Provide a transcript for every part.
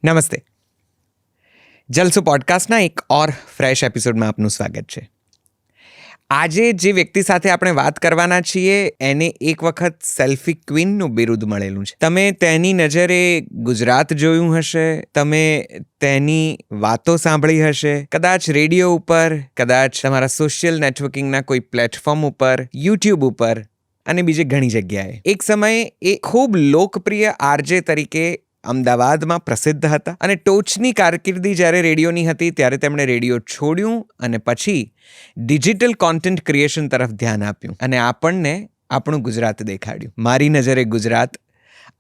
નમસ્તે. જલસો પોડકાસ્ટના એક ઓર ફ્રેશ એપિસોડમાં આપનું સ્વાગત છે. આજે જે વ્યક્તિ સાથે આપણે વાત કરવાના છીએ એને એક વખત સેલ્ફી ક્વીનનું બિરુદ મળેલું છે. તમે તેની નજરે ગુજરાત જોયું હશે, તમે તેની વાતો સાંભળી હશે, કદાચ રેડિયો ઉપર, કદાચ તમારા સોશિયલ નેટવર્કિંગના કોઈ પ્લેટફોર્મ ઉપર, યુટ્યુબ ઉપર અને બીજે ઘણી જગ્યાએ. એક સમયે એ ખૂબ લોકપ્રિય આરજે તરીકે અમદાવાદમાં પ્રસિદ્ધ હતા અને ટોચની કારકિર્દી જ્યારે રેડિયોની હતી ત્યારે તેમણે રેડિયો છોડ્યું અને પછી ડિજિટલ કોન્ટેન્ટ ક્રિએશન તરફ ધ્યાન આપ્યું અને આપણને આપણું ગુજરાત દેખાડ્યું. મારી નજરે ગુજરાત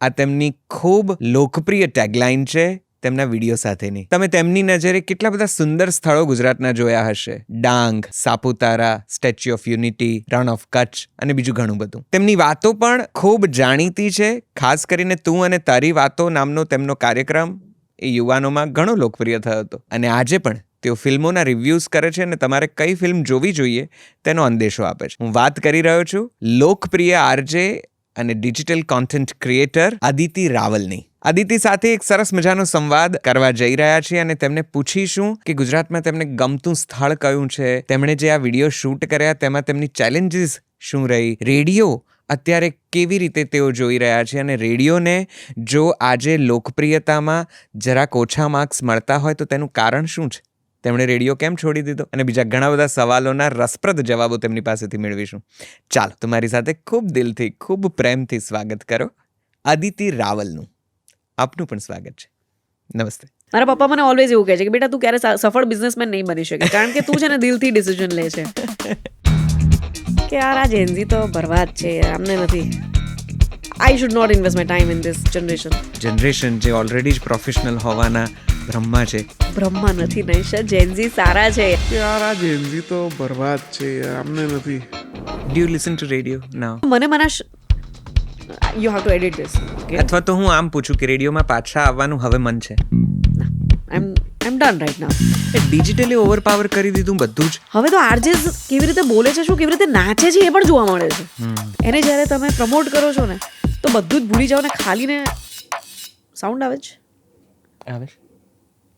આ તેમની ખૂબ લોકપ્રિય ટેગલાઇન છે તેમના વિડીયો સાથેની. તમે તેમની નજરે કેટલા બધા સુંદર સ્થળો ગુજરાતના જોયા હશે. Dang, Saputara, statue of unity, Rann of Kutch અને બીજું ઘણું બધું. તેમની વાતો પણ ખૂબ જાણીતી છે. ખાસ કરીને તું અને તારી વાતો નામનો તેમનો કાર્યક્રમ એ યુવાનોમાં ઘણો લોકપ્રિય થયો હતો અને આજે પણ તેઓ ફિલ્મોના રિવ્યૂઝ કરે છે અને તમારે કઈ ફિલ્મ જોવી જોઈએ તેનો અંદેશો આપે છે. હું વાત કરી રહ્યો છું લોકપ્રિય આરજે અને ડિજિટલ કોન્ટેન્ટ ક્રિએટર અદિતિ રાવલની. અદિતિ સાથે એક સરસ મજાનો સંવાદ કરવા જઈ રહ્યા છીએ અને તેમને પૂછીશું કે ગુજરાતમાં તેમને ગમતું સ્થળ કયું છે, તેમણે જે આ વિડીયો શૂટ કર્યા તેમાં તેમની ચેલેન્જીસ શું રહી, રેડિયો અત્યારે કેવી રીતે તેઓ જોઈ રહ્યા છે અને રેડિયોને જો આજે લોકપ્રિયતામાં જરાક ઓછા માર્ક્સ મળતા હોય તો તેનું કારણ શું છે, તેમણે રેડિયો કેમ છોડી દીધો અને બીજા ઘણા બધા સવાલોના રસપ્રદ જવાબો તેમની પાસેથી મેળવીશું. ચાલો તમારી સાથે ખૂબ દિલથી, ખૂબ પ્રેમથી સ્વાગત કરો અદિતિ રાવલનું. આપનું પણ સ્વાગત છે. નમસ્તે. મારા પપ્પા મને ઓલવેઝ એવું કહે છે કે બેટા તું ક્યારે સફળ બિઝનેસમેન નહીં બની શકે, કારણ કે તું છે ને દિલથી ડિસિઝન લે છે કે યાર આ જેન્ઝી તો બરબાદ છે, આમને નથી. I should not invest my time in this generation જે ઓલરેડી જ પ્રોફેશનલ હોવાના બ્રહ્મા છે. બ્રહ્મા નથી નૈશા, જેન્ઝી સારા છે. યાર આ જેન્ઝી તો બરબાદ છે, આમને નથી. Do you listen to radio now? મને you have to edit this. અથવા તો હું આમ પૂછું કે રેડિયોમાં પાછા આવવાનું હવે મન છે? આઈ am done right now. Digitally ઓવરપાવર કરી દીધું બધું જ. હવે તો આરજેસ કેવી રીતે બોલે છે, શું કેવી રીતે નાચે છે એ પણ જોવા મળે છે. એને જ્યારે તમે પ્રમોટ કરો છો ને તો બધું જ ભૂલી જાઓ ને ખાલી ને સાઉન્ડ આવે છે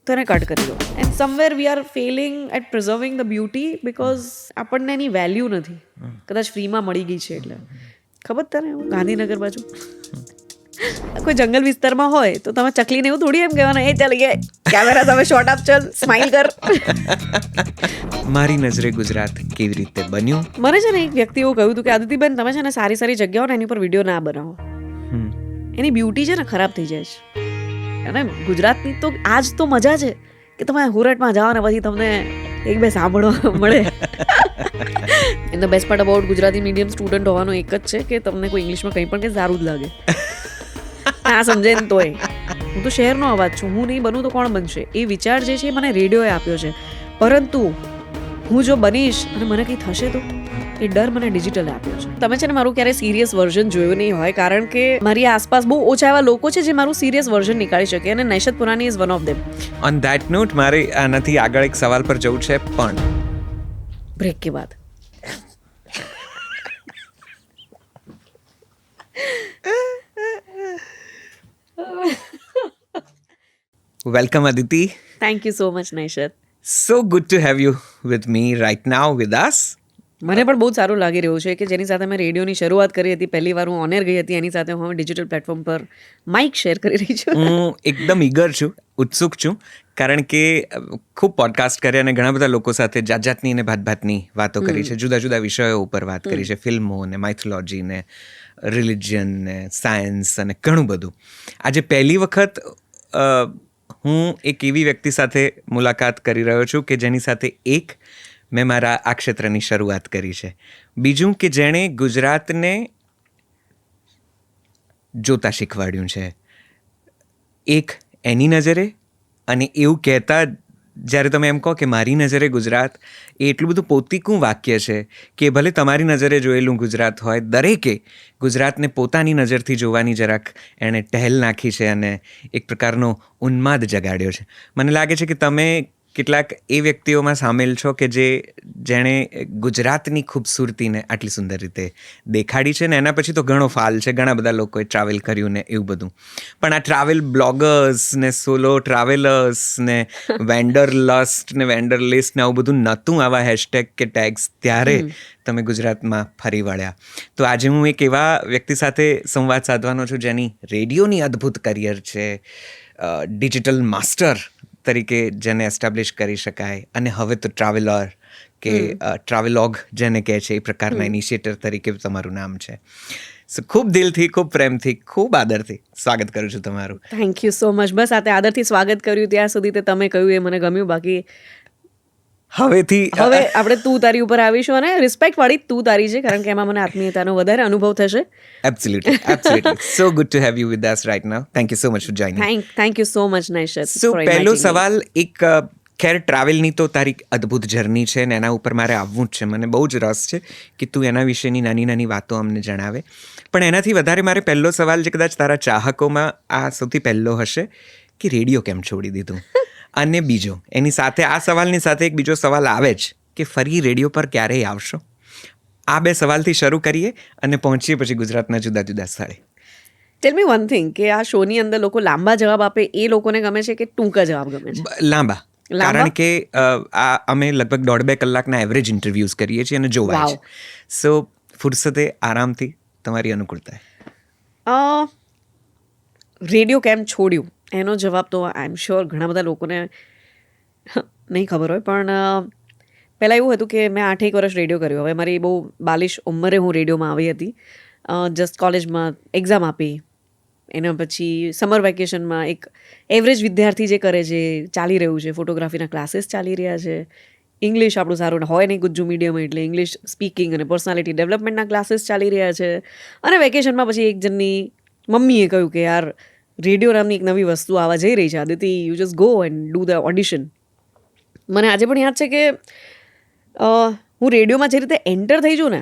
તો એને કટ કરી દો. And somewhere we are failing at preserving the beauty because આપણને એની વેલ્યુ નથી. કદાચ ફ્રીમાં મળી ગઈ છે એટલે. ખબર તને ગાંધીનગર બાજુ કોઈ જંગલ વિસ્તારમાં હોય તો તમે ચકલીને એવું થોડી એમ કહેવાના એ ચાલ ગયા કેમેરા તમે શોટ આપ, ચલ સ્માઇલ કર. મારી નજરે ગુજરાત કેવી રીતે બન્યું? મને છે ને એક વ્યક્તિ એવું કહ્યું હતું કે આદિતિબેન તમે છે ને સારી સારી જગ્યાઓ ને એની પર વિડીયો ના બનાવો, એની બ્યુટી છે ને ખરાબ થઈ જાય છે. અને ગુજરાતની તો આજ તો મજા છે કે તમે હુરટમાં જાઓ ને પછી તમને એક બે સાંભળવા મળે. In the best part about Gujarati medium student હોવાનું એક જ છે કે તમને કોઈ ઇંગ્લિશમાં કંઈ પણ કે સારું જ લાગે. ના સમજે ને તોય હું તો શહેરનો અવાજ છું, હું નહીં બનું તો કોણ બનશે એ વિચાર જે છે એ મને રેડિયોએ આપ્યો છે. પરંતુ હું જો બનીશ અને મને કંઈ થશે તો એ ડર મને ડિજિટલે આપ્યો છે. તમે છે ને મારું ક્યારેય સિરિયસ વર્ઝન જોયું નહીં હોય, કારણ કે મારી આસપાસ બહુ ઓછા એવા લોકો છે જે મારું સિરિયસ વર્ઝન નીકાળી શકે અને Naishat Purani is one of them. On that note મારે આનાથી આગળ એક સવાલ પર જવું છે પણ બ્રેક કે બાદ welcome Aditi. Thank you so much Naishat. So good to have you with me right now with us. મને પણ બહુ જ સારું લાગી રહ્યું છે કે જેની સાથે મેં રેડિયોની શરૂઆત કરી હતી, પહેલી વાર હું ઓનર ગઈ હતી, એની સાથે હું ડિજિટલ પ્લેટફોર્મ પર માઇક શેર કરી રહી છું. હું એકદમ ઈગર છું, ઉત્સુક છું, કારણ કે ખૂબ પોડકાસ્ટ કર્યા અને ઘણા બધા લોકો સાથે જાત જાતની અને ભાતભાતની વાતો કરી છે, જુદા જુદા વિષયો ઉપર વાત કરી છે, ફિલ્મો ને માઇથોલોજી ને રિલિજન ને સાયન્સ અને ઘણું બધું. આજે પહેલી વખત હું એક એવી વ્યક્તિ સાથે મુલાકાત કરી રહ્યો છું કે જેની સાથે એક મેં મારા આ ક્ષેત્રની શરૂઆત કરી છે, બીજું કે જેણે ગુજરાતને જોતા શીખવાડ્યું છે. એક એની નજરે અને એવું કહેતા જ્યારે તમે એમ કહો કે મારી નજરે ગુજરાત, એ એટલું બધું પોતિકું વાક્ય છે કે ભલે તમારી નજરે જોયેલું ગુજરાત હોય, દરેકે ગુજરાતને પોતાની નજરથી જોવાની જરાક એણે ટહેલ નાખી છે અને એક પ્રકારનો ઉન્માદ જગાડ્યો છે. મને લાગે છે કે તમે કેટલાક એ વ્યક્તિઓમાં સામેલ છો કે જેણે ગુજરાતની ખૂબસૂરતીને આટલી સુંદર રીતે દેખાડી છે ને એના પછી તો ઘણો ફાલ છે, ઘણા બધા લોકોએ ટ્રાવેલ કર્યું ને એવું બધું. પણ આ ટ્રાવેલ બ્લોગર્સ ને સોલો ટ્રાવેલર્સ ને વેન્ડર લસ્ટ ને વેન્ડર લિસ્ટ ને આવું બધું નહોતું, આવા હેશટેગ કે ટેગ્સ, ત્યારે તમે ગુજરાતમાં ફરી વળ્યા. તો આજે હું એક એવા વ્યક્તિ સાથે સંવાદ સાધવાનો છું જેની રેડિયોની અદ્ભુત કરિયર છે, ડિજિટલ માસ્ટર તરીકે જેને એસ્ટાબ્લિશ કરી શકાય, અને હવે તો ટ્રાવેલર કે ટ્રાવેલોગ જેને કહે છે એ પ્રકારના ઇનિશિએટર તરીકે તમારું નામ છે. સો ખૂબ દિલથી, ખૂબ પ્રેમથી, ખૂબ આદરથી સ્વાગત કરું છું તમારું. Thank you so much. બસ આ તે આદરથી સ્વાગત કર્યું ત્યાં સુધી તે તમે કહ્યું એ મને ગમ્યું. બાકી હવે આપણે તું તારી ઉપર આવીશું, અને રિસ્પેક્ટ વાળી તું તારી છે, કારણ કે એમાં મને આત્મીયતાનો વધારે અનુભવ થશે. Absolutely. So good to have you with us right now. Thank you so much for joining. Thank you so much, Naishat. So પહેલો સવાલ એક ખેર ટ્રાવેલની તો તારી અદ્ભુત જર્ની છે ને એના ઉપર મારે આવવું જ છે. મને બહુ જ રસ છે કે તું એના વિશેની નાની નાની વાતો અમને જણાવે. પણ એનાથી વધારે મારે પહેલો સવાલ જે કદાચ તારા ચાહકોમાં આ સૌથી પહેલો હશે કે રેડિયો કેમ છોડી દીધું, અને બીજો એની સાથે આ સવાલની સાથે એક બીજો સવાલ આવે જ કે ફરી રેડિયો પર ક્યારેય આવશો. આ બે સવાલથી શરૂ કરીએ અને પહોંચીએ પછી ગુજરાતના જુદા જુદા સ્થળે. ટેલ મી વન થિંગ, કે આ શોની અંદર લોકો લાંબા જવાબ આપે એ લોકોને ગમે છે કે ટૂંકા જવાબ ગમે છે? લાંબા. કારણ કે આ અમે લગભગ 1.5-2 કલાકના એવરેજ ઇન્ટરવ્યૂઝ કરીએ છીએ અને જોવાય છે. સો ફુરસતે આરામથી તમારી અનુકૂળતા. રેડિયો કેમ છોડ્યું એનો જવાબ તો આઈ એમ શ્યોર ઘણા બધા લોકોને નહીં ખબર હોય. પણ પહેલાં એવું હતું કે મેં 8 વર્ષ રેડિયો કર્યો. હવે મારી બહુ બાલિશ ઉંમરે હું રેડિયોમાં આવી હતી. જસ્ટ કોલેજમાં એક્ઝામ આપી, એના પછી સમર વેકેશનમાં એક એવરેજ વિદ્યાર્થી જે કરે છે ચાલી રહ્યું છે, ફોટોગ્રાફીના ક્લાસીસ ચાલી રહ્યા છે, ઇંગ્લિશ આપણું સારું હોય નહીં ગુજ્જુ મીડિયમ એટલે ઇંગ્લિશ સ્પીકિંગ અને પર્સનાલિટી ડેવલપમેન્ટના ક્લાસીસ ચાલી રહ્યા છે. અને વેકેશનમાં પછી એક જણની મમ્મીએ કહ્યું કે યાર રેડિયો નામની એક નવી વસ્તુ આવવા જઈ રહી છે, Aditi, you just go and do the audition. મને આજે પણ યાદ છે કે હું રેડિયોમાં જે રીતે એન્ટર થઈ છું ને,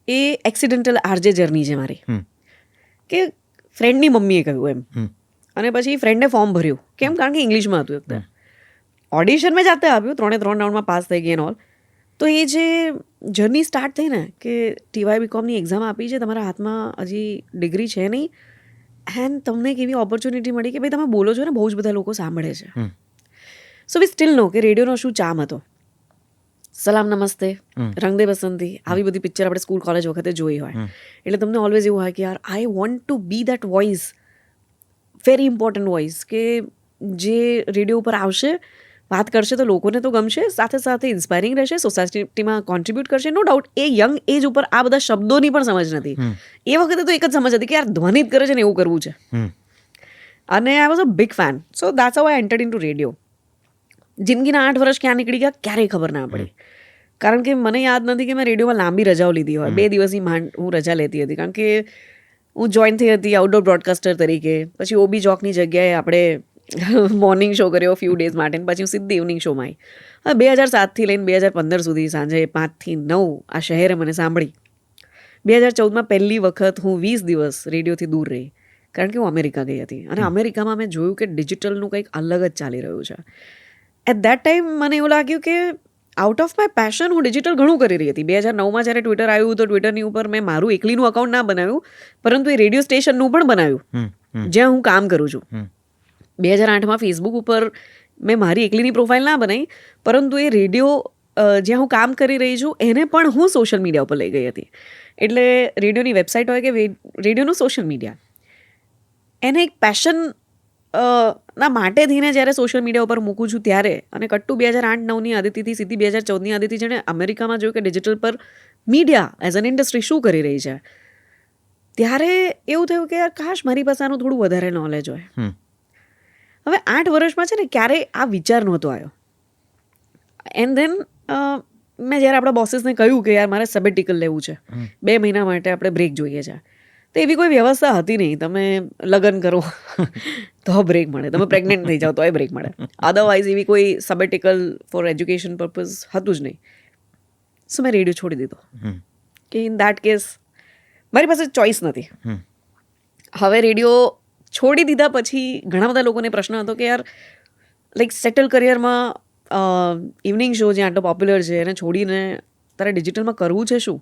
એ એક્સિડેન્ટલ આરજે જર્ની છે મારી. કે ફ્રેન્ડની મમ્મીએ કહ્યું એમ, અને પછી ફ્રેન્ડે ફોર્મ ભર્યું. કેમ? કારણ કે ઇંગ્લિશમાં હતું. એકદમ ઓડિશન મેં જાતે આપ્યું, 3 રાઉન્ડમાં પાસ થઈ ગઈ એન્ડ ઓલ. તો એ જે જર્ની સ્ટાર્ટ થઈ ને કે TY BComની એક્ઝામ આપી છે, તમારા હાથમાં હજી ડિગ્રી છે નહીં, એન્ડ તમને એક એવી ઓપોર્ચ્યુનિટી મળી કે ભાઈ તમે બોલો છો ને, બહુ જ બધા લોકો સાંભળે છે. સો વી સ્ટીલ નો કે રેડિયોનો શું ચામ હતો. સલામ નમસ્તે, રંગ દે બસંતી, આવી બધી પિક્ચર આપણે સ્કૂલ કોલેજ વખતે જોઈ હોય, એટલે તમને ઓલવેઝ એવું હોય કે યાર I want to be that voice, very important voice, કે જે રેડિયો ઉપર આવશે, વાત કરશે તો લોકોને તો ગમશે, સાથે સાથે ઇન્સ્પાયરિંગ રહેશે, સોસાયટીમાં કોન્ટ્રીબ્યુટ કરશે. નો ડાઉટ એ યંગ એજ ઉપર આ બધા શબ્દોની પણ સમજ નથી. એ વખતે તો એક જ સમજ હતી કે યાર ધ્વનિત કરે છે ને એવું કરવું છે. અને I was a big fan. So that's how I entered in to radio. જિંદગીના 8 વર્ષ ક્યાં નીકળી ગયા ક્યારેય ખબર ના પડી. કારણ કે મને યાદ નથી કે મેં રેડિયોમાં લાંબી રજાઓ લીધી હોય. 2 દિવસની માંડ હું રજા લેતી હતી, કારણ કે હું જોઈન થઈ હતી આઉટડોર બ્રોડકાસ્ટર તરીકે. પછી OB જોકની જગ્યાએ આપણે મોર્નિંગ શો કર્યો ફ્યુ ડેઝ માટે, પછી હું સીધી ઇવનિંગ શોમાં આવી. 2007થી લઈને 2015 સુધી સાંજે 5 થી 9 આ શહેરે મને સાંભળી. 2014માં પહેલી વખત હું 20 દિવસ રેડિયોથી દૂર રહી, કારણ કે હું અમેરિકા ગઈ હતી. અને અમેરિકામાં મેં જોયું કે ડિજિટલનું કંઈક અલગ જ ચાલી રહ્યું છે. એટ દેટ ટાઈમ મને એવું લાગ્યું કે આઉટ ઓફ માય પેશન હું ડિજિટલ ઘણું કરી રહી હતી. 2009માં જ્યારે ટ્વિટર આવ્યું તો ટ્વિટરની ઉપર મેં મારું એકલીનું અકાઉન્ટ ના બનાવ્યું, પરંતુ એ રેડિયો સ્ટેશનનું પણ બનાવ્યું જ્યાં હું કામ કરું છું. 2008માં ફેસબુક ઉપર મેં મારી એકલીની પ્રોફાઇલ ના બનાવી, પરંતુ એ રેડિયો જ્યાં હું કામ કરી રહી છું એને પણ હું સોશિયલ મીડિયા ઉપર લઈ ગઈ હતી. એટલે રેડિયોની વેબસાઇટ હોય કે રેડિયોનું સોશિયલ મીડિયા, એને એક પેશન ના માટે થઈને જ્યારે સોશિયલ મીડિયા ઉપર મૂકું છું ત્યારે, અને કટ્ટુ 2008-9ની આદિતિથી સીધી 2014ની આદિતિ જેણે અમેરિકામાં જોયું કે ડિજિટલ પર મીડિયા એઝ એન ઇન્ડસ્ટ્રી શું કરી રહી છે, ત્યારે એવું થયું કે યાર કાશ મારી પાસે આનું થોડું વધારે નોલેજ હોય. હવે 8 વર્ષમાં છે ને ક્યારેય આ વિચાર નહોતો આવ્યો. એન્ડ ધેન મેં જ્યારે આપણા બોસીસને કહ્યું કે યાર મારે સબેટિકલ લેવું છે, 2 મહિના માટે આપણે બ્રેક જોઈએ છે, તો એવી કોઈ વ્યવસ્થા હતી નહીં. તમે લગ્ન કરો તો બ્રેક મળે, તમે પ્રેગ્નન્ટ થઈ જાઓ તોય બ્રેક મળે, અદરવાઇઝ એવી કોઈ સબેટિકલ ફોર એજ્યુકેશન પર્પઝ હતું જ નહીં. સો મેં રેડિયો છોડી દીધો કે ઇન દેટ કેસ મારી પાસે ચોઇસ નથી. હવે રેડિયો છોડી દીધા પછી ઘણા બધા લોકોને પ્રશ્ન હતો કે યાર લાઈક સેટલ કરિયરમાં ઇવનિંગ શો જે આટલો પોપ્યુલર છે એને છોડીને તારે ડિજિટલમાં કરવું છે શું?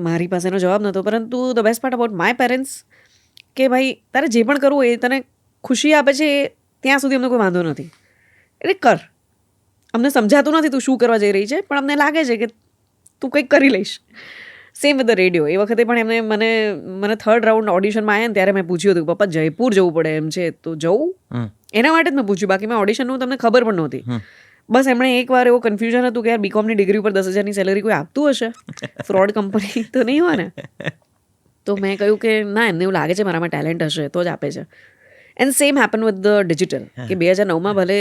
મારી પાસે એનો જવાબ નહોતો. પરંતુ the best part about my parents કે ભાઈ તારે જે પણ કરવું એ તને ખુશી આપે છે ત્યાં સુધી અમને કોઈ વાંધો નથી, એટલે કર. અમને સમજાતું નથી તું શું કરવા જઈ રહી છે, પણ અમને લાગે છે કે તું કંઈક કરી લઈશ. Same with the radio. એ વખતે પણ એમને મને થર્ડ રાઉન્ડ ઓડિશનમાં આવ્યા ને ત્યારે મેં પૂછ્યું હતું કે પપ્પા જયપુર જવું પડે એમ છે તો જવું? એના માટે જ મેં પૂછ્યું, બાકી મેં ઓડિશનનું તમને ખબર પણ નહોતી. બસ એમણે એકવાર એવો કન્ફ્યુઝન હતું કે યાર બીકોમની ડિગ્રી ઉપર 10,000ની સેલરી કોઈ આપતું હશે? ફ્રોડ કંપની તો નહીં હોય ને? તો મેં કહ્યું કે ના, એમને એવું લાગે છે મારામાં ટેલેન્ટ હશે તો જ આપે છે. And same happen with the digital કે 2009માં ભલે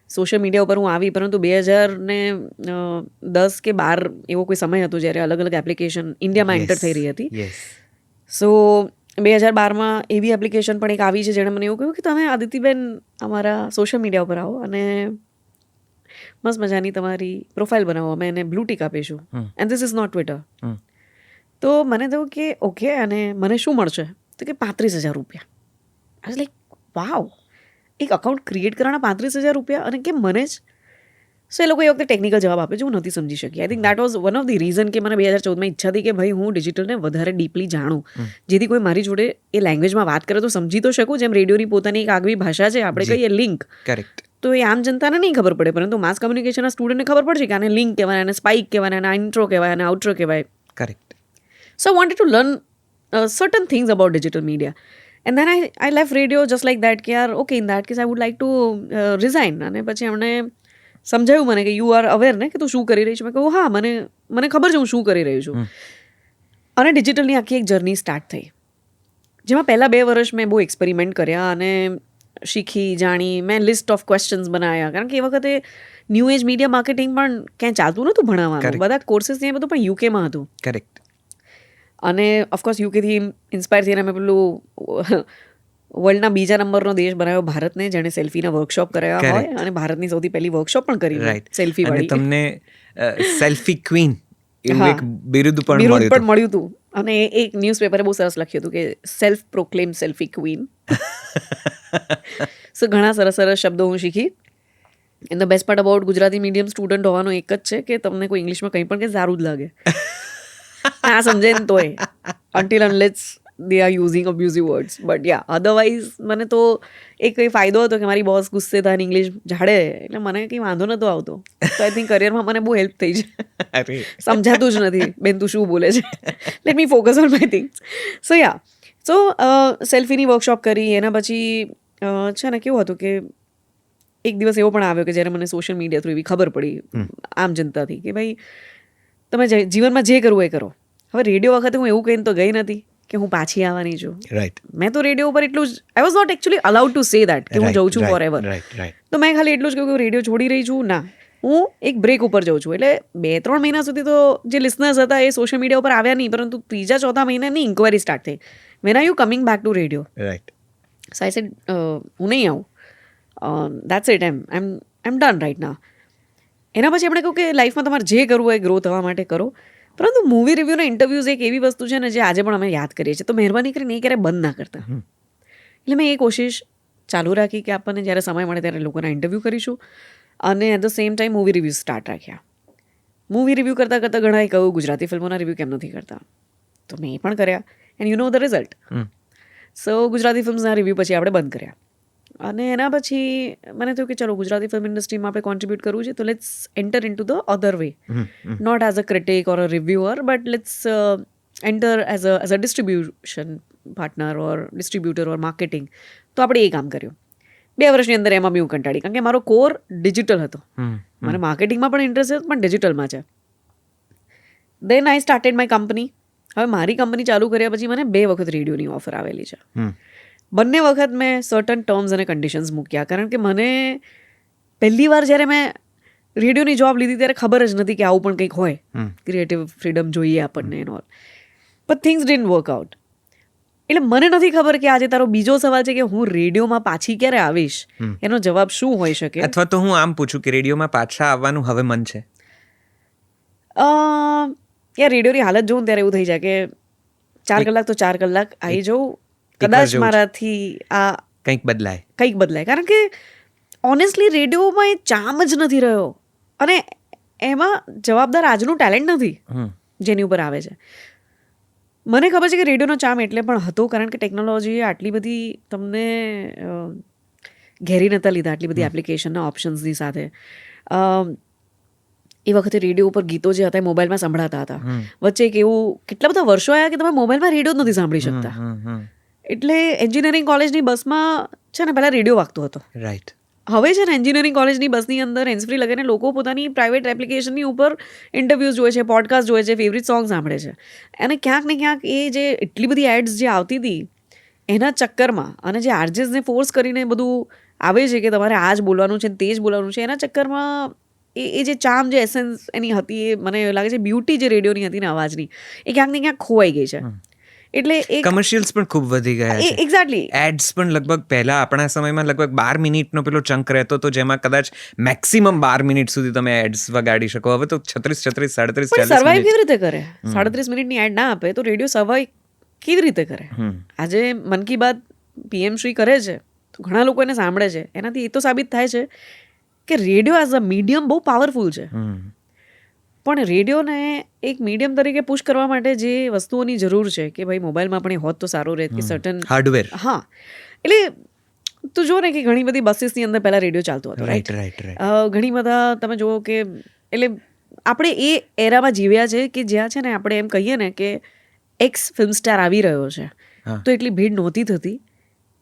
સોશિયલ મીડિયા ઉપર હું આવી, પરંતુ 2010 કે 12 એવો કોઈ સમય હતો જ્યારે અલગ અલગ એપ્લિકેશન ઇન્ડિયામાં એન્ટર થઈ રહી હતી. સો 2012માં એવી એપ્લિકેશન પણ એક આવી છે જેણે મને એવું કહ્યું કે તમે આદિતિબેન અમારા સોશિયલ મીડિયા ઉપર આવો અને મસ્ત મજાની તમારી પ્રોફાઇલ બનાવો, અમે એને બ્લુ ટિક આપીશું, and this is not Twitter. તો મને થયું કે ઓકે, અને મને શું મળશે? તો કે 35,000 રૂપિયા. આઈ વોઝ લાઈક વાવ, એક અકાઉન્ટ ક્રિએટ કરવાના 35,000 રૂપિયા, અને કે મને જ. સો એ લોકો એ વખતે ટેકનિકલ જવાબ આપ્યો છે, હું નથી સમજી શકી. I think that was one of the reason કે મને 2014માં ઈચ્છા હતી કે ભાઈ હું ડિજિટલને વધારે ડીપલી જાણું, જેથી કોઈ મારી જોડે એ લેંગ્વેજમાં વાત કરે તો સમજી તો શકું. જેમ રેડિયોની પોતાની એક આગવી ભાષા છે, આપણે કહીએ લિંક, કરેક્ટ. તો એ આમ જનતાને નહીં ખબર પડે, પરંતુ માસ કમ્યુનિકેશનના સ્ટુડન્ટને ખબર પડશે કે આને લિંક કહેવાય, આને સ્પાઇક કહેવાય, આને ઇન્ટ્રો કહેવાય, આને આઉટ્રો કહેવાય. Correct. So I wanted to learn certain things about digital media. And then I left radio just like that કે યાર okay, in that case I would like to resign. અને પછી એમણે સમજાવ્યું મને કે યુ આર અવેર ને કે તું શું કરી રહી છે? મેં કહ્યું હા, મને ખબર છે હું શું કરી રહી છું. અને ડિજિટલની આખી એક જર્ની સ્ટાર્ટ થઈ, જેમાં પહેલાં 2 વર્ષ મેં બહુ એક્સપેરિમેન્ટ કર્યા અને શીખી જાણી. મેં લિસ્ટ ઓફ ક્વેશ્ચન્સ બનાવ્યા, કારણ કે એ વખતે ન્યૂ એજ મીડિયા માર્કેટિંગ પણ ક્યાંય ચાલતું નહોતું ભણાવવાનું. બધા કોર્સીસ ને બધું પણ યુકેમાં હતું. કરેક્ટ. અને ઓફકોર્સ યુકેથી ઇન્સ્પાયર થઈને અમે પેલું વર્લ્ડના બીજા નંબરનો દેશ બનાવ્યો ભારતને, જેણે સેલ્ફીના વર્કશોપ કરાવ્યા હોય, અને ભારતની સૌથી પહેલી વર્કશોપ પણ કરી સેલ્ફી વાળી. તમને સેલ્ફી ક્વીન એવું એક બિરુદ પણ મળ્યું હતું. અને એક ન્યૂઝપેપરે બહુ સરસ લખ્યું હતું કે સેલ્ફ પ્રોક્લેમ સેલ્ફી ક્વીન. સો ઘણા સરસ સરસ શબ્દો હું શીખી. And the best part about Gujarati medium student હોવાનો એક જ છે કે તમને કોઈ ઇંગ્લિશમાં કંઈ પણ કે સારું જ લાગે. આ સમજે ને તોય, until unless they are using abusive words. But yeah, otherwise મને તો એક કંઈ ફાયદો હતો કે મારી બોસ ગુસ્સે થાય ને ઇંગ્લિશ ઝાડે, એટલે મને કંઈ વાંધો નહોતો આવતો. તો આઈ થિંક કરિયરમાં મને બહુ હેલ્પ થઈ છે. સમજાતું જ નથી બેન તું શું બોલે છે, let me focus on my things. So yeah, so સેલ્ફીની વર્કશોપ કરી. એના પછી છે ને કેવું હતું કે એક દિવસ એવો પણ આવ્યો કે જ્યારે મને સોશિયલ મીડિયા થ્રુ એવી ખબર પડી આમ જનતાથી કે ભાઈ તમે જીવનમાં જે કરવું એ કરો. હવે રેડિયો વખતે હું એવું કહીને તો ગઈ નથી કે હું પાછી આવવાની છું. રાઈટ. મેં તો રેડિયો ઉપર એટલું જ, I was not actually allowed to say that કે હું જઉં છું ફોર એવર. તો મેં ખાલી એટલું જ કહ્યું કે રેડિયો છોડી રહી છું. ના, હું એક બ્રેક ઉપર જઉં છું. એટલે 2-3 મહિના સુધી તો જે લિસનર્સ હતા એ સોશિયલ મીડિયા ઉપર આવ્યા નહીં, પરંતુ 3-4 મહિનાની ઇન્ક્વાયરી સ્ટાર્ટ થઈ. When are you coming back to radio? Right. So I said હું નહીં આવું, that's it, I am done right now. એના પછી આપણે કહ્યું કે લાઈફમાં તમારે જે કરવું હોય ગ્રો થવા માટે કરો. પરંતુ મૂવી રિવ્યૂના ઇન્ટરવ્યૂઝ એક એવી વસ્તુ છે ને જે આજે પણ અમે યાદ કરીએ છીએ, તો મહેરબાની કરીને એ ક્યારેય બંધ ના કરતા. એટલે મેં એ કોશિશ ચાલુ રાખી કે આપણને જ્યારે સમય મળે ત્યારે લોકોના ઇન્ટરવ્યૂ કરીશું, અને at the same time movie review start રાખ્યા. મૂવી રિવ્યૂ કરતાં કરતાં ઘણાએ કહ્યું ગુજરાતી ફિલ્મોના રિવ્યૂ કેમ નથી કરતા, તો મેં એ પણ કર્યા. And you know the result. So Gujarati ફિલ્મ્સના રિવ્યૂ પછી આપણે બંધ કર્યા. અને એના પછી મને થયું કે ચલો ગુજરાતી ફિલ્મ ઇન્ડસ્ટ્રીમાં આપણે કોન્ટ્રીબ્યુટ કરવું છે, તો let's enter into the other way, not as a critic or a reviewer, but let's enter as a distribution partner or distributor or marketing. તો આપણે એ કામ કર્યું. 2 વર્ષની અંદર એમાં બી હું કંટાળી, કારણ કે મારો કોર ડિજિટલ હતો. મને માર્કેટિંગમાં પણ ઇન્ટરેસ્ટ છે, પણ ડિજિટલમાં છે. દેન આઈ સ્ટાર્ટેડ માય કંપની. હવે મારી કંપની ચાલુ કર્યા પછી મને 2 વખત રેડિયોની ઓફર આવેલી છે. બંને વખત મેં સર્ટન ટર્મ્સ અને કન્ડિશન્સ મૂક્યા, કારણ કે મને પહેલી વાર જ્યારે મેં રેડિયોની જોબ લીધી ત્યારે ખબર જ નથી કે આવું પણ કંઈક હોય, ક્રિએટિવ ફ્રીડમ જોઈએ આપણને એનો. But things didn't work out. એટલે મને નથી ખબર કે આજે તારો બીજો સવાલ છે કે હું રેડિયોમાં પાછી ક્યારે આવીશ, એનો જવાબ શું હોઈ શકે. અથવા તો હું આમ પૂછું કે રેડિયોમાં પાછા આવવાનું હવે મન છે? યાર રેડિયોની હાલત જોઉં ત્યારે એવું થઈ જાય કે 4 કલાક તો 4 કલાક આવી જવું, કદાચ મારાથી આ કંઈક બદલાય. કારણ કે ઓનેસ્ટલી રેડિયોમાં એ ચામ જ નથી રહ્યો, અને એમાં જવાબદાર આજનું ટેલેન્ટ નથી જેની ઉપર આવે છે. મને ખબર છે કે રેડિયોનો ચામ એટલે પણ હતો કારણ કે ટેકનોલોજીએ આટલી બધી તમને ઘેરી નહોતા લીધા, આટલી બધી એપ્લિકેશનના ઓપ્શન્સની સાથે. એ વખતે રેડિયો ઉપર ગીતો જે હતા એ મોબાઈલમાં સંભળાતા હતા. વચ્ચે એક એવું કેટલા બધા વર્ષો આવ્યા કે તમે મોબાઈલમાં રેડિયો જ નથી સાંભળી શકતા. એટલે એન્જિનિયરિંગ કોલેજની બસમાં છે ને પહેલાં રેડિયો વાગતો હતો. રાઈટ. હવે છે ને એન્જિનિયરિંગ કોલેજની બસની અંદર હેન્ડ્સફ્રી લગાવીને લોકો પોતાની પ્રાઇવેટ એપ્લિકેશનની ઉપર ઇન્ટરવ્યૂઝ જોવે છે, પોડકાસ્ટ જોવે છે, ફેવરિટ સોંગ સાંભળે છે. અને ક્યાંક ને ક્યાંક એ જે એટલી બધી એડ્સ જે આવતી હતી એના ચક્કરમાં, અને જે આરજેસને ફોર્સ કરીને બધું આવે છે કે તમારે આ જ બોલવાનું છે, તે જ બોલવાનું છે, એના ચક્કરમાં એ જે ચામ, જે એસેન્સ એની હતી, એ મને લાગે છે બ્યુટી જે રેડિયોની હતી ને અવાજની, એ ક્યાંક ને ક્યાંક ખોવાઈ ગઈ છે. એટલે એક કમર્શિયલ્સ પણ ખૂબ વધી ગયા છે. એક્ઝેક્ટલી. એડ્સ પણ લગભગ પહેલા આપણા સમયમાં લગભગ 12 મિનિટનો પેલો ચંક રહેતો હતો જેમાં કદાચ મેક્સિમમ 12 મિનિટ સુધી તમે એડ્સ વગાડી શકો. હવે તો 36, 37, 40 સર્વાઈવ કેવી રીતે કરે? 37 મિનિટની એડ ના આપે તો રેડિયો સર્વાઈવ કેવી રીતે કરે? આજે મન કી બાત પીએમ શ્રી કરે છે તો ઘણા લોકો એને સાંભળે છે. એનાથી એ તો સાબિત થાય છે કે રેડિયો એઝ અ મીડિયમ બહુ પાવરફુલ છે. પણ રેડિયોને એક મીડિયમ તરીકે પુશ કરવા માટે જે વસ્તુઓની જરૂર છે કે ભાઈ મોબાઈલમાં પણ એ હોત તો સારું રહે કે સર્ટન હાર્ડવેર. હા, એટલે તું જો ને કે ઘણી બધી બસીસની અંદર પહેલાં રેડિયો ચાલતો હતો. Right right right. ઘણી બધા તમે જુઓ કે એટલે આપણે એ એરામાં જીવ્યા છે કે જ્યાં છે ને આપણે એમ કહીએ ને કે એક્સ ફિલ્મ સ્ટાર આવી રહ્યો છે તો એટલી ભીડ નહોતી થતી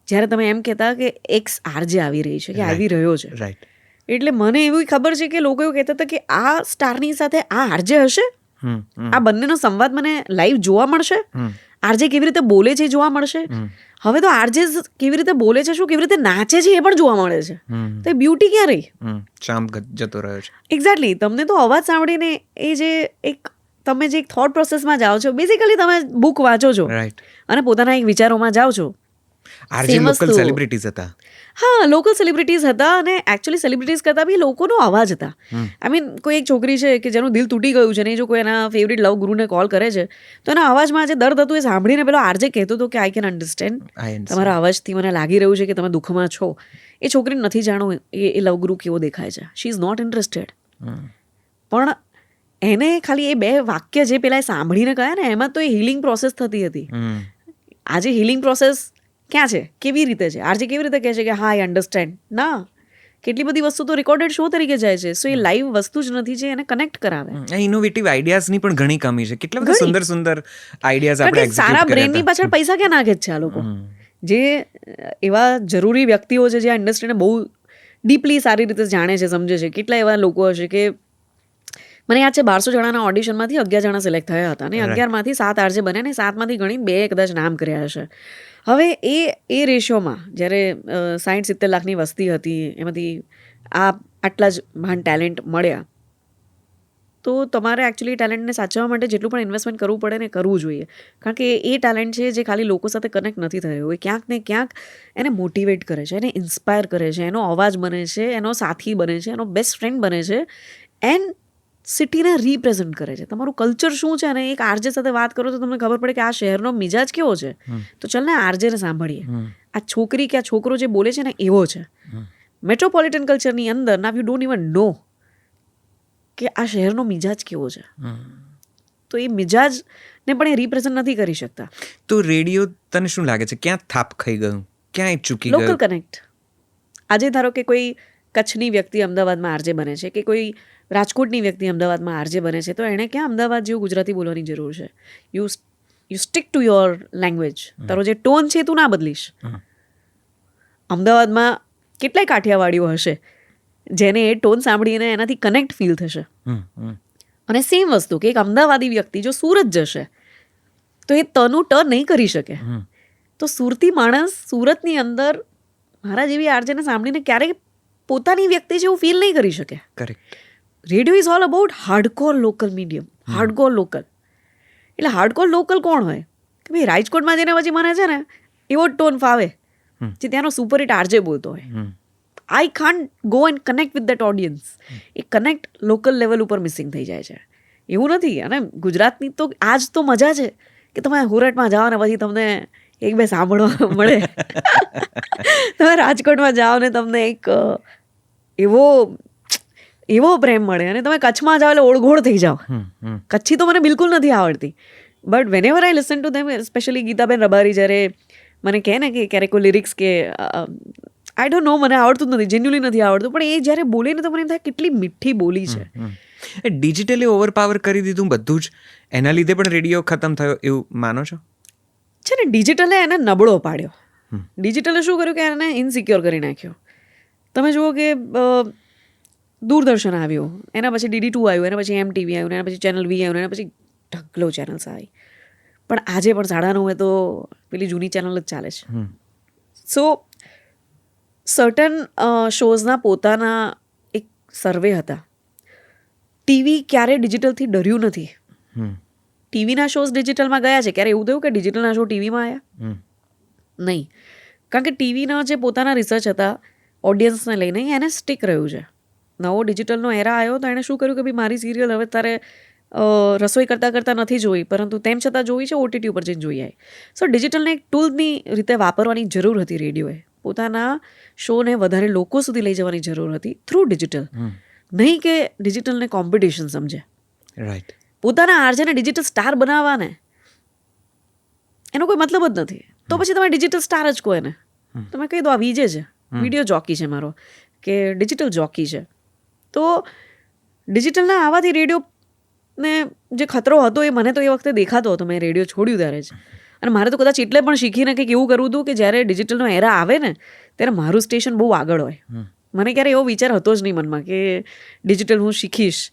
જ્યારે તમે એમ કહેતા કે એક્સ આરજે આવી રહી છે કે આવી રહ્યો છે. રાઈટ. એટલે મને એવી ખબર છે કે લોકો એવું કહેતા હતા કે આ સ્ટારની સાથે આ આરજે હશે, આ બંનેનો સંવાદ મને લાઈવ જોવા મળશે, આરજે કેવી રીતે બોલે છે એ જોવા મળશે. હવે તો આરજે કેવી રીતે બોલે છે, શું કેવી રીતે નાચે છે એ પણ જોવા મળે છે. તો એ બ્યુટી ક્યાં રહી? ચામ જતો રહ્યો છે. એક્ઝેક્ટલી. તમને તો અવાજ સાંભળીને એ જે એક તમે જે એક થોટ પ્રોસેસમાં જાઓ છો, બેઝિકલી તમે બુક વાંચો છો અને પોતાના એક વિચારોમાં જાઓ છો. આરજે લોકલ સેલિબ્રિટીઝ હતા. હા, લોકલ સેલિબ્રિટીઝ હતા, અને એકચ્યુઅલી સેલિબ્રિટીઝ કરતાં બી લોકોનો અવાજ હતા. આઈ મીન કોઈ એક છોકરી છે કે જેનું દિલ તૂટી ગયું છે ને એ જો કોઈ એના ફેવરિટ લવ ગુરુને કોલ કરે છે તો એના અવાજમાં જે દર્દ હતું એ સાંભળીને પેલો આરજે કહેતો હતો કે આઈ કેન અન્ડરસ્ટેન્ડ, તમારા અવાજથી મને લાગી રહ્યું છે કે તમે દુઃખમાં છો. એ છોકરીને નથી જાણવું એ લવ ગુરુ કેવો દેખાય છે. She is not interested. પણ એને ખાલી એ બે વાક્ય જે પેલા સાંભળીને કહ્યા ને એમાં તો એ હિલિંગ પ્રોસેસ થતી હતી. આજે હિલિંગ પ્રોસેસ ક્યાં છે? કેવી રીતે છે? આરજે કેવી રીતે કહે છે કે હા આઈ અન્ડરસ્ટેન્ડ? ના, કેટલી બધી વસ્તુ તો રેકોર્ડેડ શો તરીકે જાય છે. સો એ લાઈવ વસ્તુ જ નથી જે એને કનેક્ટ કરાવે. ઇનોવેટિવ આઈડિયાઝની પણ ઘણી કમી છે. કેટલા બધા સુંદર સુંદર આઈડિયાઝ આપણે એક્ઝિક્યુટ સારા બ્રેનની પાછળ પૈસા ક્યાં નાખે છે આ લોકો? જે એવા જરૂરી વ્યક્તિઓ છે જે આ ઇન્ડસ્ટ્રીને બહુ ડીપલી સારી રીતે જાણે છે, સમજે છે. કેટલા એવા લોકો હશે કે મને યાદ છે 1200 જણાના ઓડિશનમાંથી 11 જણા સિલેક્ટ થયા હતા અને 11માંથી 7 આરજે બન્યા ને 7માંથી ઘણી 2 કદાચ નામ કર્યા હશે. હવે એ રેશિયોમાં જ્યારે 60-70 લાખની વસ્તી હતી એમાંથી આટલા જ મહાન ટેલેન્ટ મળ્યા તો તમારે એકચ્યુઅલી ટેલેન્ટને સાચવવા માટે જેટલું પણ ઇન્વેસ્ટમેન્ટ કરવું પડે ને કરવું જોઈએ. કારણ કે એ ટેલેન્ટ છે જે ખાલી લોકો સાથે કનેક્ટ નથી થયો, એ ક્યાંક ને ક્યાંક એને મોટિવેટ કરે છે, એને ઇન્સ્પાયર કરે છે, એનો અવાજ બને છે, એનો સાથી બને છે, એનો બેસ્ટ ફ્રેન્ડ બને છે, એન્ડ સિટીને રિપ્રેઝન્ટ કરે છે. તમારું કલ્ચર શું છે અને એક આરજે સાથે વાત કરો તો તમને ખબર પડે કે આ શહેરનો મિજાજ કેવો છે. તો ચાલ ને આરજેને સાંભળીએ. આ છોકરી કે આ છોકરો જે બોલે છે ને એવો છે. મેટ્રોપોલિટન કલ્ચરની અંદર નાવ યુ ડોન્ટ ઇવન નો કે આ શહેરનો મિજાજ કેવો છે. તો એ મિજાજને પણ એ રિપ્રેઝન્ટ નથી કરી શકતા. તો રેડિયો તને શું લાગે છે ક્યાં થાપ ખાઈ ગયું, ક્યાં ચૂકી ગયું? Local connect. આજે ધારો કે કોઈ કચ્છની વ્યક્તિ અમદાવાદમાં આરજે બને છે કે કોઈ રાજકોટની વ્યક્તિ અમદાવાદમાં આરજે બને છે તો એણે ક્યાં અમદાવાદ જેવું ગુજરાતી બોલવાની જરૂર છે? You stick to your language. તારો જે ટોન છે તું ના બદલીશ. અમદાવાદમાં કેટલાય કાઠિયાવાડીઓ હશે જેને એ ટોન સાંભળીને એનાથી કનેક્ટ ફીલ થશે. અને સેમ વસ્તુ કે એક અમદાવાદી વ્યક્તિ જો સુરત જશે તો એ તનું ટ નહીં કરી શકે. તો સુરતી માણસ સુરતની અંદર મારા જેવી આરજેને સાંભળીને ક્યારેય પોતાની વ્યક્તિ જેવું ફીલ નહીં કરી શકે. Correct. Radio is all about hardcore local medium. Hardcore local એટલે હાર્ડકોર લોકલ કોણ હોય કે ભાઈ રાજકોટમાં જઈને પછી મને છે ને એવો જ ટોન ફાવે જે ત્યાંનો સુપરહિટ આરજે બોલતો હોય. I can't go and connect with that audience. A connect local level ઉપર મિસિંગ થઈ જાય છે. એવું નથી. અને ગુજરાતની તો આજ તો મજા છે કે તમે હુરટમાં જાઓ ને પછી તમને એક બે સાંભળવા મળે. તમે રાજકોટમાં જાઓ ને તમને એક એવો પ્રેમ મળે. અને તમે કચ્છમાં જાઓ એટલે ઓળઘોળ થઈ જાઓ. કચ્છી તો મને બિલકુલ નથી આવડતી, but whenever I listen to them, specially Geetaben Rabari જ્યારે મને કહે ને કે ક્યારેક કોઈ લિરિક્સ કે આઈ ડોન્ટ નો, મને આવડતું જ નથી, જેન્યુઅલી નથી આવડતું, પણ એ જ્યારે બોલે ને તો મને એમ થાય કેટલી મીઠી બોલી છે. ડિજિટલી ઓવરપાવર કરી દીધું બધું જ, એના લીધે પણ રેડિયો ખતમ થયો એવું માનો છો? છે ને, ડિજિટલે એને નબળો પાડ્યો. ડિજિટલે શું કર્યું કે એને ઇનસિક્યોર કરી નાખ્યો. તમે જુઓ કે દૂરદર્શન આવ્યું, એના પછી DD2 આવ્યું, એના પછી MTV આવ્યું, એના પછી ચેનલ V આવ્યું, એના પછી ઢગલો ચેનલ્સ આવી. પણ આજે પણ 9:30 તો પેલી જૂની ચેનલ જ ચાલે છે. સો સર્ટન શોઝના પોતાના એક સર્વે હતા. ટીવી ક્યારે ડિજિટલથી ડર્યું નથી. ટીવીના શોઝ ડિજિટલમાં ગયા છે, ક્યારે એવું થયું કે ડિજિટલના શો ટીવીમાં આવ્યા? નહીં. કારણ કે ટીવીના જે પોતાના રિસર્ચ હતા ઓડિયન્સને લઈને, એને સ્ટીક રહ્યું છે. નવો ડિજિટલનો એરા આવ્યો તો એણે શું કર્યું કે ભાઈ મારી સિરિયલ હવે તારે રસોઈ કરતાં નથી જોઈ, પરંતુ તેમ છતાં જોઈ છે, OTT ઉપર જઈને જોઈ આવી. સો ડિજિટલને એક ટૂલની રીતે વાપરવાની જરૂર હતી રેડિયોએ. પોતાના શોને વધારે લોકો સુધી લઈ જવાની જરૂર હતી થ્રુ ડિજિટલ. નહીં કે ડિજિટલને કોમ્પિટિશન સમજે. રાઈટ. પોતાના આરજેને ડિજિટલ સ્ટાર બનાવવાને એનો કોઈ મતલબ જ નથી. તો પછી તમે ડિજિટલ સ્ટાર જ કહો એને. તમે કહી દો આ VJ છે, વિડીયો જોકી છે મારો, કે ડિજિટલ જોકી છે. તો ડિજિટલના આવવાથી રેડિયોને જે ખતરો હતો એ મને તો એ વખતે દેખાતો હતો, મેં રેડિયો છોડ્યું ત્યારે જ. અને મારે તો કદાચ એટલે પણ શીખીને કંઈક એવું કરવું હતું કે જ્યારે ડિજિટલનો એરા આવે ને ત્યારે મારું સ્ટેશન બહુ આગળ હોય. મને ક્યારે એવો વિચાર હતો જ નહીં મનમાં કે ડિજિટલ હું શીખીશ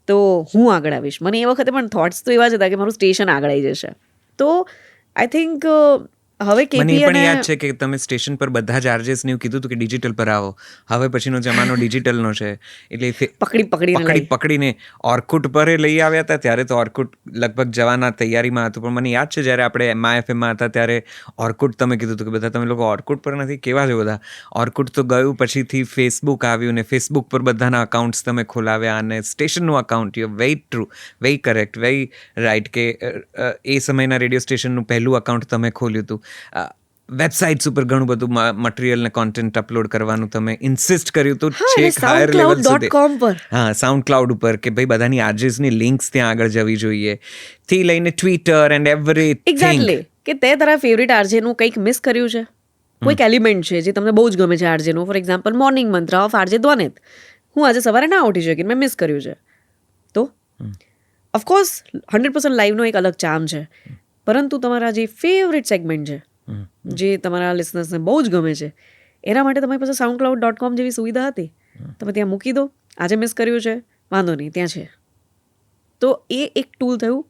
તો હું આગળ આવીશ. મને એ વખતે પણ થોટ્સ તો એવા જ હતા કે મારું સ્ટેશન આગળ આવી જશે. તો આઈ થિંક હવે મને એ પણ યાદ છે કે તમે સ્ટેશન પર બધા જ આરજેસને એવું કીધું હતું કે ડિજિટલ પર આવો, હવે પછીનો જમાનો ડિજિટલનો છે. એટલે પકડીને ઓર્કુટ પર લઈ આવ્યા હતા. ત્યારે તો ઓર્કુટ લગભગ જવાના તૈયારીમાં હતું, પણ મને યાદ છે જ્યારે આપણે MIFMમાં હતા ત્યારે ઓર્કુટ તમે કીધું હતું કે બધા તમે લોકો ઓર્કુટ પર નથી, કેવા છે બધા. ઓર્કુટ તો ગયું, પછીથી ફેસબુક આવ્યું ને ફેસબુક પર બધાના અકાઉન્ટ્સ તમે ખોલાવ્યા, અને સ્ટેશનનું account, you very true, very correct, very right, કે એ સમયના રેડિયો સ્ટેશનનું પહેલું અકાઉન્ટ તમે ખોલ્યું હતું. વેબસાઇટ્સ ઉપર ઘણું બધું મટીરિયલ ને કોન્ટેન્ટ અપલોડ કરવાનું તમે ઇન્સિસ્ટ કર્યું હતું, છેક હાયર લેવલ સુધી. હા, SoundCloud ઉપર, કે ભાઈ બધાની આરજેસની લિંક્સ ત્યાં આગળ જવી જોઈએ, થી લઈને ટ્વિટર એન્ડ એવરીથિંગ. એક્ઝેક્ટલી. કે તે તારા ફેવરિટ આરજેનું કંઈક મિસ કર્યું છે, કોઈક એલિમેન્ટ છે જે તમને બહુ જ ગમે છે આરજેનું. ફોર એક્ઝામ્પલ મોર્નિંગ મંત્ર ઓફ આરજે દ્વાનેત. હું આજે સવારે ના ઉઠી શકી, મેં મિસ કર્યું છે. તો ઓફકોર્સ 100% લાઈવનો એક અલગ ચાર્મ છે, પરંતુ તમારા જે ફેવરિટ સેગમેન્ટ છે, જે તમારા લિસનર્સને બહુ જ ગમે છે, એના માટે તમારી પાસે soundcloud.com જેવી સુવિધા હતી. તમે ત્યાં મૂકી દો, આજે મિસ કર્યું છે, વાંધો નહીં, ત્યાં છે. તો એ એક ટૂલ થયું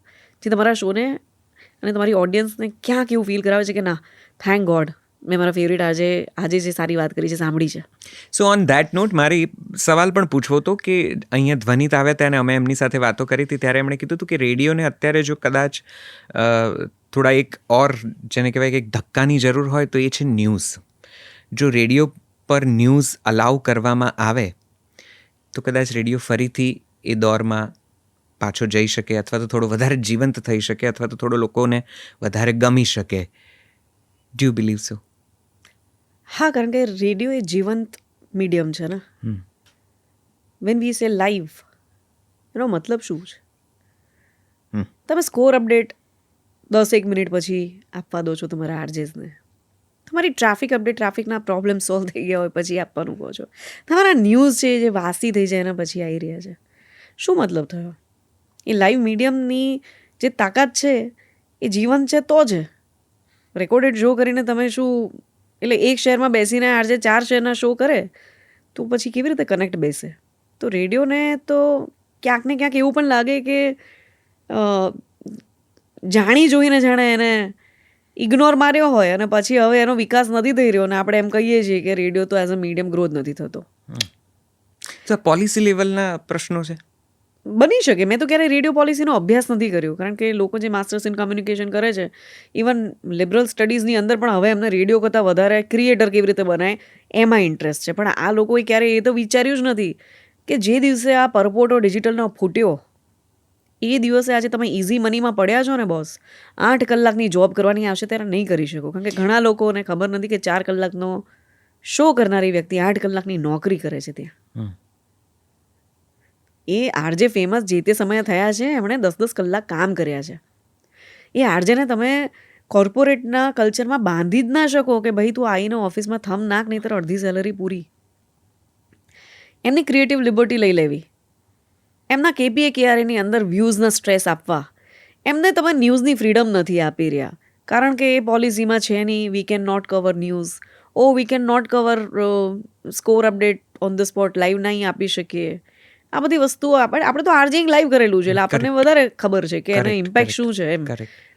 જે તમારા શોને અને તમારી ઓડિયન્સને ક્યાંક એવું ફીલ કરાવે છે કે ના, થેન્ક ગોડ મેં મારા ફેવરિટ આજે જે સારી વાત કરી છે સાંભળી છે. સો ઓન ધેટ નોટ મારી સવાલ પણ પૂછવો હતો કે અહીંયા ધ્વનિત આવ્યા હતા અને અમે એમની સાથે વાતો કરી હતી, ત્યારે એમણે કીધું હતું કે રેડિયોને અત્યારે જો કદાચ થોડા એક ઓર જેને કહેવાય કે એક ધક્કાની જરૂર હોય તો એ છે ન્યૂઝ. જો રેડિયો પર ન્યૂઝ અલાઉ કરવામાં આવે તો કદાચ રેડિયો ફરીથી એ દોરમાં પાછો જઈ શકે, અથવા તો થોડો વધારે જીવંત થઈ શકે, અથવા તો થોડો લોકોને વધારે ગમી શકે. ડુ યુ બિલીવ સો? હા, કારણ કે રેડિયો એ જીવંત મીડિયમ છે ને. વેન વી સે લાઈવ, એનો મતલબ શું છે? તમે સ્કોર અપડેટ 10 મિનિટ પછી આપવા દો છો તમારા આરજેસને. તમારી ટ્રાફિક અપડેટ, ટ્રાફિકના પ્રોબ્લેમ સોલ્વ થઈ ગયા હોય પછી આપવાનું કહો છો. તમારા ન્યૂઝ છે જે વાસી થઈ જાય એના પછી આવી રહ્યા છે. શું મતલબ થયો? એ લાઈવ મીડિયમની જે તાકાત છે એ જીવંત છે તો જ. રેકોર્ડેડ શો કરીને તમે શું, એટલે એક શહેરમાં બેસીને આરજે 4 શહેરના શો કરે તો પછી કેવી રીતે કનેક્ટ બેસે? તો રેડિયોને તો ક્યાંક ને ક્યાંક એવું પણ લાગે કે જાણી જોઈને જાણે એને ઇગ્નોર માર્યો હોય, અને પછી હવે એનો વિકાસ નથી થઈ રહ્યો, અને આપણે એમ કહીએ છીએ કે રેડિયો તો એઝ અ મીડિયમ ગ્રોથ નથી થતો. તો પોલિસી લેવલના પ્રશ્નો છે? બની શકે. મેં તો ક્યારેય રેડિયો પોલિસીનો અભ્યાસ નથી કર્યો, કારણ કે લોકો જે માસ્ટર્સ ઇન કમ્યુનિકેશન કરે છે, ઇવન લિબરલ સ્ટડીઝની અંદર પણ હવે એમને રેડિયો કરતાં વધારે ક્રિએટર કેવી રીતે બનાય એમાં ઇન્ટરેસ્ટ છે. પણ આ લોકોએ ક્યારેય એ તો વિચાર્યું જ નથી કે જે દિવસે આ પરપોટો ડિજિટલનો ફૂટ્યો એ દિવસે આજે તમે ઇઝી મનીમાં પડ્યા છો ને બોસ, 8 કલાકની જોબ કરવાની આવશે ત્યારે નહીં કરી શકો. કારણ કે ઘણા લોકોને ખબર નથી કે 4 કલાકનો શો કરનારી વ્યક્તિ 8 કલાકની નોકરી કરે છે ત્યાં. એ આરજે ફેમસ જે તે સમયે થયા છે એમણે 10-10 કલાક કામ કર્યા છે. એ આરજેને તમે કોર્પોરેટના કલ્ચરમાં બાંધી જ ના શકો કે ભાઈ તું આવીને ઓફિસમાં થમ નાખ નહીં તો અડધી સેલરી પૂરી. એમની ક્રિએટિવ લિબર્ટી લઈ લેવી, એમના KPA KRAની અંદર વ્યૂઝના સ્ટ્રેસ આપવા, એમને તમે ન્યૂઝની ફ્રીડમ નથી આપી રહ્યા કારણ કે એ પોલિસીમાં છે નહીં we can not cover news, we can not cover score update on the spot, live નહીં આપી શકીએ. આ બધી વસ્તુઓ આપણે તો આરજે લાઈવ કરેલું છે એટલે આપણને વધારે ખબર છે કે એનો ઇમ્પેક્ટ શું છે. એમ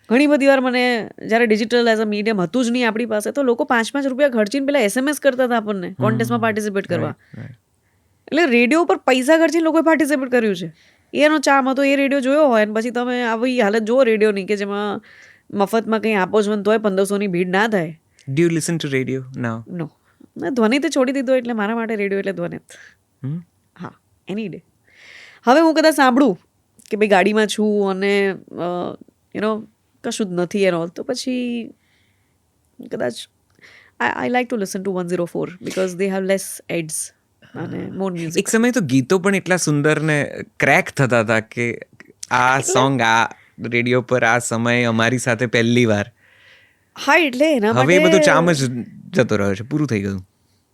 ઘણી બધી વાર મને જ્યારે ડિજિટલ એઝ અ મીડિયમ હતું જ નહીં આપણી પાસે તો લોકો 5-5 રૂપિયા ખર્ચીને પેલા SMS કરતા હતા આપણને કોન્ટેસ્ટમાં પાર્ટિસિપેટ કરવા. એટલે રેડિયો ઉપર પૈસા ખર્ચીને લોકોએ પાર્ટિસિપેટ કર્યું છે. એનો ચામ હતો, એ રેડિયો જોયો હોય અને પછી તમે આવી હાલત જુઓ રેડિયોની કે જેમાં મફતમાં કંઈ આપો છો ને તોય 1500ની ભીડ ના થાય. Do you listen to radio now? No, મેં ધ્વનિ તો છોડી દીધો એટલે મારા માટે રેડિયો એટલે ધ્વનિત. હા, એની ડે. હવે હું કદાચ સાંભળું કે ભાઈ ગાડીમાં છું અને કશું જ નથી એનો તો પછી કદાચ I like to listen to 104 because they have less ads અને મોર મ્યુઝિક. એક સમયે તો ગીતો પણ એટલા સુંદર ને ક્રેક થતા હતા કે આ સોંગ આ રેડિયો પર આ સમયે અમારી સાથે પહેલી વાર. હા, એટલે એના હવે એ બધું માટે ચામ જ જતો રહ્યો છે, પૂરું થઈ ગયું.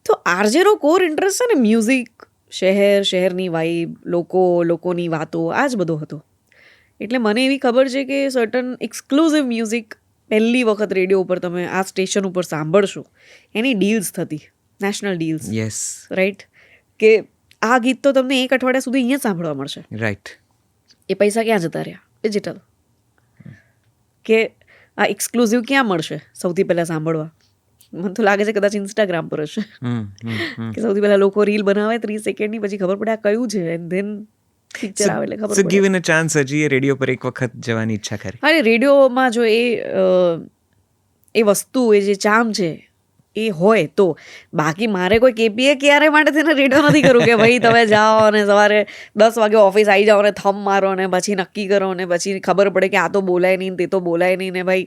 તો આરજેનો કોર ઇન્ટરેસ્ટ છે ને મ્યુઝિક, શહેરની વાઇબ, લોકોની વાતો, આ જ બધો હતો. એટલે મને એવી ખબર છે કે સર્ટન એક્સક્લુઝિવ મ્યુઝિક પહેલી વખત રેડિયો ઉપર તમે આ સ્ટેશન ઉપર સાંભળશો એની ડીલ્સ થતી, નેશનલ ડીલ્સ. યસ, રાઈટ, કે આ ગીત તો તમને એક અઠવાડિયા સુધી અહીંયા જ સાંભળવા મળશે. રાઈટ. એ પૈસા ક્યાં જતા રહ્યા? ડિજિટલ. કે આ એક્સક્લુઝિવ ક્યાં મળશે સૌથી પહેલાં સાંભળવા? મને તો લાગે છે કદાચ ઇન્સ્ટાગ્રામ પર હશે કે સૌથી પહેલાં લોકો રીલ બનાવે 30 સેકન્ડની, પછી ખબર પડે આ કયું છે એન્ડ ધેન પિક્ચર આવે એટલે ખબર સો પડે. ગિવન અ ચાન્સ હજી એ રેડિયો પર એક વખત જવાની ઈચ્છા ખરી. અરે રેડિયોમાં જો એ વસ્તુ એ જે ચામ છે એ હોય તો. બાકી મારે કોઈ KPA KRA માટે થઈને રેડિયો નથી કરવું કે ભાઈ તમે જાઓ અને સવારે 10 વાગે ઓફિસ આવી જાઓ અને થમ મારો ને પછી નક્કી કરો ને પછી ખબર પડે કે આ તો બોલાય નહીં તે તો બોલાય નહીં ને ભાઈ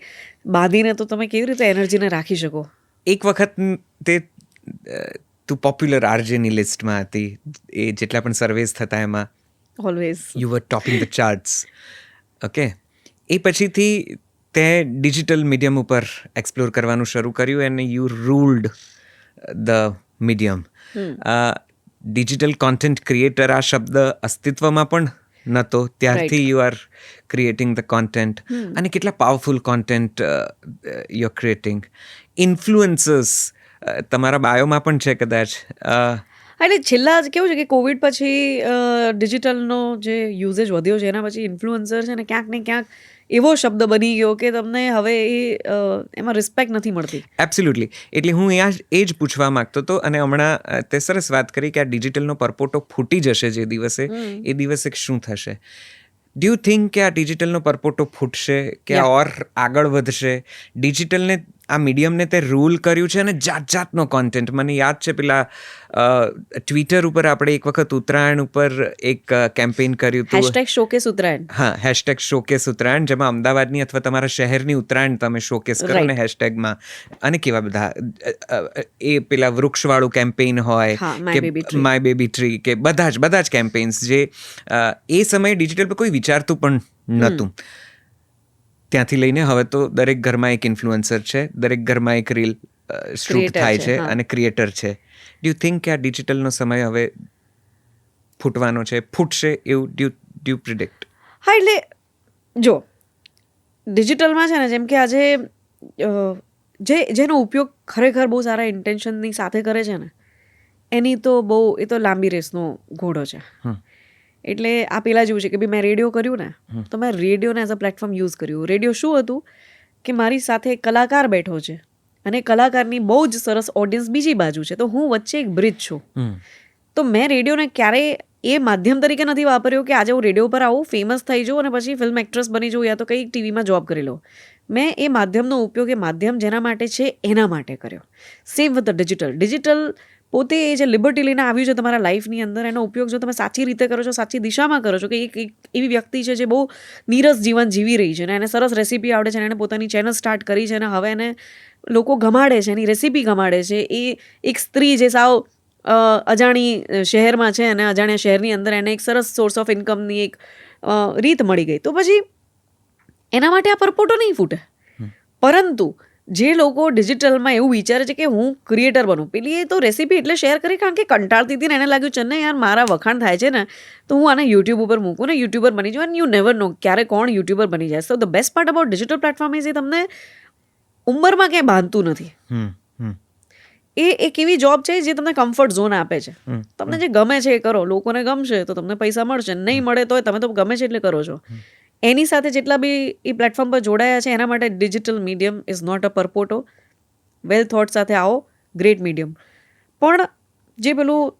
બાંધીને તો તમે કેવી રીતે એનર્જીને રાખી શકો? એક વખત તે તું પોપ્યુલર આરજેની લિસ્ટમાં હતી, એ જેટલા પણ સર્વેસ થતા એમાં always you were topping the charts. Okay, એ પછીથી તે ડિજિટલ મીડિયમ ઉપર એક્સપ્લોર કરવાનું શરૂ કર્યું અને you ruled the medium. Digital content creator આ શબ્દ અસ્તિત્વમાં પણ નહોતો ત્યારથી you are creating the content, અને કેટલા powerful content you are creating. Influencers તમારા બાયોમાં પણ છે કદાચ. એટલે છેલ્લા કેવું છે કે કોવિડ પછી ડિજિટલનો જે યુઝેજ વધ્યો છે એના પછી ઇન્ફ્લુઅન્સર છે ને ક્યાંક ને ક્યાંક એવો શબ્દ બની ગયો કે તમને હવે એમાં રિસ્પેક્ટ નથી મળતી. એબ્સોલ્યુટલી. એટલે હું એ જ પૂછવા માંગતો હતો, અને હમણાં તે સરસ વાત કરી કે આ ડિજિટલનો પરપોટો ફૂટી જશે જે દિવસે, એ દિવસે શું થશે? ડુ યુ થિંક કે આ ડિજિટલનો પરપોટો ફૂટશે કે ઓર આગળ વધશે? ડિજિટલને, આ મીડિયમને તે રૂલ કર્યું છે અને જાતનો કોન્ટેન્ટ. મને યાદ છે પેલા ટ્વિટર ઉપર આપણે એક વખત ઉત્તરાયણ ઉપર એક કેમ્પેઇન કર્યું હતું, #શોકેસ ઉત્તરાયણ. હા, #શોકેસ ઉત્તરાયણ, જેમાં અમદાવાદની અથવા તમારા શહેરની ઉત્તરાયણ તમે શોકેસ કરો ને હેશટેગમાં. અને કેવા બધા એ પેલા વૃક્ષવાળું કેમ્પેઇન હોય કે માય બેબી ટ્રી કે બધા જ કેમ્પેઇન્સ જે એ સમયે ડિજિટલ પર કોઈ વિચારતું પણ નહોતું. ત્યાંથી લઈને હવે તો દરેક ઘરમાં એક ઇન્ફ્લુઅન્સર છે, દરેક ઘરમાં એક રીલ શૂટ થાય છે અને ક્રિએટર છે. ડુ યુ થિંક કે આ ડિજિટલનો સમય હવે ફૂટવાનો છે, ફૂટશે એવું ડુ યુ પ્રિડિક્ટ? હા, એટલે જો ડિજિટલમાં છે ને, જેમ કે આજે જેનો ઉપયોગ ખરેખર બહુ સારા ઇન્ટેન્શનની સાથે કરે છે ને, એની તો એ તો લાંબી રેસનો ઘોડો છે. એટલે આ પેલા જેવું છે કે ભાઈ મેં રેડિયો કર્યું ને તો મેં રેડિયોને એઝ અ પ્લેટફોર્મ યુઝ કર્યું. રેડિયો શું હતું કે મારી સાથે કલાકાર બેઠો છે અને કલાકારની બહુ જ સરસ ઓડિયન્સ બીજી બાજુ છે, તો હું વચ્ચે એક બ્રિજ છું. તો મેં રેડિયોને ક્યારેય એ માધ્યમ તરીકે નથી વાપર્યો કે આજે હું રેડિયો પર આવું, ફેમસ થઈ જાઉં અને પછી ફિલ્મ એક્ટ્રેસ બની જાઉં યા તો કંઈક ટીવીમાં જોબ કરી લઉં. મેં એ માધ્યમનો ઉપયોગ એ માધ્યમ જેના માટે છે એના માટે કર્યો. સેમ વિથ ધ ડિજિટલ પોતે એ જે લિબર્ટી લઈને આવ્યું છે તમારા લાઈફની અંદર, એનો ઉપયોગ જો તમે સાચી રીતે કરો છો, સાચી દિશામાં કરો છો, કે એક એવી વ્યક્તિ છે જે બહુ નીરસ જીવન જીવી રહી છે ને એને સરસ રેસીપી આવડે છે ને એને પોતાની ચેનલ સ્ટાર્ટ કરી છે અને હવે એને લોકો ગમાડે છે, એની રેસીપી ગમાડે છે. એ એક સ્ત્રી જે સાવ અજાણી શહેરમાં છે અને અજાણ્યા શહેરની અંદર એને એક સરસ સોર્સ ઓફ ઇન્કમની એક રીત મળી ગઈ, તો પછી એના માટે આ પરપોટો નહીં ફૂટે. પરંતુ જે લોકો ડિજિટલમાં એવું વિચારે છે કે હું ક્રિએટર બનું, પેલી એ તો રેસીપી એટલે શેર કરી કારણ કે કંટાળતી હતી ને એને લાગ્યું છે ને યાર મારા વખાણ થાય છે ને તો હું આને યુટ્યુબ ઉપર મૂકું ને યુટ્યુબર બની જાઉં. એન્ડ યુ નેવર નો ક્યારે કોણ યુટ્યુબર બની જાય. So the best part about digital platform is એ તમને ઉંમરમાં ક્યાંય બાંધતું નથી. એ એક એવી જોબ છે જે તમને કમ્ફર્ટ ઝોન આપે છે. તમને જે ગમે છે એ કરો, લોકોને ગમશે તો તમને પૈસા મળશે, નહીં મળે તો તમે તો ગમે છે એટલે કરો છો. એની સાથે જેટલા બી એ પ્લેટફોર્મ પર જોડાયા છે એના માટે digital medium is not a પરપોટો. વેલ થોટ સાથે આવો, ગ્રેટ મીડિયમ. પણ જે પેલું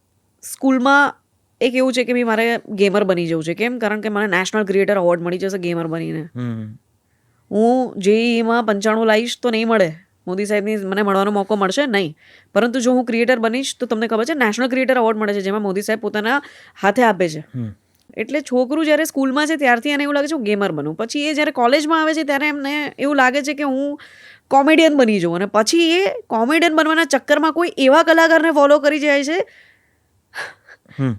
સ્કૂલમાં એક એવું છે કે ભાઈ મારે ગેમર બની જવું છે. કેમ? કારણ કે મને નેશનલ ક્રિએટર એવોર્ડ મળી જશે ગેમર બનીને. હું જેઈમાં 95 લાવીશ તો નહીં મળે, મોદી સાહેબની મને મળવાનો મોકો મળશે નહીં. પરંતુ જો હું ક્રિએટર બનીશ તો તમને ખબર છે નેશનલ ક્રિએટર એવોર્ડ મળે છે જેમાં મોદી સાહેબ પોતાના હાથે આપે છે. એટલે છોકરું જ્યારે સ્કૂલમાં છે ત્યારથી એને એવું લાગે છે હું ગેમર બનું. પછી એ જ્યારે કોલેજમાં આવે છે ત્યારે એમને એવું લાગે છે કે હું કોમેડિયન બની જાઉં. અને પછી એ કોમેડિયન બનવાના ચક્કરમાં કોઈ એવા કલાકારને ફોલો કરી જાય છે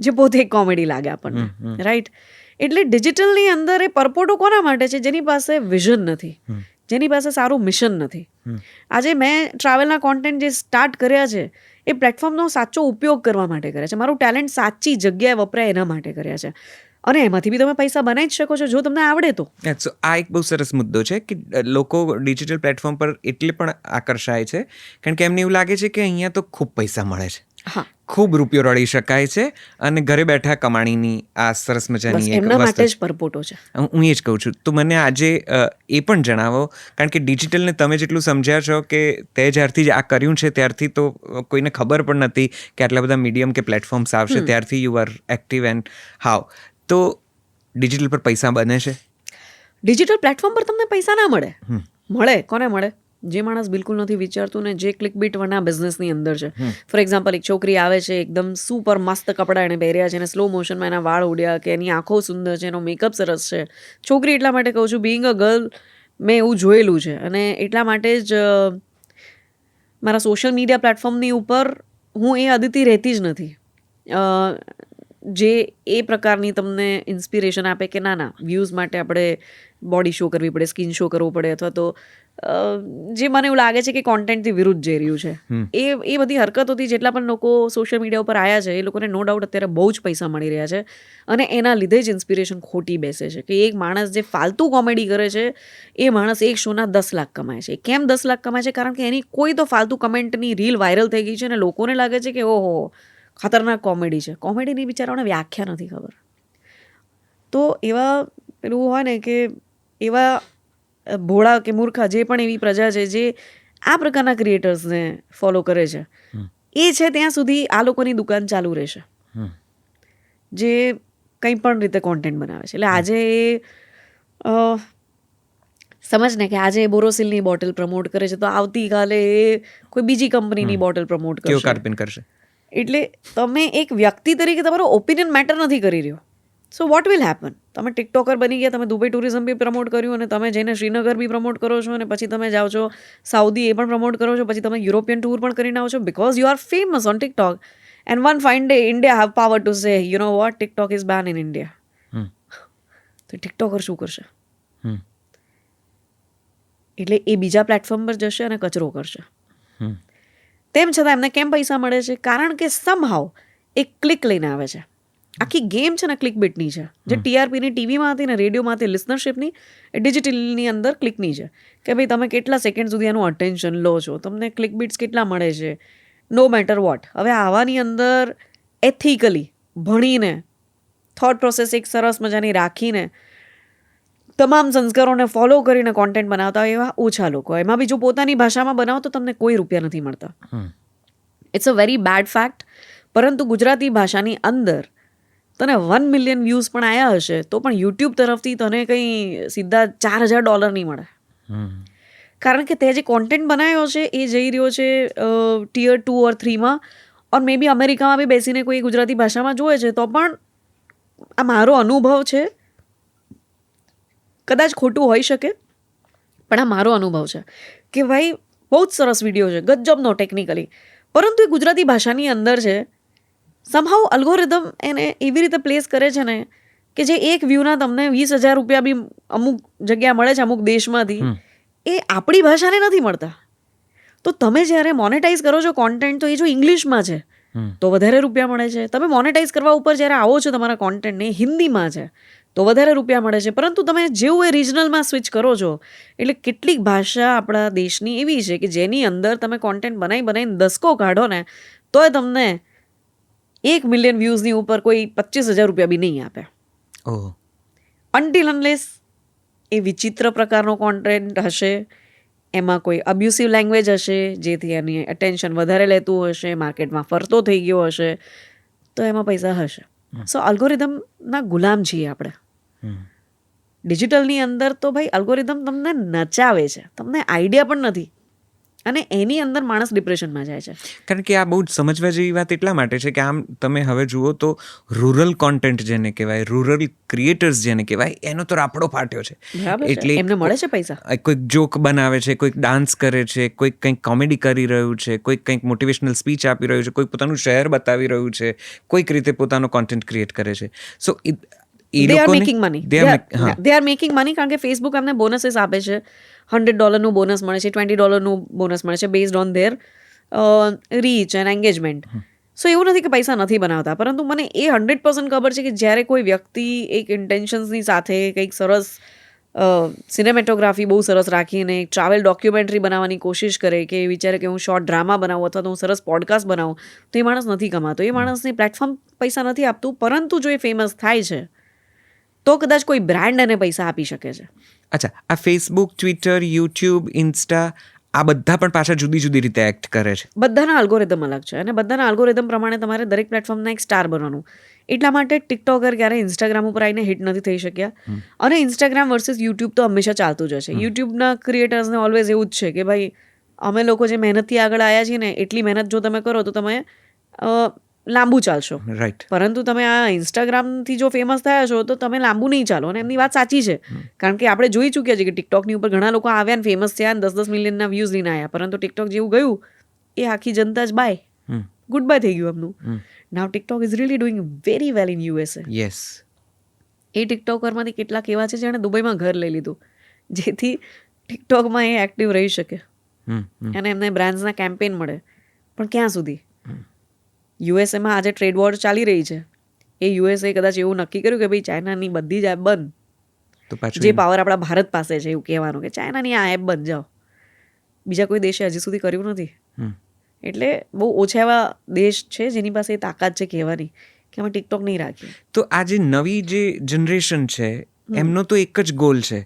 જે પોતે એક કોમેડી લાગે આપણને, રાઈટ? એટલે ડિજિટલની અંદર એ પરપોટો કોના માટે છે? જેની પાસે વિઝન નથી, જેની પાસે સારું મિશન નથી. આજે મેં ટ્રાવેલના કોન્ટેન્ટ જે સ્ટાર્ટ કર્યા છે એ પ્લેટફોર્મનો સાચો ઉપયોગ કરવા માટે કર્યા છે. મારું ટેલેન્ટ સાચી જગ્યાએ વપરાય એના માટે કર્યા છે. અને એમાંથી બી તમે પૈસા બનાવી જ શકો છો જો તમને આવડે તો. આ એક બહુ સરસ મુદ્દો છે કે લોકો ડિજિટલ પ્લેટફોર્મ પર એટલે પણ આકર્ષાય છે કારણ કે એમને એવું લાગે છે કે અહીંયા તો ખૂબ પૈસા મળે છે, હા, ખૂબ રૂપિયો રળી શકાય છે અને ઘરે બેઠા કમાણીની આ સરસ મજાની એક એમના માટે વસ્તુ જ પરપોટો છે. હું એ જ કહું છું. તો મને આજે એ પણ જણાવો, કારણ કે ડિજિટલને તમે જેટલું સમજ્યા છો કે તે જ્યારથી જ આ કર્યું છે ત્યારથી તો કોઈને ખબર પણ નથી કે આટલા બધા મીડિયમ કે પ્લેટફોર્મ્સ આવશે, ત્યારથી યુ આર એક્ટિવ એન્ડ હાવ. તો ડિજિટલ પર પૈસા બને છે? ડિજિટલ પ્લેટફોર્મ પર તમને પૈસા ના મળે. મળે કોને મળે? જે માણસ બિલકુલ નથી વિચારતું ને જે ક્લિક બીટના બિઝનેસની અંદર છે. ફોર એક્ઝામ્પલ, એક છોકરી આવે છે, એકદમ સુપર મસ્ત કપડાં એણે પહેર્યા છે અને સ્લો મોશનમાં એના વાળ ઉડ્યા, કે એની આંખો સુંદર છે, એનો મેકઅપ સરસ છે. છોકરી એટલા માટે કહું છું, બિંગ અ ગર્લ મેં એવું જોયેલું છે અને એટલા માટે જ મારા સોશિયલ મીડિયા પ્લેટફોર્મની ઉપર હું એ અદિતિ રહેતી જ નથી જે એ પ્રકારની તમને ઇન્સ્પિરેશન આપે કે ના વ્યૂઝ માટે આપણે બોડી શો કરવી પડે, સ્કિન શો કરવો પડે, અથવા તો જે મને એવું લાગે છે કે કોન્ટેન્ટથી વિરુદ્ધ જઈ રહ્યું છે. એ બધી હરકતોથી જેટલા પણ લોકો સોશિયલ મીડિયા ઉપર આવ્યા છે એ લોકોને નો ડાઉટ અત્યારે બહુ જ પૈસા મળી રહ્યા છે અને એના લીધે જ ઇન્સ્પિરેશન ખોટી બેસે છે કે એક માણસ જે ફાલતુ કોમેડી કરે છે એ માણસ એક શોના 10 લાખ કમાય છે. કેમ 10 લાખ કમાય છે? કારણ કે એની કોઈ તો ફાલતુ કમેન્ટની રીલ વાયરલ થઈ ગઈ છે અને લોકોને લાગે છે કે ઓહો ખતરનાક કોમેડી છે. કોમેડીની બિચારાઓને વ્યાખ્યા નથી ખબર. તો એવા પેલું હોય ને કે એવા ભોળા કે મૂર્ખા જે પણ એવી પ્રજા છે જે આ પ્રકારના ક્રિએટર્સને ફોલો કરે છે એ છે ત્યાં સુધી આ લોકોની દુકાન ચાલુ રહેશે જે કંઈ પણ રીતે કોન્ટેન્ટ બનાવે છે. એટલે આજે સમજ ને કે આજે બોરોસિલની બોટલ પ્રમોટ કરે છે તો આવતીકાલે એ કોઈ બીજી કંપનીની બોટલ પ્રમોટ કરશે. એટલે તમે એક વ્યક્તિ તરીકે તમારો ઓપિનિયન મેટર નથી કરી રહ્યો. So what will happen? તમે ટિકટોકર બની ગયા, તમે દુબઈ ટુરિઝમ બી પ્રમોટ કર્યું અને તમે જઈને શ્રીનગર બી પ્રમોટ કરો છો અને પછી તમે જાઓ છો સાઉદી એ પણ પ્રમોટ કરો છો, પછી તમે યુરોપિયન ટૂર પણ કરીને આવો છો because you are famous on TikTok. And one fine day India have power to say you know what, TikTok is બેન ઇન ઇન્ડિયા. તો ટિકટોકર શું કરશે? એટલે એ બીજા પ્લેટફોર્મ પર જશે અને કચરો કરશે. તેમ છતાં એમને કેમ પૈસા મળે છે? કારણ કે સમહાવ એક ક્લિક લઈને આવે છે. આખી ગેમ છે ને ક્લિક બીટની છે. જે ટીઆરપીની ટીવીમાં હતી ને રેડિયોમાં હતી લિસનરશિપની, એ ડિજિટલની અંદર ક્લિકની છે કે ભાઈ તમે કેટલા સેકન્ડ સુધી એનું અટેન્શન લો છો, તમને ક્લિક બીટ્સ કેટલા મળે છે, નો મેટર વોટ. હવે આવાની અંદર એથિકલી ભણીને થોટ પ્રોસેસ એક સરસ મજાની રાખીને તમામ સંસ્કારોને ફોલો કરીને કોન્ટેન્ટ બનાવતા હોય એવા ઓછા લોકો. એમાં બી જો પોતાની ભાષામાં બનાવો તો તમને કોઈ રૂપિયા નથી મળતા. It's a very bad fact. પરંતુ ગુજરાતી ભાષાની અંદર તને 1 મિલિયન વ્યૂઝ પણ આવ્યા હશે તો પણ યુટ્યુબ તરફથી તને કંઈ સીધા $4,000 નહીં મળે. કારણ કે તે જે કોન્ટેન્ટ બનાવ્યો છે એ જઈ રહ્યો છે ટિયર 2 ઓર 3માં, ઓર મે બી અમેરિકામાં બી બેસીને કોઈ ગુજરાતી ભાષામાં જોવે છે તો પણ આ મારો અનુભવ છે, કદાચ ખોટું હોઈ શકે પણ આ મારો અનુભવ છે કે ભાઈ બહુ જ સરસ વિડીયો છે, ગજબનો ટેકનિકલી, પરંતુ એ ગુજરાતી ભાષાની અંદર છે સમહાઉ અલ્ગોરિધમ એને એવી રીતે પ્લેસ કરે છે ને કે જે એક વ્યૂના તમને 20,000 રૂપિયા બી અમુક જગ્યા મળે છે અમુક દેશમાંથી, એ આપણી ભાષાને નથી મળતા. તો તમે જ્યારે મોનેટાઈઝ કરો છો કોન્ટેન્ટ, તો એ જો ઇંગ્લિશમાં છે તો વધારે રૂપિયા મળે છે. તમે મોનેટાઈઝ કરવા ઉપર જ્યારે આવો છો તમારા કોન્ટેન્ટને હિન્દીમાં છે તો વધારે રૂપિયા મળે છે. પરંતુ તમે જેવું એ રિજનલમાં સ્વિચ કરો છો, એટલે કેટલીક ભાષા આપણા દેશની એવી છે કે જેની અંદર તમે કોન્ટેન્ટ બનાવીને દસકો કાઢો ને તોય તમને 1 મિલિયન વ્યૂઝની ઉપર કોઈ 25,000 રૂપિયા બી નહીં આપે. અનટિલ અનલેસ એ વિચિત્ર પ્રકારનો કોન્ટેન્ટ હશે, એમાં કોઈ અબ્યુસિવ લેંગ્વેજ હશે જેથી એની અટેન્શન વધારે લેતું હશે, માર્કેટમાં ફરતો થઈ ગયો હશે, તો એમાં પૈસા હશે. સો અલ્ગોરિધમના ગુલામ છીએ આપણે. ડિજિટલની અંદર તો ભાઈ અલ્ગોરિધમ તમને નચાવે છે, તમને આઈડિયા પણ નથી, અને એની અંદર માણસ ડિપ્રેશનમાં જાય છે. કારણ કે આ બહુ જ સમજવા જેવી વાત એટલા માટે છે કે આમ તમે હવે જુઓ તો રૂરલ કોન્ટેન્ટ જેને કહેવાય, રૂરલ ક્રિએટર્સ જેને કહેવાય, એનો તો રાપડો ફાટ્યો છે. એટલે એમને મળે છે પૈસા. કોઈક જોક બનાવે છે, કોઈક ડાન્સ કરે છે, કોઈક કંઈક કોમેડી કરી રહ્યું છે, કોઈક કંઈક મોટિવેશનલ સ્પીચ આપી રહ્યું છે, કોઈક પોતાનું શહેર બતાવી રહ્યું છે, કોઈક રીતે પોતાનો કોન્ટેન્ટ ક્રિએટ કરે છે. સો they are making money. They are making money કારણ કે ફેસબુક એમને બોનસીસ આપે છે. $100 બોનસ મળે છે, $20 બોનસ મળે છે, based on their reach and engagement. So એવું નથી કે પૈસા નથી બનાવતા, પરંતુ મને એ 100% ખબર છે કે જ્યારે કોઈ વ્યક્તિ એક ઇન્ટેન્શન્સની સાથે કંઈક સરસ સિનેમેટોગ્રાફી બહુ સરસ રાખીને એક ટ્રાવેલ ડોક્યુમેન્ટરી બનાવવાની કોશિશ કરે, કે વિચારે કે હું શોર્ટ ડ્રામા બનાવું અથવા તો હું સરસ પોડકાસ્ટ બનાવું, તો એ માણસ નથી કમાતો. એ માણસને પ્લેટફોર્મ પૈસા નથી આપતું. પરંતુ જો એ ફેમસ થાય છે તો કદાચ કોઈ બ્રાન્ડ એને પૈસા આપી શકે છે. અચ્છા, આ ફેસબુક, ટ્વિટર, યુટ્યુબ, ઇન્સ્ટા, આ બધા પણ પાછા જુદી જુદી રીતે એક્ટ કરે છે. બધાના અલ્ગોરિધમ અલગ છે, અને બધાના અલ્ગોરિધમ પ્રમાણે તમારે દરેક પ્લેટફોર્મના એક સ્ટાર બનવાનું. એટલા માટે ટિકટોકર ક્યારે ઇન્સ્ટાગ્રામ ઉપર આવીને હિટ નથી થઈ શક્યા, અને ઇન્સ્ટાગ્રામ વર્સિસ યુટ્યુબ તો હંમેશા ચાલતું જ હશે. યુટ્યુબના ક્રિએટર્સને ઓલવેઝ એવું જ છે કે ભાઈ અમે લોકો જે મહેનતથી આગળ આવ્યા છીએ ને, એટલી મહેનત જો તમે કરો તો તમે લાંબુ ચાલશો. રાઈટ. પરંતુ તમે આ ઇન્સ્ટાગ્રામથી જો ફેમસ થયા છો તો તમે લાંબુ નહીં ચાલો. અને એમની વાત સાચી છે, કારણ કે આપણે જોઈ ચૂક્યા છીએ કે ટિકટોકની ઉપર ઘણા લોકો આવ્યા ને ફેમસ થયા ને 10-10 મિલિયનના વ્યૂઝ લઈને આવ્યા, પરંતુ ટિકટોક જેવું ગયું એ આખી જનતા જ બાય ગુડ બાય થઈ ગયું એમનું. Now TikTok is really doing very well in USA. Yes. એ ટિકટોકરમાંથી કેટલાક એવા છે જેણે દુબઈમાં ઘર લઈ લીધું, જેથી ટિકટોકમાં એ એક્ટિવ રહી શકે અને એમને બ્રાન્ડ્સના કેમ્પેન મળે. પણ ક્યાં સુધી? યુએસએમાં આજે ટ્રેડ વોર ચાલી રહી છે. એ યુએસએ કદાચ એવું નક્કી કર્યું કે ભાઈ ચાઇનાની બધી જ એપ બંધ, તો પાછું જે પાવર આપણા ભારત પાસે છે એવું કહેવાનું કે ચાઇનાની આ એપ બંધ જાઓ. બીજા કોઈ દેશે હજી સુધી કર્યું નથી. એટલે બહુ ઓછા એવા દેશ છે જેની પાસે એ તાકાત છે કહેવાની કે અમે ટિકટોક નહીં રાખીએ. તો આ જે નવી જે જનરેશન છે એમનો તો એક જ ગોલ છે,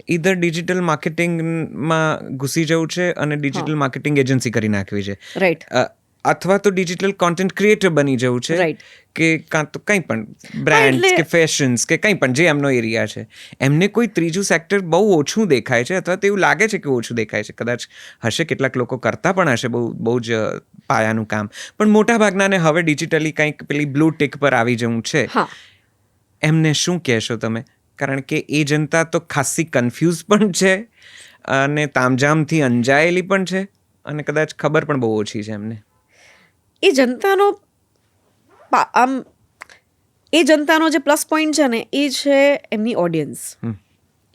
ઈધર ડિજિટલ માર્કેટિંગમાં ઘૂસી જવું છે અને ડિજિટલ માર્કેટિંગ એજન્સી કરી નાખવી છે, રાઈટ, અથવા તો ડિજિટલ કોન્ટેન્ટ ક્રિએટર બની જવું છે, રાઈટ, કે કાં તો કંઈ પણ બ્રાન્ડ કે ફેશન્સ કે કંઈ પણ જે એમનો એરિયા છે. એમને કોઈ ત્રીજું સેક્ટર બહુ ઓછું દેખાય છે, અથવા તો એવું લાગે છે કે ઓછું દેખાય છે. કદાચ હશે, કેટલાક લોકો કરતા પણ હશે બહુ જ પાયાનું કામ, પણ મોટા ભાગનાને હવે ડિજિટલી કંઈક પેલી બ્લુ ટિક પર આવી જવું છે. એમને શું કહેશો તમે? કારણ કે એ જનતા તો ખાસી કન્ફ્યુઝ પણ છે અને તામઝામથી અંજાયેલી પણ છે, અને કદાચ ખબર પણ બહુ ઓછી છે એમને. એ જનતાનો જે પ્લસ પોઈન્ટ છે ને એ છે એમની ઓડિયન્સ.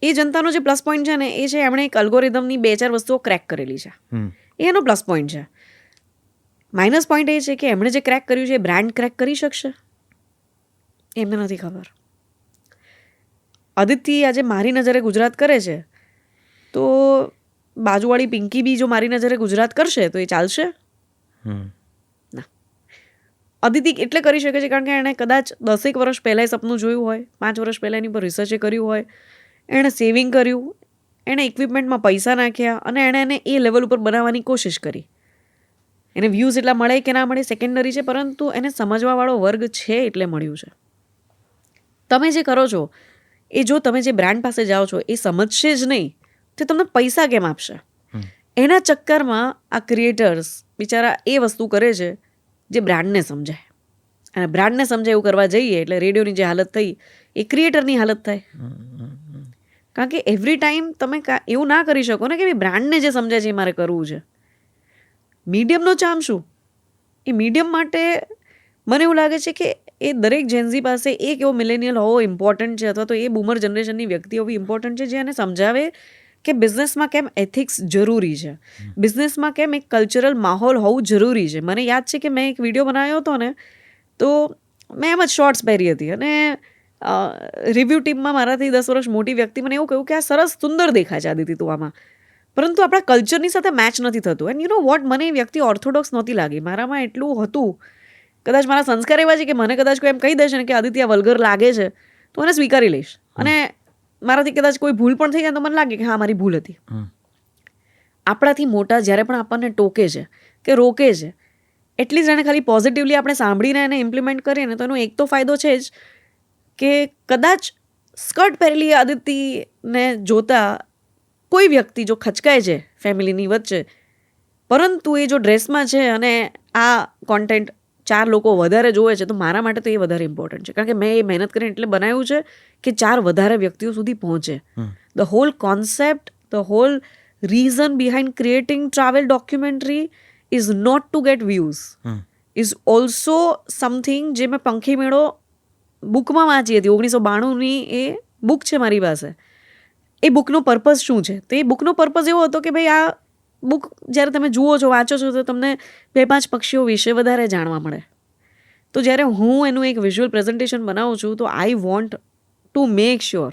એ જનતાનો જે પ્લસ પોઈન્ટ છે ને એ છે એમણે એક અલ્ગોરિધમની 2-4 વસ્તુઓ ક્રેક કરેલી છે. એ એનો પ્લસ પોઈન્ટ છે. માઇનસ પોઈન્ટ એ છે કે એમણે જે ક્રેક કર્યું છે એ બ્રાન્ડ ક્રેક કરી શકશે એમને નથી ખબર. આદિત્ય આજે મારી નજરે ગુજરાત કરે છે, તો બાજુવાળી પિંકી બી જો મારી નજરે ગુજરાત કરશે તો એ ચાલશે? અદિતિ એટલે કરી શકે છે કારણ કે એણે કદાચ 10 વર્ષ પહેલાં સપનું જોયું હોય, 5 વર્ષ પહેલાં એની પર રિસર્ચે કર્યું હોય, એણે સેવિંગ કર્યું, એણે ઇક્વિપમેન્ટમાં પૈસા નાખ્યા અને એણે એને એ લેવલ ઉપર બનાવવાની કોશિશ કરી. એને વ્યૂઝ એટલા મળે કે ના મળે સેકન્ડરી છે, પરંતુ એને સમજવાવાળો વર્ગ છે એટલે મળ્યું છે. તમે જે કરો છો એ જો તમે જે બ્રાન્ડ પાસે જાઓ છો એ સમજશે જ નહીં તો તમને પૈસા કેમ આપશે? એના ચક્કરમાં આ ક્રિએટર્સ બિચારા એ વસ્તુ કરે છે જે બ્રાન્ડને સમજાય, અને બ્રાન્ડને સમજાય એવું કરવા જઈએ એટલે રેડિયોની જે હાલત થઈ એ ક્રિએટરની હાલત થાય. કારણ કે એવરી ટાઈમ તમે એવું ના કરી શકો ને કે ભાઈ બ્રાન્ડને જે સમજાય છે એ મારે કરવું છે. મીડિયમનો ચામ શું? એ મીડિયમ માટે મને એવું લાગે છે કે એ દરેક જેન્ઝી પાસે એક એવો મિલેનિયલ હોવો ઇમ્પોર્ટન્ટ છે, અથવા તો એ બૂમર જનરેશનની વ્યક્તિ હોવી ઇમ્પોર્ટન્ટ છે જે એને સમજાવે કે બિઝનેસમાં કેમ એથિક્સ જરૂરી છે, બિઝનેસમાં કેમ એક કલ્ચરલ માહોલ હોવું જરૂરી છે. મને યાદ છે કે મેં એક વિડીયો બનાવ્યો હતો ને, તો મેં એમ જ શોર્ટ્સ પહેરી હતી અને રિવ્યૂ ટીમમાં મારાથી 10 વર્ષ મોટી વ્યક્તિ મને એવું કહ્યું કે આ સરસ સુંદર દેખાય છે આદિત્ય તું આમાં, પરંતુ આપણા કલ્ચરની સાથે મેચ નથી થતું. એન્ડ યુ નો વોટ, મને એ વ્યક્તિ ઓર્થોડોક્સ નહોતી લાગી. મારામાં એટલું હતું, કદાચ મારા સંસ્કાર એવા છે કે મને કદાચ કોઈ એમ કહી દેશે ને કે આદિત્ય વલ્ગર લાગે છે તો મને સ્વીકારી લઈશ, અને મારાથી કદાચ કોઈ ભૂલ પણ થઈ જાય તો મને લાગે કે હા મારી ભૂલ હતી. આપણાથી મોટા જ્યારે પણ આપણને ટોકે છે કે રોકે છે, એટલીસ્ટ એને ખાલી પોઝિટિવલી આપણે સાંભળીને એને ઇમ્પ્લિમેન્ટ કરીએ ને તો એનો એક તો ફાયદો છે જ કે કદાચ સ્કર્ટ પહેરેલી આદિત્યને જોતા કોઈ વ્યક્તિ જો ખચકાય છે ફેમિલીની વચ્ચે, પરંતુ એ જો ડ્રેસમાં છે અને આ કોન્ટેન્ટ 4 લોકો વધારે જોવે છે, તો મારા માટે તો એ વધારે ઇમ્પોર્ટન્ટ છે. કારણ કે મેં એ મહેનત કરીને એટલે બનાવ્યું છે કે 4 વધારે વ્યક્તિઓ સુધી પહોંચે. The whole concept, the whole reason behind creating travel documentary is not to get views, is also something જે મેં પંખી મેળો બુકમાં વાંચી હતી 1992ની, એ બુક છે મારી પાસે. એ બુકનો પર્પઝ શું છે? તો એ બુકનો પર્પઝ એવો હતો કે ભાઈ આ બુક જ્યારે તમે જુઓ છો, વાંચો છો, તો તમને 2-5 પક્ષીઓ વિશે વધારે જાણવા મળે. તો જ્યારે હું એનું એક વિઝ્યુઅલ પ્રેઝન્ટેશન બનાવું છું, તો આઈ વોન્ટ ટુ મેક શ્યોર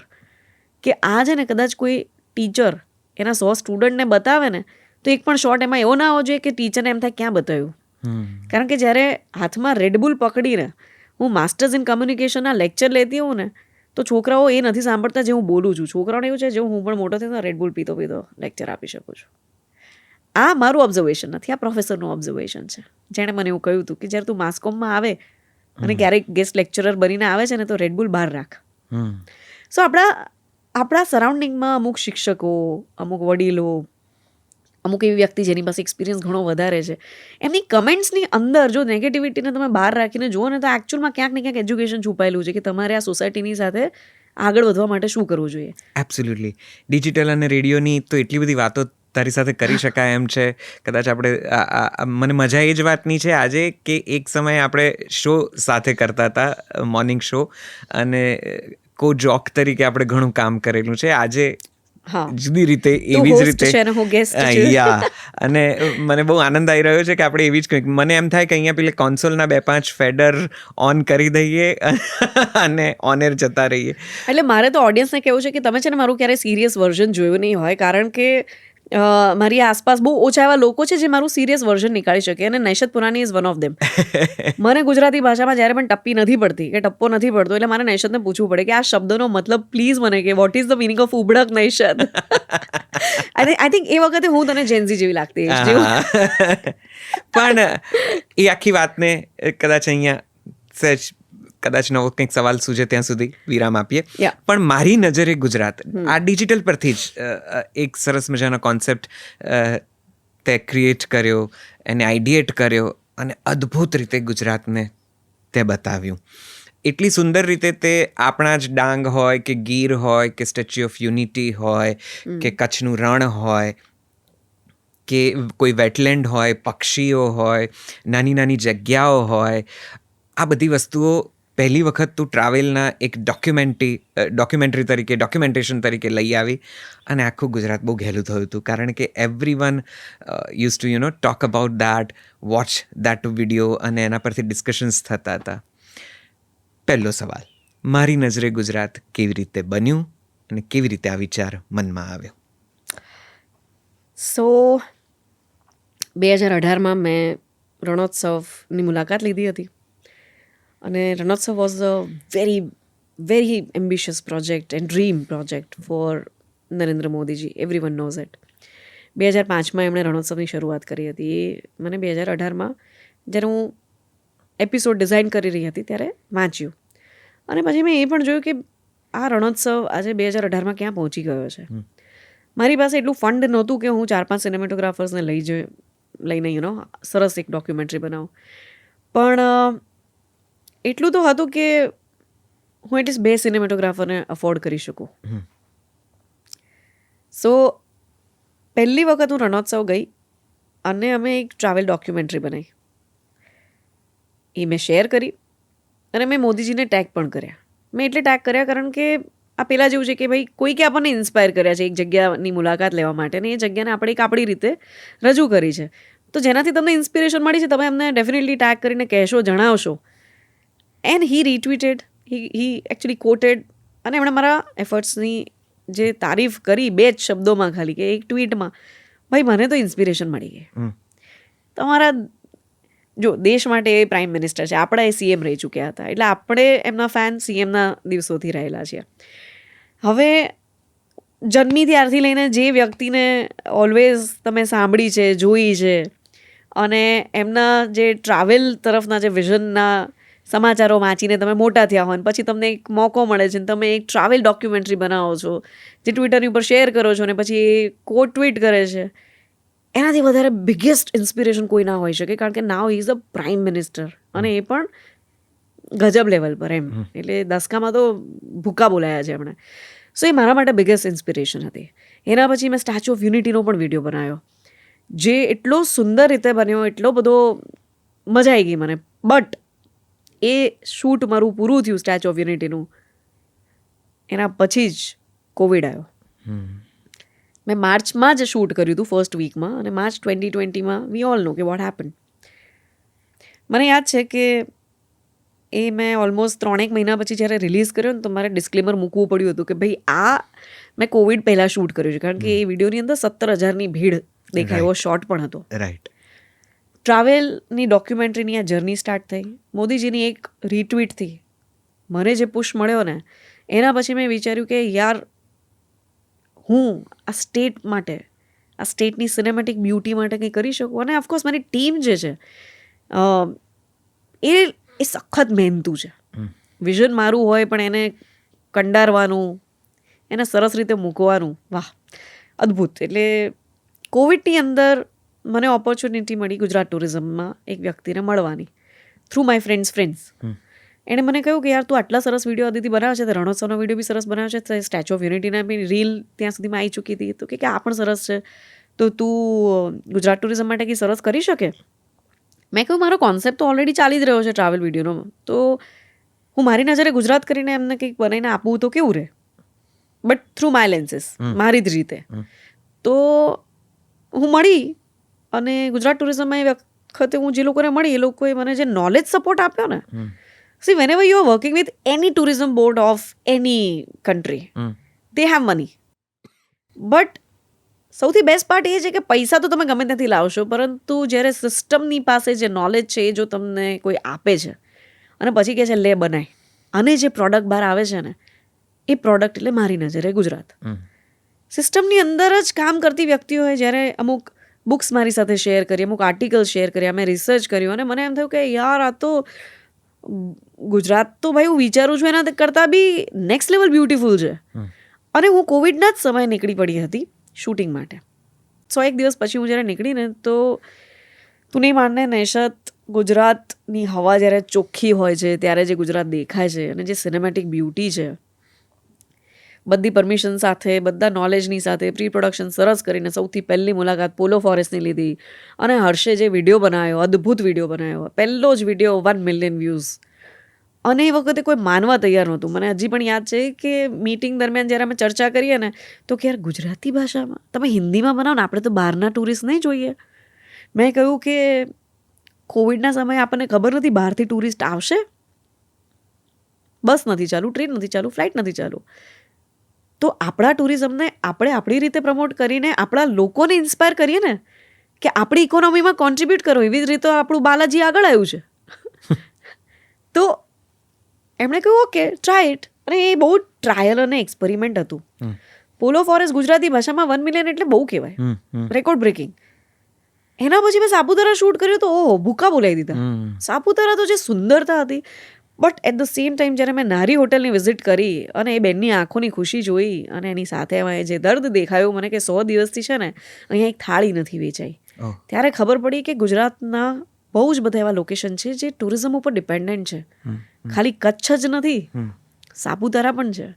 કે આ છે ને કદાચ કોઈ ટીચર એના 100 સ્ટુડન્ટને બતાવે ને તો એક પણ શોર્ટ એમાં એવો ના હોવો જોઈએ કે ટીચરને એમ થાય ક્યાં બતાવ્યું. કારણ કે જ્યારે હાથમાં રેડબુલ પકડીને હું માસ્ટર્સ ઇન કમ્યુનિકેશનના લેક્ચર લેતી હોઉં ને, તો છોકરાઓ એ નથી સાંભળતા જે હું બોલું છું. છોકરાઓને એવું છે જો હું પણ મોટો થઈને રેડબુલ પીતો પીતો લેક્ચર આપી શકું છું. આ મારું ઓબ્ઝર્વેશન નથી, આ પ્રોફેસરનું ઓબ્ઝર્વેશન છે, જેણે મને એવું કહ્યું હતું કે જ્યારે તું માસકોમમાં આવે અને ક્યારેક ગેસ્ટ લેક્ચરર બનીને આવે છે ને, તો રેડબુલ બહાર રાખ. સો આપણા સરાઉન્ડિંગમાં અમુક શિક્ષકો, અમુક વડીલો, અમુક એવી વ્યક્તિ જેની પાસે એક્સપિરિયન્સ ઘણો વધારે છે, એમની કમેન્ટ્સની અંદર જો નેગેટિવિટીને તમે બહાર રાખીને જુઓ ને, તો એકચ્યુઅલમાં ક્યાંક ને ક્યાંક એજ્યુકેશન છુપાયેલું છે કે તમારે આ સોસાયટીની સાથે આગળ વધવા માટે શું કરવું જોઈએ. એબ્સોલ્યુટલી. ડિજિટલ અને રેડિયોની તો એટલી બધી વાતો તારી સાથે કરી શકાય એમ છે. કદાચ આપણે મને મજા એ જ વાતની છે આજે કે એક સમયે આપણે શો સાથે કરતા હતા, મોર્નિંગ શો, અને કો જોક તરીકે આપણે ઘણું કામ કરેલું છે. આજે જુદી રીતે એવી જ રીતે યા, અને મને બહુ આનંદ આવી રહ્યો છે કે આપણે એવી જ કંઈક, મને એમ થાય કે અહીંયા પેલે કોન્સોલના 2-5 ફેડર ઓન કરી દઈએ અને ઓન એર જતા રહીએ. એટલે મારે તો ઓડિયન્સને કહેવું છે કે તમે છે ને મારું ક્યારેય સિરિયસ વર્ઝન જોયું નહીં હોય, કારણ કે મારી આસપાસ બહુ ઓછા એવા લોકો છે જે મારું સિરિયસ વર્ઝન નીકાળી શકે, અને નૈશદ પુરાની ઇઝ વન ઓફ ધેમ. મને ગુજરાતી ભાષામાં જ્યારે પણ ટપ્પી નથી પડતી કે ટપ્પો નથી પડતો, એટલે મારે નૈશદને પૂછવું પડે કે આ શબ્દનો મતલબ પ્લીઝ મને કે what is the meaning of ઉબડક નૈશદ. આઈ થિંક એ વખતે હું તને જેન્ઝી જેવી લાગતી પણ એ આખી વાતને કદાચ અહીંયા સહેજ કદાચ નવો કંઈક સવાલ સૂજે ત્યાં સુધી વિરામ આપીએ. પણ મારી નજરે ગુજરાત આ ડિજિટલ પરથી જ એક સરસ મજાનો કોન્સેપ્ટ તે ક્રિએટ કર્યો, એને આઈડિએટ કર્યો, અને અદ્ભુત રીતે ગુજરાતને તે બતાવ્યું. એટલી સુંદર રીતે તે આપણા જ ડાંગ હોય કે ગીર હોય કે સ્ટેચ્યુ ઓફ યુનિટી હોય કે કચ્છનું રણ હોય કે કોઈ વેટલેન્ડ હોય, પક્ષીઓ હોય, નાની નાની જગ્યાઓ હોય, આ બધી વસ્તુઓ પહેલી વખત તું ટ્રાવેલના એક ડોક્યુમેન્ટરી તરીકે, ડોક્યુમેન્ટેશન તરીકે લઈ આવી, અને આખું ગુજરાત બહુ ઘેલું થયું હતું. કારણ કે every one use to talk about that, watch that video, અને એના પરથી ડિસ્કશન્સ થતા હતા. પહેલો સવાલ, મારી નજરે ગુજરાત કેવી રીતે બન્યું અને કેવી રીતે આ વિચાર મનમાં આવ્યો? સો 2018માં મેં રણોત્સવની મુલાકાત લીધી હતી, અને Rannotsav was a very very ambitious project and dream project for Narendra Modi ji. Every one knows it. 2005માં એમણે રણોત્સવની શરૂઆત કરી હતી. એ મને 2018માં જ્યારે હું એપિસોડ ડિઝાઇન કરી રહી હતી ત્યારે વાંચ્યું, અને પછી મેં એ પણ જોયું કે આ રણોત્સવ આજે 2018માં ક્યાં પહોંચી ગયો છે. મારી પાસે એટલું ફંડ નહોતું કે હું 4-5 સિનેમેટોગ્રાફર્સને લઈને સરસ એક ડોક્યુમેન્ટરી બનાવું, પણ એટલું તો હતું કે હું એટલીસ્ટ 2 સિનેમેટોગ્રાફરને અફોર્ડ કરી શકું. સો પહેલી વખત હું રણોત્સવ ગઈ અને અમે એક ટ્રાવેલ ડોક્યુમેન્ટરી બનાવી. એ મેં શેર કરી અને મેં મોદીજીને ટેગ પણ કર્યા. મેં એટલે ટેગ કર્યા કારણ કે આ પહેલાં જેવું છે કે ભાઈ કોઈકે આપણને ઇન્સ્પાયર કર્યા છે એક જગ્યાની મુલાકાત લેવા માટે, અને એ જગ્યાને આપણે એક આપણી રીતે રજૂ કરી છે. તો જેનાથી તમને ઇન્સ્પિરેશન મળી છે, તમે એમને ડેફિનેટલી ટેગ કરીને કહેશો, જણાવશો. And he retweeted, he actually quoted, અને એમણે મારા એફર્ટ્સની જે તારીફ કરી 2 જ શબ્દોમાં ખાલી, કે એક ટ્વીટમાં, ભાઈ મને તો ઇન્સ્પિરેશન મળી ગઈ. તમારા જો દેશ માટે એ પ્રાઇમ મિનિસ્ટર છે, આપણા એ સીએમ રહી ચૂક્યા હતા, એટલે આપણે એમના ફેન સીએમના દિવસોથી રહેલા છીએ. હવે જન્મી ત્યારથી લઈને જે વ્યક્તિને ઓલવેઝ તમે સાંભળી છે, જોઈ છે, અને એમના જે ટ્રાવેલ તરફના જે વિઝનના સમાચારો વાંચીને તમે મોટા થયા હોય, પછી તમને એક મોકો મળે છે, તમે એક ટ્રાવેલ ડોક્યુમેન્ટરી બનાવો છો, જે ટ્વિટરની ઉપર શેર કરો છો, અને પછી એ કોટ ટ્વીટ કરે છે, એનાથી વધારે બિગેસ્ટ ઇન્સ્પિરેશન કોઈ ના હોઈ શકે. કારણ કે now he is a prime minister, અને એ પણ ગજબ લેવલ પર એમ, એટલે દસકામાં તો ભૂકા બોલાયા છે એમણે. સો એ મારા માટે બિગેસ્ટ ઇન્સ્પિરેશન હતી. એના પછી મેં સ્ટેચ્યુ ઓફ યુનિટીનો પણ વિડીયો બનાવ્યો, જે એટલો સુંદર રીતે બન્યો, એટલો બધો મજા આવી ગઈ મને. બટ એ શૂટ મારું પૂરું થયું સ્ટેચ્યુ ઓફ યુનિટીનું, એના પછી જ કોવિડ આવ્યો. મેં માર્ચમાં જ શૂટ કર્યું હતું, ફર્સ્ટ વીકમાં, અને માર્ચ 2020માં વી ઓલ નો કે વોટ હેપન. મને યાદ છે કે એ મેં ઓલમોસ્ટ 3-1 મહિના પછી જ્યારે રિલીઝ કર્યો ને, તો મારે ડિસ્ક્લેમર મૂકવું પડ્યું હતું કે ભાઈ આ મેં કોવિડ પહેલાં શૂટ કર્યું છે, કારણ કે એ વિડીયોની અંદર 17,000ની ભીડ દેખાય એવો શોટ પણ હતો. રાઈટ. ટ્રાવેલની ડોક્યુમેન્ટરીની આ જર્ની સ્ટાર્ટ થઈ. મોદીજીની એક રીટ્વીટથી મને જે પુશ મળ્યો ને, એના પછી મેં વિચાર્યું કે યાર, હું આ સ્ટેટ માટે, આ સ્ટેટની સિનેમેટિક બ્યુટી માટે કંઈ કરી શકું. અને ઓફકોર્સ મારી ટીમ જે છે એ સખત મહેનતું છે. વિઝન મારું હોય પણ એને કંડારવાનું, એને સરસ રીતે મૂકવાનું, વાહ, અદ્ભુત. એટલે કોવિડની અંદર મને ઓપોર્ચ્યુનિટી મળી ગુજરાત ટુરિઝમમાં એક વ્યક્તિને મળવાની, થ્રુ માય ફ્રેન્ડ્સ. એણે મને કહ્યું કે યાર, તું આટલા સરસ વિડીયો અદિતિ બનાવે છે, તો રણોત્સવનો વિડીયો બી સરસ બનાવે છે, સ્ટેચ્યુ ઓફ યુનિટીના બી રીલ ત્યાં સુધીમાં આવી ચૂકી હતી, તો કે આ પણ સરસ છે, તો તું ગુજરાત ટુરિઝમ માટે કંઈ સરસ કરી શકે. મેં કહ્યું મારો કોન્સેપ્ટ તો ઓલરેડી ચાલી જ રહ્યો છે ટ્રાવેલ વિડીયોનો, તો હું મારી નજરે ગુજરાત કરીને એમને કંઈક બનાવીને આપવું તો કેવું રહે, બટ થ્રુ માય લેન્સીસ, મારી જ રીતે. તો હું મળી, અને ગુજરાત ટુરિઝમમાં એ વખતે હું જે લોકોને મળી, એ લોકોએ મને જે નોલેજ સપોર્ટ આપ્યો ને, see, whenever you are working with any tourism board of any country, they have money. But સૌથી બેસ્ટ પાર્ટ એ છે કે પૈસા તો તમે ગમે ત્યાંથી લાવશો, પરંતુ જ્યારે સિસ્ટમની પાસે જે નોલેજ છે એ જો તમને કોઈ આપે છે, અને પછી કહે છે લે બનાય, અને જે પ્રોડક્ટ બહાર આવે છે ને, એ પ્રોડક્ટ એટલે મારી નજરે ગુજરાત. સિસ્ટમની અંદર જ કામ કરતી વ્યક્તિઓએ જ્યારે અમુક બુક્સ મારી સાથે શેર કરી, અમુક આર્ટિકલ શેર કર્યા, મેં રિસર્ચ કર્યું, અને મને એમ થયું કે યાર, આ તો ગુજરાત તો ભાઈ હું વિચારું છું એના કરતાં બી નેક્સ્ટ લેવલ બ્યુટીફુલ છે. અને હું કોવિડના જ સમયે નીકળી પડી હતી શૂટિંગ માટે. 100 દિવસ પછી હું જ્યારે નીકળીને, તો તું નહીં માનને નૈશત, ગુજરાતની હવા જ્યારે ચોખ્ખી હોય છે, ત્યારે જે ગુજરાત દેખાય છે, અને જે સિનેમેટિક બ્યુટી છે, બધી પરમિશન સાથે, બધા નોલેજની સાથે, પ્રી પ્રોડક્શન સરસ કરીને સૌથી પહેલી મુલાકાત પોલો ફોરેસ્ટની લીધી. અને હર્ષે જે વિડીયો બનાવ્યો, અદ્ભુત વિડીયો બનાવ્યો, પહેલો જ વિડીયો 1 મિલિયન વ્યૂઝ. અને એ વખતે કોઈ માનવા તૈયાર નહોતું. મને હજી પણ યાદ છે કે મીટિંગ દરમિયાન જ્યારે અમે ચર્ચા કરીએ ને, તો કે યાર, ગુજરાતી ભાષામાં તમે હિન્દીમાં બનાવો ને, આપણે તો બહારના ટુરિસ્ટ નહીં જોઈએ. મેં કહ્યું કે કોવિડના સમયે આપણને ખબર નથી બહારથી ટુરિસ્ટ આવશે, બસ નથી ચાલુ, ટ્રેન નથી ચાલુ, ફ્લાઇટ નથી ચાલુ, તો આપણા ટુરિઝમને આપણે આપણી રીતે પ્રમોટ કરીને આપણા લોકોને ઇન્સ્પાયર કરીએ ને, કે આપણી ઇકોનોમીમાં કોન્ટ્રીબ્યુટ કરો. એવી જ રીતે આપણું બાલાજી આગળ આવ્યું છે. તો એમણે કહ્યું ઓકે, ટ્રાય ઇટ. અને એ બહુ ટ્રાયલ અને એક્સપેરિમેન્ટ હતું. પોલો ફોરેસ્ટ ગુજરાતી ભાષામાં 1 મિલિયન એટલે બહુ કહેવાય, રેકોર્ડ બ્રેકિંગ. એના પછી મેં સાપુતારા શૂટ કર્યું, તો ઓહો, ભૂકા બોલાવી દીધા. સાપુતારા તો જે સુંદરતા હતી, but at the same time જ્યારે મેં નારી હોટલની વિઝિટ કરી, અને એ બેનની આંખોની ખુશી જોઈ, અને એની સાથે જે દર્દ દેખાયું મને, કે 100 દિવસથી છે ને અહીંયા એક થાળી નથી વેચાઈ, ત્યારે ખબર પડી કે ગુજરાતના બહુ જ બધા એવા લોકેશન છે જે ટુરિઝમ ઉપર ડિપેન્ડન્ટ છે. ખાલી કચ્છ જ નથી, સાપુતારા પણ છે,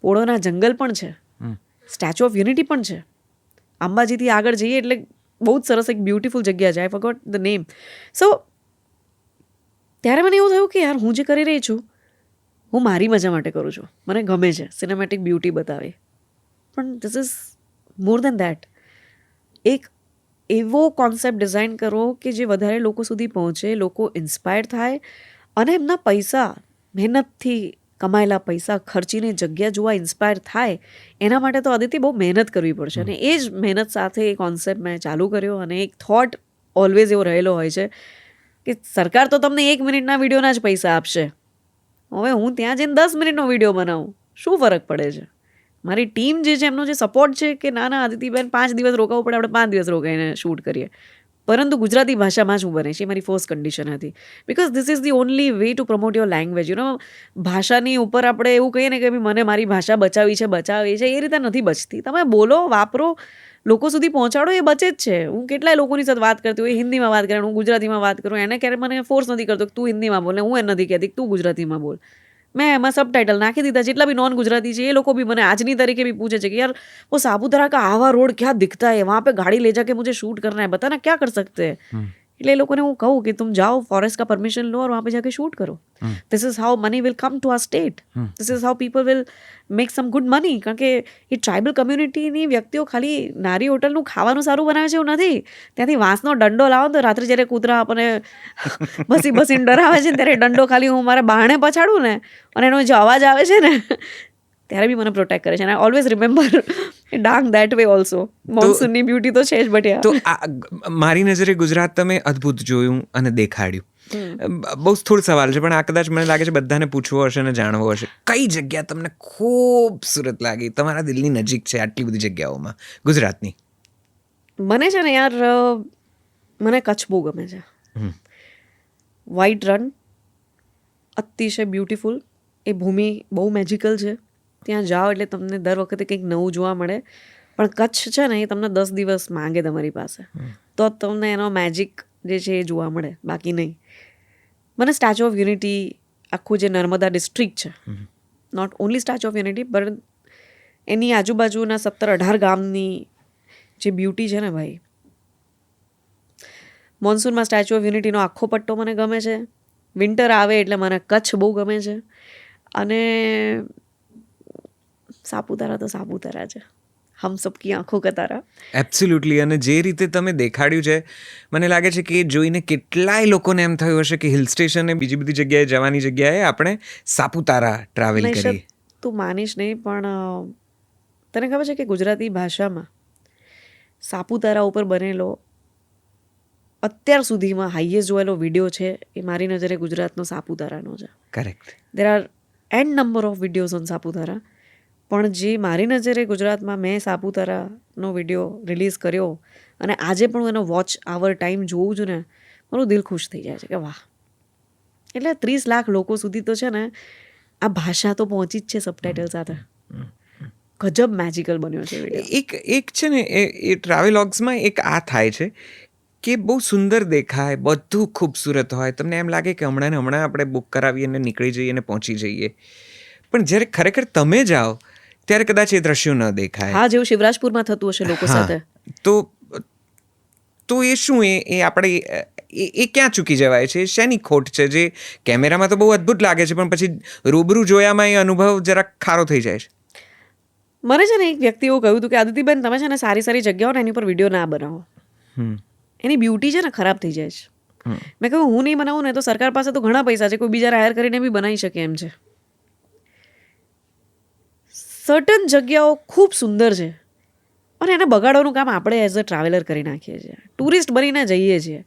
પોળોના જંગલ પણ છે, સ્ટેચ્યુ ઓફ યુનિટી પણ છે. અંબાજીથી આગળ જઈએ એટલે બહુ જ સરસ એક બ્યુટીફુલ જગ્યા છે, આઈ ફોરગોટ ધ નેમ. સો ત્યારે મને એવું થયું કે યાર હું જે કરી રહી છું હું મારી મજા માટે કરું છું, મને ગમે છે સિનેમેટિક બ્યુટી બતાવે, પણ this is more than that. એક એવો કોન્સેપ્ટ ડિઝાઇન કરો કે જે વધારે લોકો સુધી પહોંચે, લોકો ઇન્સ્પાયર થાય અને એમના પૈસા, મહેનતથી કમાયેલા પૈસા ખર્ચીને જગ્યા જોવા ઇન્સ્પાયર થાય. એના માટે તો આદિત્ય બહુ મહેનત કરવી પડશે, અને એ જ મહેનત સાથે એ કોન્સેપ્ટ મેં ચાલુ કર્યો. અને એક થોટ ઓલવેઝ એવો રહેલો હોય છે કે સરકાર તો તમને 1 મિનિટના વિડીયોના જ પૈસા આપશે, હવે હું ત્યાં જઈને 10 મિનિટનો વિડીયો બનાવું, શું ફરક પડે છે? મારી ટીમ જે છે એમનો જે સપોર્ટ છે કે ના આદિત્યબેન 5 દિવસ રોકાવું પડે, આપણે 5 દિવસ રોકાઈને શૂટ કરીએ, પરંતુ ગુજરાતી ભાષામાં શું બને છે એ મારી ફર્સ્ટ કન્ડિશન હતી. Because this is the only way to promote your language. ભાષાની ઉપર આપણે એવું કહીએ ને કે મને મારી ભાષા બચાવી છે, એ રીતે નથી બચતી. તમે બોલો, વાપરો, લોકો સુધી પહોંચાડો, એ બચે જ છે. હું કેટલાય લોકોની સાથે વાત કરતી હોય, હિન્દીમાં વાત કરે, હું ગુજરાતીમાં વાત કરું, એને ક્યારે મને ફોર્સ નથી કરતો કે તું હિન્દીમાં બોલ, ને હું એને નથી કહેતી કે તું ગુજરાતીમાં બોલ. મેં એમાં સબટાઇટલ નાખી દીધા. જેટલા બી નોન ગુજરાતી છે એ લોકો બી મને આજની તારીખે બી પૂછે છે કે યાર वो सापुतारा का आवा रोड क्या दिखता है, वहाँ पे गाड़ी ले जाके मुझे शूट करना है, बताना क्या कर सकते हैं. એટલે એ લોકોને હું કહું કે तुम जाओ, फॉरेस्ट का परमिशन लो और वहाँ पे जाके शूट करो. This is how money will come to our state. This is how people will make some good money. કારણ કે એ ટ્રાઇબલ કમ્યુનિટીની વ્યક્તિઓ ખાલી નારી હોટલનું ખાવાનું સારું બનાવે છે એવું નથી. ત્યાંથી વાંસનો દંડો લાવો તો રાત્રે જ્યારે કૂતરા આપણને બસીને ડરાવે છે ત્યારે દંડો ખાલી હું મારા બારણે પછાડું ને અને એનો જે અવાજ આવે છે ને ત્યારે બી મને પ્રોટેક્ટ કરે છે. અને I always remember Dang that way also. મોન્સૂનની બ્યુટી તો છે જ, બટ તો મારી નજરે ગુજરાત તમે અદ્ભુત જોયું અને દેખાડ્યું. બહુ સ્થૂળ સવાલ છે, પણ આ કદાચ મને લાગે છે બધાને પૂછવો હશે અને જાણવો હશે. કઈ જગ્યા તમને ખૂબસૂરત લાગી, તમારા દિલની નજીક છે આટલી બધી જગ્યાઓમાં ગુજરાતની? મને છે ને યાર, મને કચ્છ બહુ ગમે છે. વ્હાઇટ રન અતિશય બ્યુટીફુલ. એ ભૂમિ બહુ મેજિકલ છે. ત્યાં જાઓ એટલે તમને દર વખતે કંઈક નવું જોવા મળે. પણ કચ્છ છે ને એ તમને 10 દિવસ માંગે તમારી પાસે, તો તમને એનો મેજિક જે છે એ જોવા મળે, બાકી નહીં. મને સ્ટેચ્યુ ઓફ યુનિટી, આખું જે નર્મદા ડિસ્ટ્રિક્ટ છે, not only Statue of Unity પણ એની આજુબાજુના 17-18 ગામની જે બ્યુટી છે ને ભાઈ. મોન્સૂનમાં સ્ટેચ્યુ ઓફ યુનિટીનો આખો પટ્ટો મને ગમે છે. વિન્ટર આવે એટલે મને કચ્છ બહુ ગમે છે. અને સાપુતારા તો સાપુતારા છે, હમ સબકી આંખો કા તારા. એબ્સોલ્યુટલી. અને જે રીતે તમે દેખાડ્યું છે, મને લાગે છે કે એ જોઈને કેટલાય લોકોને એમ થયું હશે કે હિલ સ્ટેશન ને બીજી બધી જગ્યાએ જવાની જગ્યાએ આપણે સાપુતારા ટ્રાવેલ કરીએ. તું માનીશ નહીં, પણ તને ખબર છે કે ગુજરાતી ભાષામાં સાપુતારા ઉપર બનેલો અત્યાર સુધીમાં હાઈએસ્ટ જોયેલો વિડીયો છે એ મારી નજરે ગુજરાતનો સાપુતારાનો છે. Correct. There are and number of videos on Saputara, પણ જે મારી નજરે ગુજરાતમાં મેં સાપુતારાનો વિડીયો રિલીઝ કર્યો અને આજે પણ હું એનો વોચ આવર ટાઈમ જોઉં છું ને, મારું દિલ ખુશ થઈ જાય છે કે વાહ. એટલે 30 લાખ લોકો સુધી તો છે ને આ ભાષા તો પહોંચી જ છે સબટાઇટલ સાથે. ગજબ મેજિકલ બન્યો છે વિડીયો. એક છે ને એ ટ્રાવેલોગ્સમાં એક આ થાય છે કે બહુ સુંદર દેખાય, બધું ખૂબસૂરત હોય, તમને એમ લાગે કે હમણાં ને હમણાં આપણે બુક કરાવીએ અને નીકળી જઈએ અને પહોંચી જઈએ. પણ જ્યારે ખરેખર તમે જાઓ ત્યારે કદાચ એ દ્રશ્યો ન દેખાય. હા, જેવું શિવરાજપુરમાં થતું હશે લોકો સાથે. તો એ શું, એ આપણે એ ક્યાં ચૂકી જવાય છે? શેની ખોટ છે જે કેમેરામાં તો બહુ અદ્ભુત લાગે છે પણ પછી રૂબરૂ જોયામાં એ અનુભવ જરાક ખારો થઈ જાય છે? મને છે ને એક વ્યક્તિ એવું કહ્યું હતું કે આદિત્યબેન તમે છે ને સારી સારી જગ્યાઓ ને એની પર વિડીયો ના બનાવો, એની બ્યુટી છે ને ખરાબ થઈ જાય છે. મેં કહ્યું હું નહીં બનાવું ને તો સરકાર પાસે તો ઘણા પૈસા છે, કોઈ બીજા હાયર કરીને બી બનાવી શકે એમ છે. સર્ટન જગ્યાઓ ખૂબ સુંદર છે અને એને બગાડવાનું કામ આપણે એઝ અ ટ્રાવેલર કરી નાખીએ છીએ, ટુરિસ્ટ બનીને જઈએ છીએ.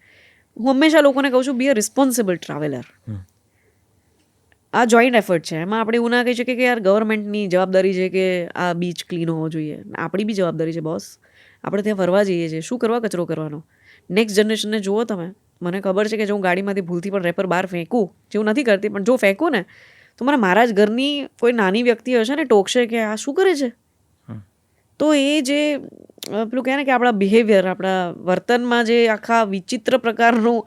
હું હંમેશા લોકોને કહું છું બી અ રિસ્પોન્સિબલ ટ્રાવેલર. આ જોઈન્ટ એફર્ટ છે, એમાં આપણે એવું ના કહી શકીએ કે યાર ગવર્મેન્ટની જવાબદારી છે કે આ બીચ ક્લીન હોવો જોઈએ. આપણી બી જવાબદારી છે બોસ. આપણે ત્યાં ફરવા જઈએ છીએ, શું કરવા કચરો કરવાનો? નેક્સ્ટ જનરેશનને જુઓ તમે. મને ખબર છે કે જો હું ગાડીમાંથી ભૂલથી પણ રેપર બહાર ફેંકું, જેવું નથી કરતી, પણ જો ફેંકું ને તો મને મારા જ ઘરની કોઈ નાની વ્યક્તિ હશે ને ટોકશે કે આ શું કરે છે. તો એ જે પેલું કહે ને કે આપણા બિહેવિયર, આપણા વર્તનમાં જે આખા વિચિત્ર પ્રકારનું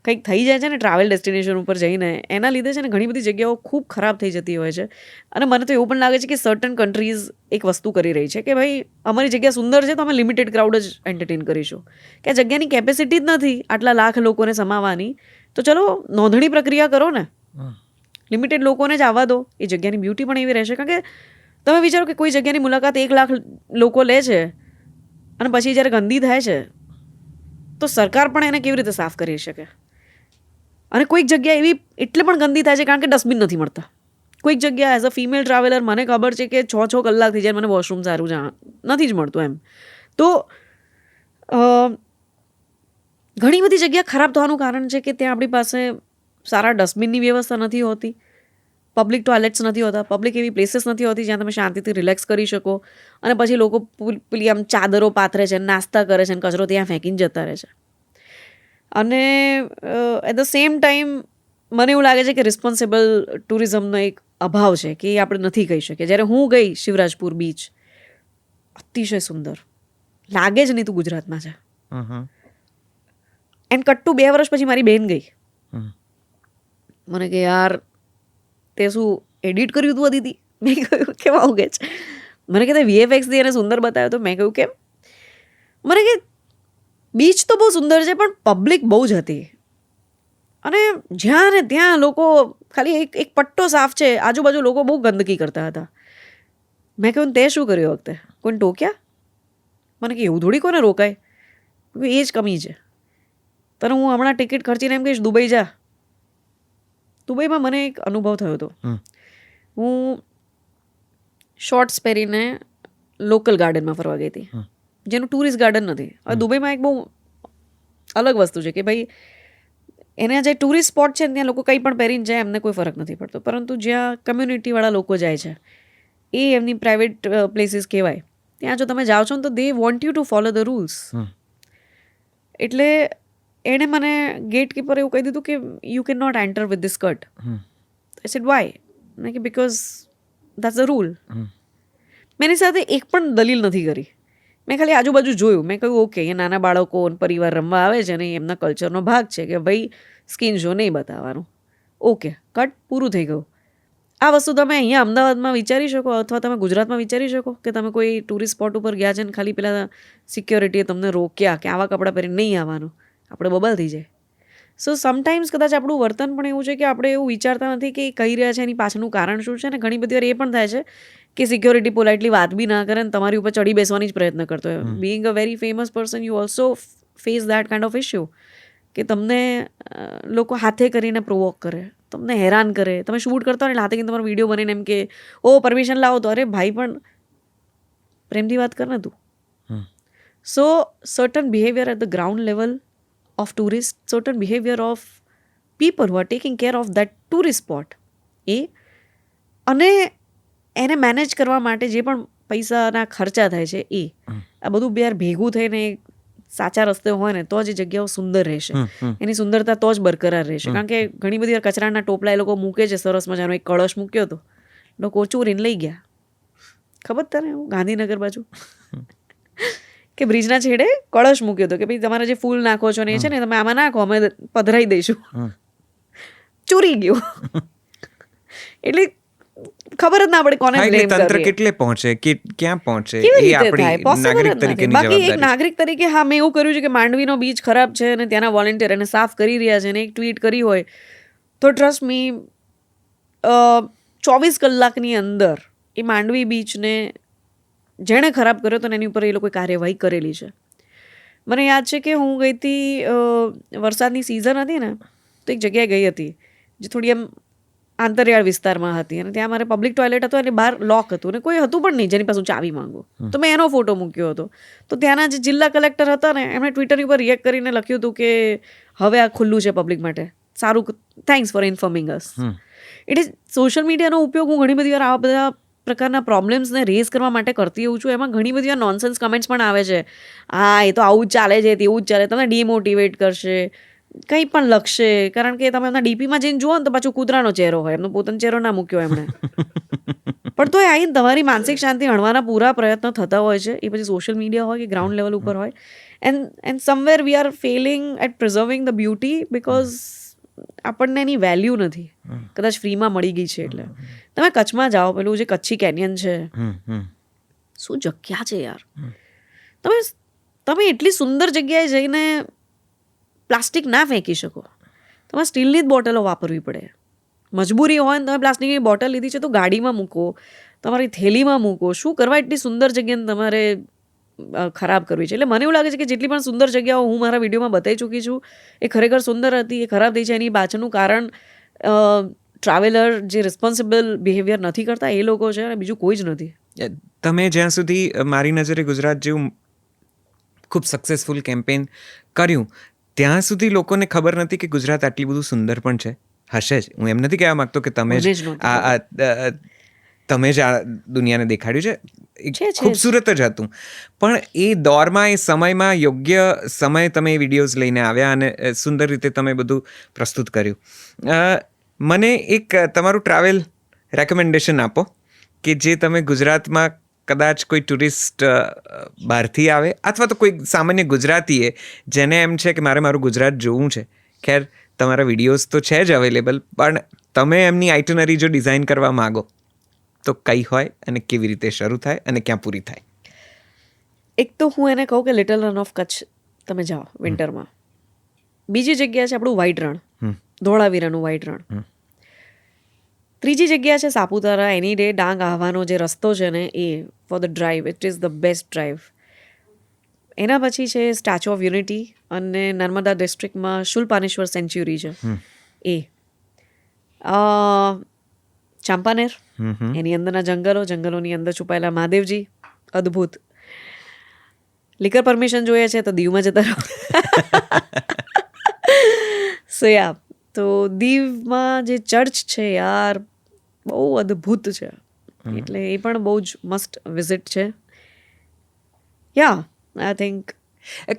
કંઈક થઈ જાય છે ને ટ્રાવેલ ડેસ્ટિનેશન ઉપર જઈને, એના લીધે છે ને ઘણી બધી જગ્યાઓ ખૂબ ખરાબ થઈ જતી હોય છે. અને મને તો એવું પણ લાગે છે કે સર્ટન કન્ટ્રીઝ એક વસ્તુ કરી રહી છે કે ભાઈ અમારી જગ્યા સુંદર છે તો અમે લિમિટેડ ક્રાઉડ જ એન્ટરટેન કરીશું, કે આ જગ્યાની કેપેસિટી જ નથી આટલા લાખ લોકોને સમાવવાની, તો ચલો નોંધણી પ્રક્રિયા કરો ને, લિમિટેડ લોકોને જ આવવા દો. એ જગ્યાની બ્યુટી પણ એવી રહેશે. કારણ કે તમે વિચારો કે કોઈ જગ્યાની મુલાકાત 1 લાખ લોકો લે છે અને પછી જ્યારે ગંદી થાય છે તો સરકાર પણ એને કેવી રીતે સાફ કરી શકે? અને કોઈક જગ્યા એવી એટલે પણ ગંદી થાય છે કારણ કે ડસ્ટબિન નથી મળતા. કોઈક જગ્યા એઝ અ ફિમેલ ટ્રાવેલર મને ખબર છે કે 6 કલાક થઈ જાય મને વોશરૂમ સારું નથી જ મળતું એમ. તો ઘણી બધી જગ્યા ખરાબ થવાનું કારણ છે કે ત્યાં આપણી પાસે સારા ડસ્ટબિનની વ્યવસ્થા નથી હોતી, પબ્લિક ટોયલેટ્સ નથી હોતા, પબ્લિક એવી પ્લેસીસ નથી હોતી જ્યાં તમે શાંતિથી રિલેક્સ કરી શકો. અને પછી લોકો પેલી આમ ચાદરો પાથરે છે, નાસ્તા કરે છે, કચરો ત્યાં ફેંકીને જતા રહે છે. અને એટ ધ સેમ ટાઈમ મને એવું લાગે છે કે રિસ્પોન્સિબલ ટુરિઝમનો એક અભાવ છે કે એ આપણે નથી કહી શકીએ. જ્યારે હું ગઈ શિવરાજપુર બીચ, અતિશય સુંદર લાગે જ નહીં તું ગુજરાતમાં છે. એન્ડ કટ્ટુ 2 વર્ષ પછી મારી બેન ગઈ, મને કે યાર તે શું એડિટ કર્યું તું અદિતિ? મેં કહ્યું કેમ આવું કે છે? મને કે VFXથી એને સુંદર બતાવ્યો તો. મેં કહ્યું કેમ? મને કે બીચ તો બહુ સુંદર છે પણ પબ્લિક બહુ જ હતી અને જ્યાં ને ત્યાં લોકો ખાલી એક પટ્ટો સાફ છે, આજુબાજુ લોકો બહુ ગંદકી કરતા હતા. મેં કહ્યું તે શું કર્યું વખતે? કોઈને ટોક્યા? મને કે એવું થોડી કોને રોકાય? એ જ કમી છે. તને હું હમણાં ટિકિટ ખર્ચીને એમ કહીશ દુબઈ જા. દુબઈમાં મને એક અનુભવ થયો હતો. હું શોર્ટ્સ પહેરીને લોકલ ગાર્ડનમાં ફરવા ગઈ હતી, જેનું ટુરિસ્ટ ગાર્ડન નથી. હવે દુબઈમાં એક બહુ અલગ વસ્તુ છે કે ભાઈ એના જે ટુરિસ્ટ સ્પોટ છે ને ત્યાં લોકો કંઈ પણ પહેરીને જાય એમને કોઈ ફરક નથી પડતો, પરંતુ જ્યાં કમ્યુનિટીવાળા લોકો જાય છે એ એમની પ્રાઇવેટ પ્લેસીસ કહેવાય, ત્યાં જો તમે જાઓ છો ને તો they want you to follow the rules. એટલે એણે મને ગેટ કીપર એવું કહી દીધું કે you can not enter with this skirt. I said why? મેં કે બિકોઝ દેટ્સ ધ રૂલ. મેં એની સાથે એક પણ દલીલ નથી કરી. મેં ખાલી આજુબાજુ જોયું. મેં કહ્યું ઓકે, એ નાના બાળકો પરિવાર રમવા આવે છે ને એમના કલ્ચરનો ભાગ છે કે ભાઈ સ્કિન શો નહીં બતાવવાનું. ઓકે, કટ, પૂરું થઈ ગયું. આ વસ્તુ તમે અહીંયા અમદાવાદમાં વિચારી શકો અથવા તમે ગુજરાતમાં વિચારી શકો કે તમે કોઈ ટુરિસ્ટ સ્પોટ ઉપર ગયા છે ને ખાલી પેલા સિક્યોરિટીએ તમને રોક્યા કે આવા કપડાં પહેરીને નહીં આવવાનું? આપણે બબાલ થઈ જાય. સો સમટાઈમ્સ કદાચ આપણું વર્તન પણ એવું છે કે આપણે એવું વિચારતા નથી કે કહી રહ્યા છે એની પાછળનું કારણ શું છે. અને ઘણી બધી વાર એ પણ થાય છે કે સિક્યોરિટી પોલાઇટલી વાત બી ના કરે ને તમારી ઉપર ચડી બેસવાની જ પ્રયત્ન કરતો હોય. Being a very famous person you also face that kind of issue કે તમને લોકો હાથે કરીને પ્રોવોક કરે, તમને હેરાન કરે. તમે શૂટ કરતા હોય ને હાથે કરીને તમારો વિડીયો બનીને એમ કે ઓ પરમિશન લાવો તો, અરે ભાઈ પણ પ્રેમથી વાત કર ને તું. So certain behaviour at the ground level of tourists, certain behavior of people who are taking care of that tourist spot, અને એને મેનેજ કરવા માટે જે પણ પૈસાના ખર્ચા થાય છે આ બધું યાર ભેગું થઈને સાચા રસ્તે હોય ને તો જ એ જગ્યાઓ સુંદર રહેશે, એની સુંદરતા તો જ બરકરાર રહેશે. કારણ કે ઘણી બધી વાર કચરાના ટોપલા એ લોકો મૂકે છે, સરસ મજાનો એક કળશ મૂક્યો હતો, લોકો ચોરીને લઈ ગયા. ખબર તને? ગાંધીનગર બાજુ કે બ્રિજના છેડે કળશ મૂક્યો હતો કે ભાઈ તમારે જે ફૂલ નાખો છો ને એ છે ને તમે આમાં નાખો, અમે પધરાઈ દઈશું. ચોરી ગયું. એટલે ખબર જ ના પડે કોને બ્લેમ કરીએ. તંત્ર કેટલે પહોંચે, ક્યાં પહોંચે, કેવી એ રીતે થાય? આપણી પોસિબલ નાગરિક જ તરીકેની નથી. બાકી એક જવાબદારી. નાગરિક તરીકે હા મેં એવું કર્યું છે કે માંડવીનો બીચ ખરાબ છે અને ત્યાંના વોલેન્ટિયર એને સાફ કરી રહ્યા છે અને એક ટ્વીટ કરી હોય તો ટ્રસ્ટ મી 24 કલાકની અંદર એ માંડવી બીચને જેણે ખરાબ કર્યો તો એની ઉપર એ લોકોએ કાર્યવાહી કરેલી છે. મને યાદ છે કે હું ગઈ હતી, વરસાદની સિઝન હતી ને તો એક જગ્યાએ ગઈ હતી જે થોડી એમ આંતરિયાળ વિસ્તારમાં હતી અને ત્યાં મારે પબ્લિક ટોયલેટ હતો અને બહાર લોક હતું અને કોઈ હતું પણ નહીં જેની પાસે હું ચાવી માંગુ. તો મેં એનો ફોટો મૂક્યો હતો. તો ત્યાંના જે જિલ્લા કલેક્ટર હતા ને એમણે ટ્વિટરની ઉપર રિએક્ટ કરીને લખ્યું હતું કે હવે આ ખુલ્લું છે પબ્લિક માટે, સારું, થેન્ક્સ ફોર ઇન્ફોર્મિંગ અસ. એટલે સોશિયલ મીડિયાનો ઉપયોગ હું ઘણી બધી વાર આવા બધા પ્રકારના પ્રોબ્લેમ્સને રેઝ કરવા માટે કરતી હોઉં છું. એમાં ઘણી બધી વાર નોનસેન્સ કમેન્ટ્સ પણ આવે છે. હા એ તો આવું જ ચાલે છે, તેવું જ ચાલે, તમને ડિમોટિવેટ કરશે, કંઈ પણ લખશે. કારણ કે તમે એમના ડીપીમાં જઈને જુઓ ને તો પાછું કૂતરાનો ચહેરો હોય, એમનો પોતાનો ચહેરો ના મૂક્યો એમણે. પણ તોય આવીને તમારી માનસિક શાંતિ હણવાના પૂરા પ્રયત્નો થતા હોય છે. એ પછી સોશિયલ મીડિયા હોય કે ગ્રાઉન્ડ લેવલ ઉપર હોય. And somewhere we are failing at preserving the beauty because આપણને એની વેલ્યુ નથી. કદાચ ફ્રીમાં મળી ગઈ છે એટલે. તમે કચ્છમાં જાઓ, પેલું જે કચ્છી કેનિયન છે, શું જગ્યા છે યાર. તમે એટલી સુંદર જગ્યાએ જઈને પ્લાસ્ટિક ના ફેંકી શકો. તમારે સ્ટીલની જ બોટલો વાપરવી પડે. મજબૂરી હોય ને તમે પ્લાસ્ટિકની બોટલ લીધી છે તો ગાડીમાં મૂકો, તમારી થેલીમાં મૂકો. શું કરવા એટલી સુંદર જગ્યાને તમારે ખરાબ કરવી છે? એટલે મને એવું લાગે છે કે જેટલી પણ સુંદર જગ્યાઓ હું મારા વિડીયોમાં બતાવી ચૂકી છું એ ખરેખર સુંદર હતી, એ ખરાબ થઈ છે. એની પાછળનું કારણ ટ્રાવેલર જે રિસ્પોન્સિબલ બિહેવિયર નથી કરતા એ લોકો છે, અને બીજું કોઈ જ નથી. તમે જ્યાં સુધી મારી નજરે ગુજરાત જેવું ખૂબ સક્સેસફુલ કેમ્પેન કર્યું ત્યાં સુધી લોકોને ખબર નથી કે ગુજરાત આટલી બધું સુંદર પણ છે. હશે જ, હું એમ નથી કહેવા માંગતો કે તમે જ તમે જ આ દુનિયાને દેખાડ્યું છે. ખૂબસૂરત જ હતું, પણ એ દોરમાં એ સમયમાં યોગ્ય સમય તમે એ વિડીયોઝ લઈને આવ્યા અને સુંદર રીતે તમે બધું પ્રસ્તુત કર્યું. મને એક તમારું ટ્રાવેલ રેકમેન્ડેશન આપો કે જે તમે ગુજરાતમાં કદાચ કોઈ ટુરિસ્ટ બહારથી આવે અથવા તો કોઈ સામાન્ય ગુજરાતીએ જેને એમ છે કે મારે મારું ગુજરાત જોવું છે. ખેર તમારા વિડીયોઝ તો છે જ અવેલેબલ, પણ તમે એમની આઇટનરી જો ડિઝાઇન કરવા માગો તો કઈ હોય અને કેવી રીતે શરૂ થાય અને ક્યાં પૂરી થાય? એક તો હું એને કહું કે લિટલ રન ઓફ કચ્છ તમે જાઓ વિન્ટરમાં. બીજી જગ્યા છે આપણું વ્હાઇટ રણ, ધોળાવીરાનું વ્હાઇટ રણ. ત્રીજી જગ્યા છે સાપુતારા. એની ડે ડાંગ આવવાનો જે રસ્તો છે ને એ for the drive, it is the best drive. એના પછી છે સ્ટેચ્યુ ઓફ યુનિટી અને નર્મદા ડિસ્ટ્રિક્ટમાં શુલપાનેશ્વર સેન્ચ્યુરી છે એ. ચાંપાનેર, એની અંદરના જંગલોની અંદર છુપાયેલા મહાદેવજી, અદ્ભુત. લીકર પરમિશન જોઈએ છે તો દીવમાં જતા રહો. સો યા, તો દીવમાં જે ચર્ચ છે યાર બહુ અદ્ભુત છે, એટલે એ પણ બહુ જ મસ્ટ વિઝિટ છે. યા, આઈ થિંક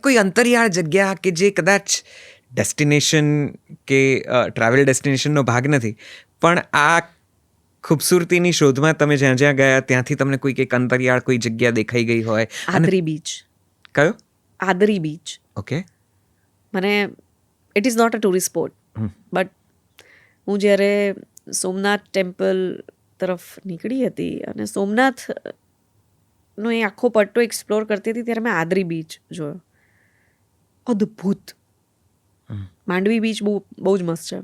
કોઈ અંતરિયાળ જગ્યા કે જે કદાચ ડેસ્ટિનેશન કે ટ્રાવેલ ડેસ્ટિનેશનનો ભાગ નથી, પણ આ ખૂબસૂરતીની શોધમાં તમે જ્યાં જ્યાં ગયા ત્યાંથી તમને કોઈ એક અંતરિયાળ કોઈ જગ્યા દેખાઈ ગઈ હોય? આદરી બીચ. કયો? આદરી બીચ. ઓકે. મને it is not a tourist spot, but હું જ્યારે સોમનાથ ટેમ્પલ તરફ નીકળી હતી અને સોમનાથનો એ આખો પટ્ટો એક્સપ્લોર કરતી હતી ત્યારે મેં આદરી બીચ જોયો. અદ્ભુત. માંડવી બીચ બહુ જ મસ્ત છે.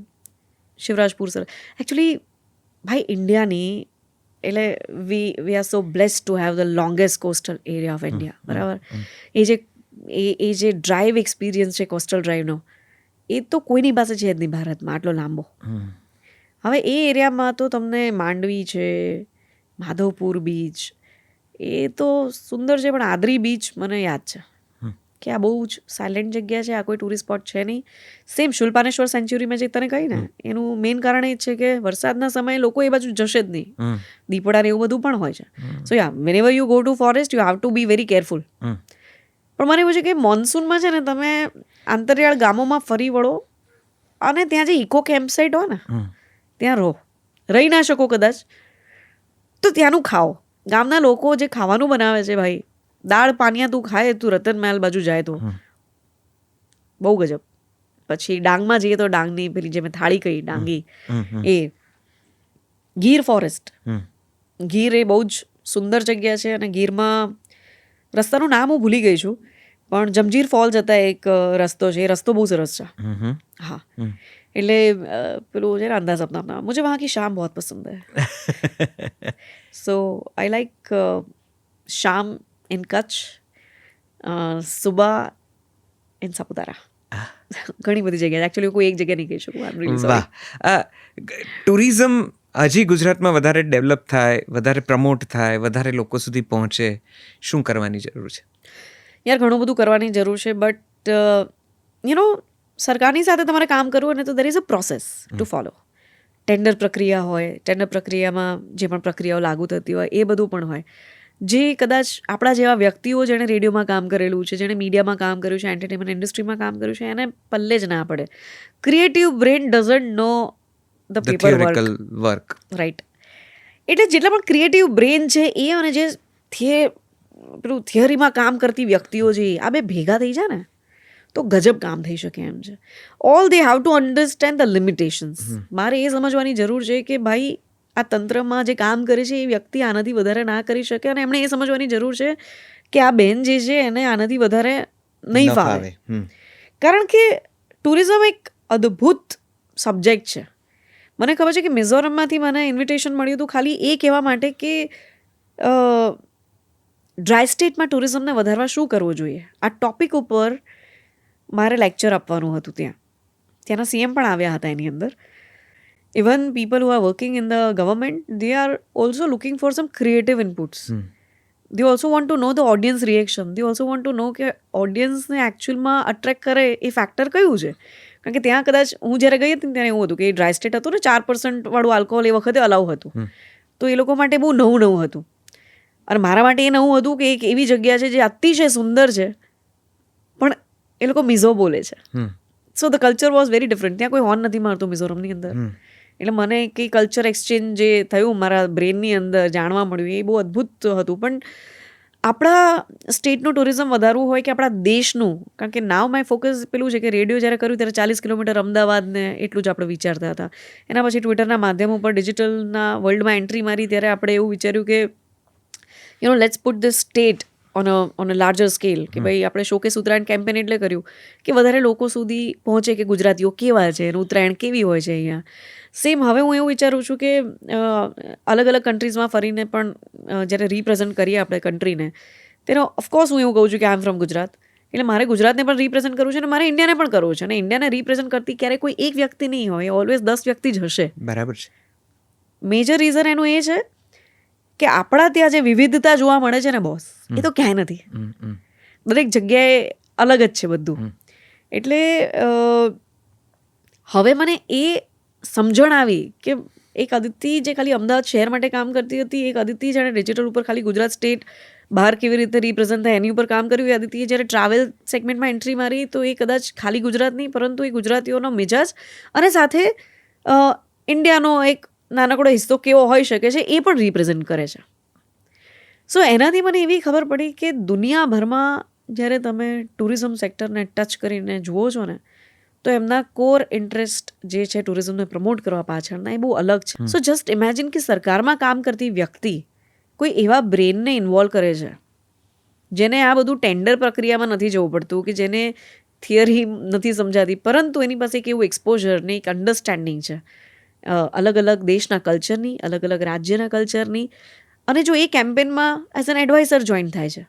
શિવરાજપુર સર એકચ્યુઅલી ભાઈ ઇન્ડિયાની એટલે we are so blessed to have the longest coastal area of India, બરાબર. એ જે ડ્રાઈવ એક્સપિરિયન્સ છે કોસ્ટલ ડ્રાઈવનો એ તો કોઈની પાસે છે જ નહીં ભારતમાં આટલો લાંબો. હવે એ એરિયામાં તો તમને માંડવી છે, માધવપુર બીચ, એ તો સુંદર છે, પણ આદરી બીચ મને યાદ છે કે આ બહુ જ સાયલેન્ટ જગ્યા છે, આ કોઈ ટુરિસ્ટ સ્પોટ છે નહીં. સેમ શુલપાનેશ્વર સેન્ચ્યુરીમાં જે તને કહી ને એનું મેઇન કારણ એ જ છે કે વરસાદના સમયે લોકો એ બાજુ જશે જ નહીં, દીપડા ને એવું બધું પણ હોય છે. So yeah, whenever you go to forest you have to be very careful. પણ મને એવું છે કે મોન્સૂનમાં છે ને તમે આંતરિયાળ ગામોમાં ફરી વળો અને ત્યાં જે ઇકો કેમ્પસાઇટ હોય ને ત્યાં રહો. રહી ના શકો કદાચ તો ત્યાંનું ખાઓ. ગામના લોકો જે ખાવાનું બનાવે છે ભાઈ, દાળ પાનિયા તું ખાય, તું રતન મહેલ બાજુ જાય તો બહુ ગજબ. પછી ડાંગમાં જઈએ તો ડાંગની પેલી જે મેં થાળી કહી ડાંગી, એ ગીર ફોરેસ્ટ. ગીર એ બહુ જ સુંદર જગ્યા છે અને ગીરમાં રસ્તાનું નામ હું ભૂલી ગઈ છું, પણ જમજીર ફોલ જતા એક રસ્તો છે, એ રસ્તો બહુ સરસ છે. હા, એટલે પેલું છે ને અંદાઝ अपना अपना, मुझे वहाँ की शाम बहुत पसंद है. सो आई लाइक शाम इन कच्छ, सुबह इन सापुतारा. ઘણી બધી જગ્યા, એકચ્યુઅલી કોઈ એક જગ્યા નહીં કહી શકું. વાહ. ટુરિઝમ હજી ગુજરાતમાં વધારે ડેવલપ થાય, વધારે પ્રમોટ થાય, વધારે લોકો સુધી પહોંચે, શું કરવાની જરૂર છે? યાર ઘણું બધું કરવાની જરૂર છે, બટ યુ નો સરકારની સાથે તમારે કામ કરવું ને તો there is a process two follow. Tender પ્રક્રિયા હોય, ટેન્ડર પ્રક્રિયામાં જે પણ પ્રક્રિયાઓ લાગુ થતી હોય એ બધું પણ હોય. જે કદાચ આપણા જેવા વ્યક્તિઓ જેણે રેડિયોમાં કામ કરેલું છે, જેણે મીડિયામાં કામ કર્યું છે, એન્ટરટેનમેન્ટ ઇન્ડસ્ટ્રીમાં કામ કર્યું છે, એને પલ્લે જ ના પડે. Creative brain doesn't know the paper work, right. એટલે જેટલા પણ ક્રિએટિવ બ્રેન છે એ અને જે પેલું થિયરીમાં કામ કરતી વ્યક્તિઓ છે આ બે ભેગા થઈ જાય ને તો ગજબ કામ થઈ શકે એમ છે. All they have to understand the limitations. મારે એ સમજવાની જરૂર છે કે ભાઈ આ તંત્રમાં જે કામ કરે છે એ વ્યક્તિ આનાથી વધારે ના કરી શકે, અને એમણે એ સમજવાની જરૂર છે કે આ બેન જે છે એને આનાથી વધારે નહીં ફાવે. કારણ કે ટુરિઝમ એક અદ્ભુત સબ્જેક્ટ છે. મને ખબર છે કે મિઝોરમમાંથી મને ઇન્વિટેશન મળ્યું હતું ખાલી એ કહેવા માટે કે ડ્રાય સ્ટેટમાં ટુરિઝમને વધારવા શું કરવું જોઈએ. આ ટોપિક ઉપર મારે લેક્ચર આપવાનું હતું ત્યાંના સીએમ પણ આવ્યા હતા એની અંદર. Even people who are working in the government they are also looking for some creative inputs. They also want to know the audience reaction. They also want to know કે ઓડિયન્સને એકચ્યુઅલમાં અટ્રેક્ટ કરે એ factor કયું છે. કારણ કે ત્યાં કદાચ હું જ્યારે ગઈ હતી ત્યારે એવું હતું કે ડ્રાય સ્ટેટ હતું ને 4% વાળું આલ્કોહોલ એ વખતે અલાઉ હતું. તો એ લોકો માટે બહુ નવું હતું. અને મારા માટે એ નવું હતું કે એક એવી જગ્યા છે જે અતિશય સુંદર છે પણ એ લોકો મિઝો બોલે છે. So the culture was very different. ત્યાં કોઈ હોર્ન નથી મારતું મિઝોરમની અંદર. એટલે મને કંઈ કલ્ચર એક્સચેન્જ જે થયું મારા બ્રેનની અંદર જાણવા મળ્યું એ બહુ અદ્ભુત હતું. પણ આપણા સ્ટેટનું ટુરિઝમ વધારવું હોય કે આપણા દેશનું, કારણ કે નાવ માય ફોકસ પેલું છે કે રેડિયો જ્યારે કર્યું ત્યારે 40 કિલોમીટર અમદાવાદને એટલું જ આપણે વિચારતા હતા. એના પછી ટ્વિટરના માધ્યમ ઉપર ડિજિટલના વર્લ્ડમાં એન્ટ્રી મારી ત્યારે આપણે એવું વિચાર્યું કે let's put the state on a larger scale. કે ભાઈ આપણે શોકેસ ઉત્તરાયણ કેમ્પેન એટલે કર્યું કે વધારે લોકો સુધી પહોંચે કે ગુજરાતીઓ કેવા છે અને ઉત્તરાયણ કેવી હોય છે અહીંયા. સેમ હવે હું એવું વિચારું છું કે અલગ અલગ કન્ટ્રીઝમાં ફરીને પણ જ્યારે રિપ્રેઝન્ટ કરીએ આપણે કન્ટ્રીને ત્યારે ઓફકોર્સ હું એવું કહું છું કે આઈ એમ ફ્રોમ ગુજરાત. એટલે મારે ગુજરાતને પણ રિપ્રેઝન્ટ કરવું છે અને મારે ઇન્ડિયાને પણ કરવું છે. અને ઇન્ડિયાને રિપ્રેઝન્ટ કરતી ક્યારેય કોઈ એક વ્યક્તિ નહીં હોય, ઓલવેઝ 10 વ્યક્તિ જ હશે. બરાબર છે. મેજર રીઝન એનું એ છે કે આપણા ત્યાં જે વિવિધતા જોવા મળે છે ને બોસ, એ તો ક્યાંય નથી. દરેક જગ્યાએ અલગ જ છે બધું. એટલે હવે મને એ સમજણ આવી કે એક અદિતિ જે ખાલી અમદાવાદ શહેર માટે કામ કરતી હતી, એક અદિતિ જેણે ડિજિટલ ઉપર ખાલી ગુજરાત સ્ટેટ બહાર કેવી રીતે રિપ્રેઝન્ટ થાય એની ઉપર કામ કર્યું, એ અદિતિએ જ્યારે ટ્રાવેલ સેગમેન્ટમાં એન્ટ્રી મારી તો એ કદાચ ખાલી ગુજરાત નહીં પરંતુ એ ગુજરાતીઓનો મિજાજ અને સાથે ઇન્ડિયાનો એક નાનકડો હિસ્સો કેવો હોઈ શકે છે એ પણ રિપ્રેઝન્ટ કરે છે. સો એનાથી મને એવી ખબર પડી કે દુનિયાભરમાં જ્યારે તમે ટુરિઝમ સેક્ટરને ટચ કરીને જુઓ છો ને તો એમના કોર ઇન્ટરેસ્ટ જે છે ટુરિઝમને પ્રમોટ કરવા પાછળના એ બહુ અલગ છે. સો જસ્ટ ઇમેજિન કે સરકારમાં કામ કરતી વ્યક્તિ કોઈ એવા બ્રેનને ઇન્વોલ્વ કરે છે જેને આ બધું ટેન્ડર પ્રક્રિયામાં નથી જવું પડતું, કે જેને થિયરી નથી સમજાતી, પરંતુ એની પાસે એક એવું એક્સપોઝર ને એક અન્ડરસ્ટેન્ડિંગ છે અલગ અલગ દેશના કલ્ચરની, અલગ અલગ રાજ્યના કલ્ચરની. અને જો એ કેમ્પેનમાં એઝ એન એડવાઇઝર જોઈન થાય છે